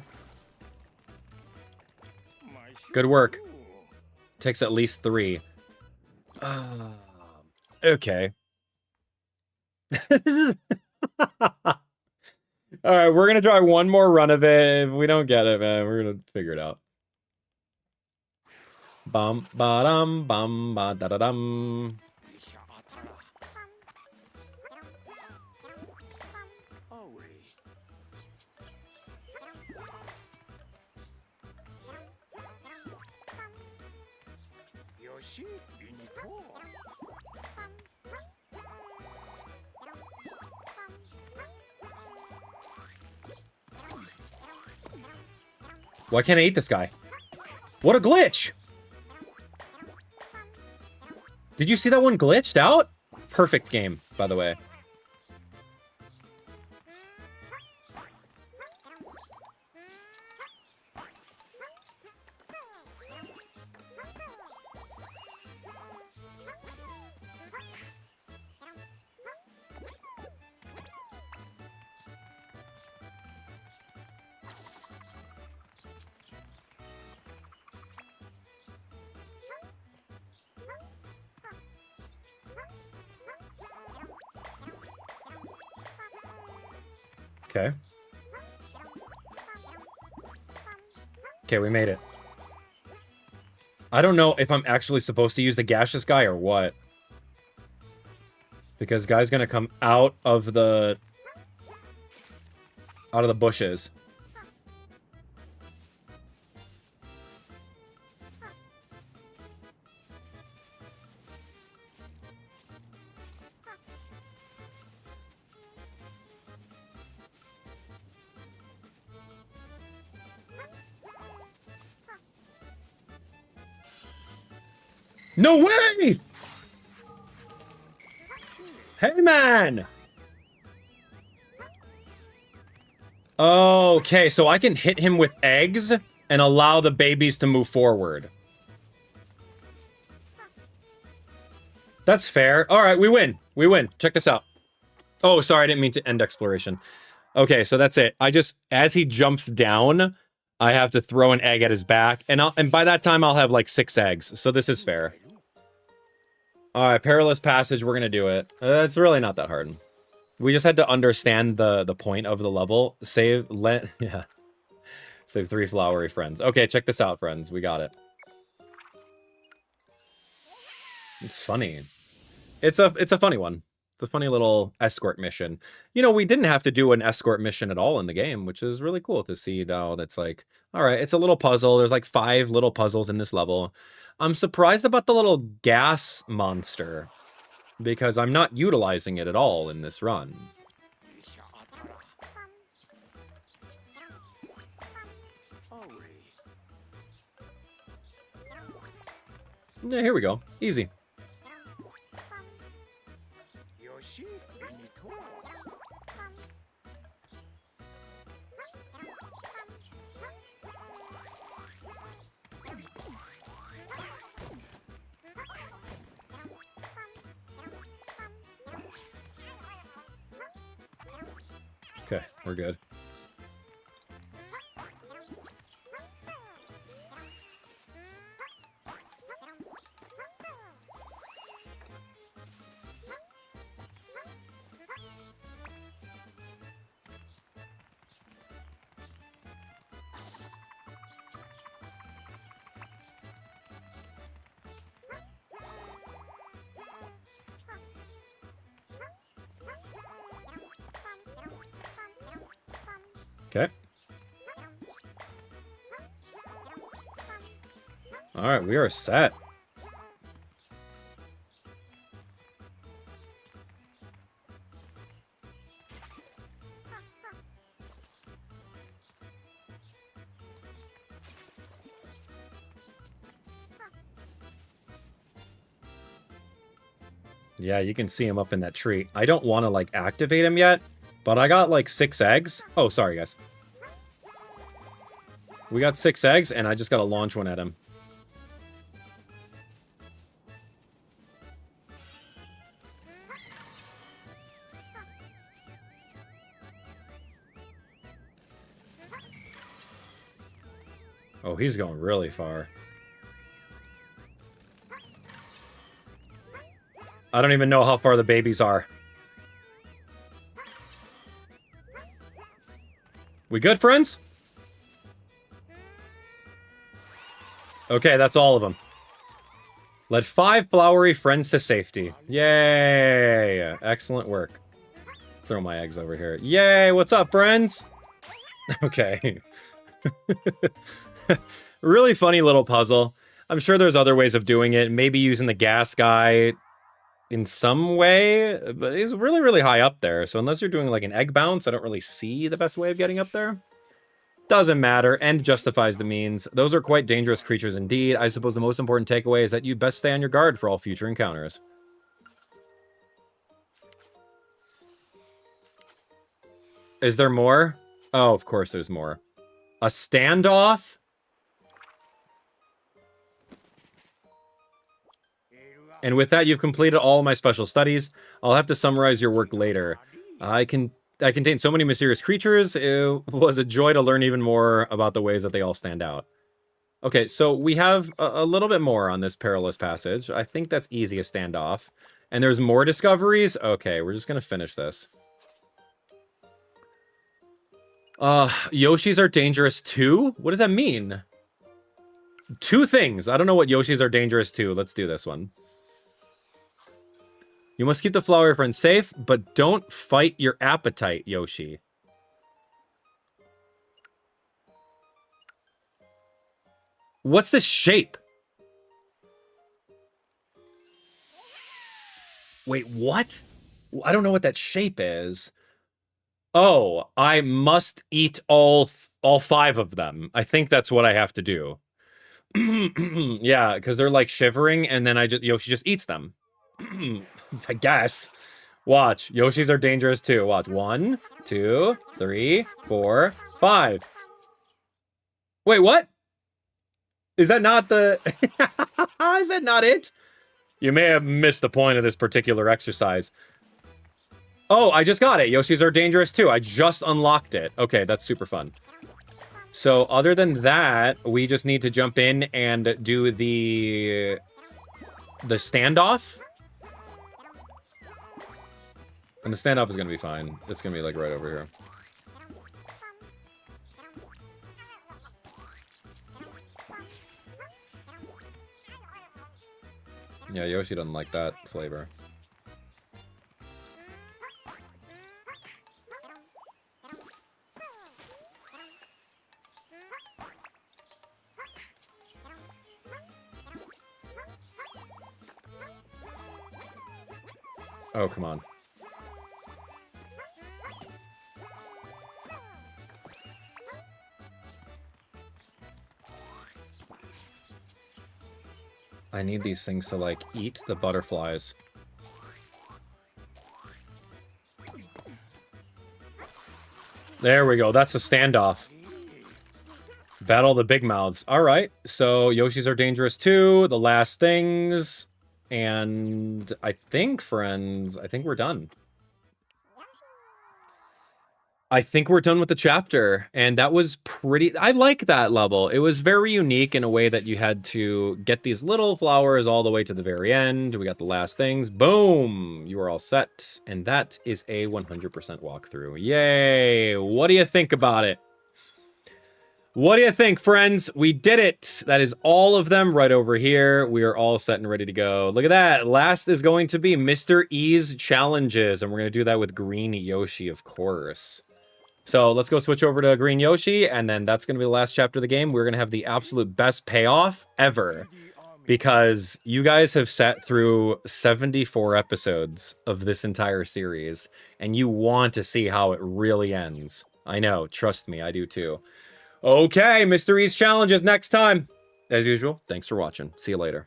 Good work. Takes at least 3. Okay. Alright, we're gonna try one more run of it. If we don't get it, man, we're gonna figure it out. Bum ba dum bum ba da da dum. Why can't I eat this guy? What a glitch! Did you see that one glitched out? Perfect game, by the way. Okay. Okay, we made it. I don't know if I'm actually supposed to use the gaseous guy or what. Because guy's gonna come out of the bushes. No way! Hey, man! Okay, so I can hit him with eggs and allow the babies to move forward. That's fair. All right, we win. We win. Check this out. Oh, sorry, I didn't mean to end exploration. Okay, so that's it. As he jumps down, I have to throw an egg at his back, and by that time I'll have like 6 eggs. So this is fair. All right, Perilous Passage. We're gonna do it. It's really not that hard. We just had to understand the point of the level. Save 3 flowery friends. Okay, check this out, friends. We got it. It's funny. It's a funny one. It's a funny little escort mission. You know, we didn't have to do an escort mission at all in the game, which is really cool to see now. That's like, all right, it's a little puzzle. There's like 5 little puzzles in this level. I'm surprised about the little gas monster because I'm not utilizing it at all in this run. Yeah, here we go. Easy. Okay, we're good. Okay. All right, we are set. Yeah, you can see him up in that tree. I don't want to, like, activate him yet, but I got, like, 6 eggs. Oh, sorry, guys. We got 6 eggs, and I just got to launch one at him. Oh, he's going really far. I don't even know how far the babies are. We good, friends? Okay, that's all of them. Led 5 flowery friends to safety. Yay! Excellent work. Throw my eggs over here. Yay! What's up, friends? Okay. Really funny little puzzle. I'm sure there's other ways of doing it. Maybe using the gas guy in some way, but he's really, really high up there. So unless you're doing like an egg bounce, I don't really see the best way of getting up there. Doesn't matter. End justifies the means. Those are quite dangerous creatures indeed. I suppose the most important takeaway is that you best stay on your guard for all future encounters. Is there more? Oh, of course there's more. A standoff? And with that, you've completed all my special studies. I'll have to summarize your work later. I contained so many mysterious creatures. It was a joy to learn even more about the ways that they all stand out. Okay, so we have a little bit more on this Perilous Passage. I think that's easy, a standoff. And there's more discoveries? Okay, we're just going to finish this. Yoshis are dangerous too? What does that mean? Two things. I don't know what Yoshis are dangerous too. Let's do this one. You must keep the flower friend safe, but don't fight your appetite, Yoshi. What's this shape? Wait, what? I don't know what that shape is. Oh, I must eat all 5 of them. I think that's what I have to do. Yeah, because they're like shivering, and then Yoshi just eats them. I guess. Watch. Yoshis are dangerous too. Watch. 1, 2, 3, 4, 5. Wait, what? Is that not the... Is that not it? You may have missed the point of this particular exercise. Oh, I just got it. Yoshis are dangerous too. I just unlocked it. Okay, that's super fun. So other than that, we just need to jump in and do the standoff. And the standoff is going to be fine. It's going to be like right over here. Yeah, Yoshi doesn't like that flavor. Oh, come on. I need these things to, like, eat the butterflies. There we go. That's the standoff. Battle the big mouths. All right. So Yoshis are dangerous too. The last things. And I think, friends, I think we're done. I think we're done with the chapter, and that was pretty... I like that level. It was very unique in a way that you had to get these little flowers all the way to the very end. We got the last things. Boom! You are all set, and that is a 100% walkthrough. Yay! What do you think about it? What do you think, friends? We did it! That is all of them right over here. We are all set and ready to go. Look at that! Last is going to be Mr. E's challenges, and we're going to do that with Green Yoshi, of course. So let's go switch over to Green Yoshi, and then that's going to be the last chapter of the game. We're going to have the absolute best payoff ever, because you guys have sat through 74 episodes of this entire series, and you want to see how it really ends. I know, trust me, I do too. Okay, Mr. E's challenges next time. As usual, thanks for watching. See you later.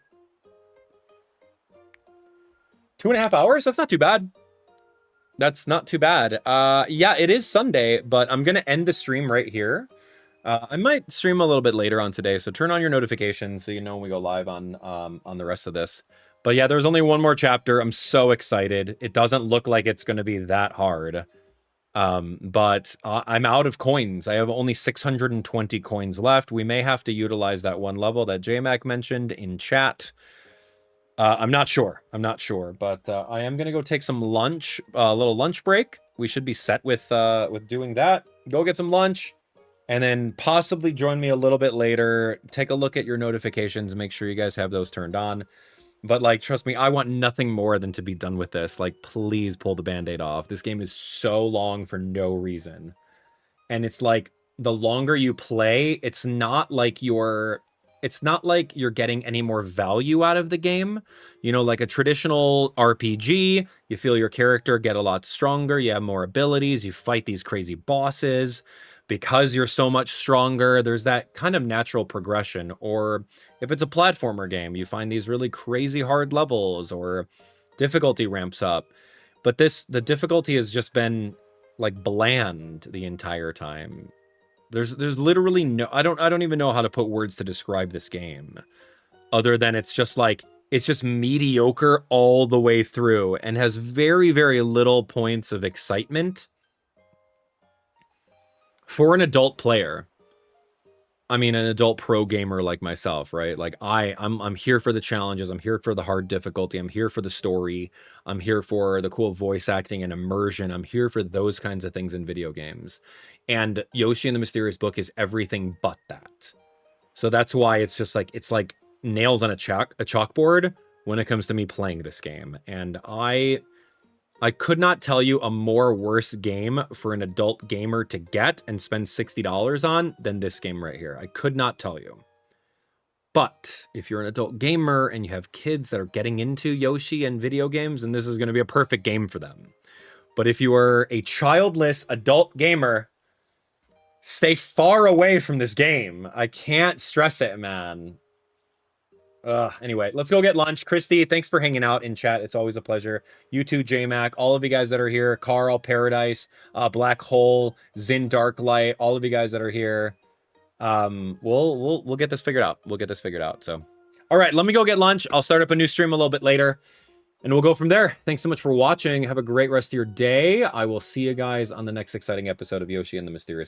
2.5 hours? That's not too bad. That's not too bad. Yeah, it is Sunday, but I'm going to end the stream right here. I might stream a little bit later on today, so turn on your notifications so you know when we go live on the rest of this. But yeah, there's only one more chapter. I'm so excited. It doesn't look like it's going to be that hard. But I'm out of coins. I have only 620 coins left. We may have to utilize that one level that JMac mentioned in chat. I'm not sure. But I am gonna go take some lunch, a little lunch break. We should be set with doing that. Go get some lunch, and then possibly join me a little bit later. Take a look at your notifications. Make sure you guys have those turned on. But like, trust me, I want nothing more than to be done with this. Like, please pull the Band-Aid off. This game is so long for no reason, and it's like the longer you play, it's not like you're getting any more value out of the game. You know, like a traditional RPG, you feel your character get a lot stronger, you have more abilities, you fight these crazy bosses. Because you're so much stronger, there's that kind of natural progression. Or if it's a platformer game, you find these really crazy hard levels, or difficulty ramps up. But the difficulty has just been like bland the entire time. There's literally no... I don't even know how to put words to describe this game, other than it's just like, it's just mediocre all the way through, and has very, very little points of excitement for an adult player. I mean, an adult pro gamer like myself, right? Like I'm here for the challenges. I'm here for the hard difficulty. I'm here for the story. I'm here for the cool voice acting and immersion. I'm here for those kinds of things in video games. And Yoshi and the Mysterious Book is everything but that. So that's why it's just like, it's like nails on a chalkboard when it comes to me playing this game. And I could not tell you a more worse game for an adult gamer to get and spend $60 on than this game right here. I could not tell you. But if you're an adult gamer and you have kids that are getting into Yoshi and video games, then this is going to be a perfect game for them. But if you are a childless adult gamer, stay far away from this game. I can't stress it, man. Anyway, let's go get lunch. Christy, thanks for hanging out in chat. It's always a pleasure. You too, JMac, all of you guys that are here, Carl, Paradise, Black Hole, Zin Darklight, all of you guys that are here. We'll get this figured out. We'll get this figured out. So, all right, let me go get lunch. I'll start up a new stream a little bit later, and we'll go from there. Thanks so much for watching. Have a great rest of your day. I will see you guys on the next exciting episode of Yoshi and the Mysterious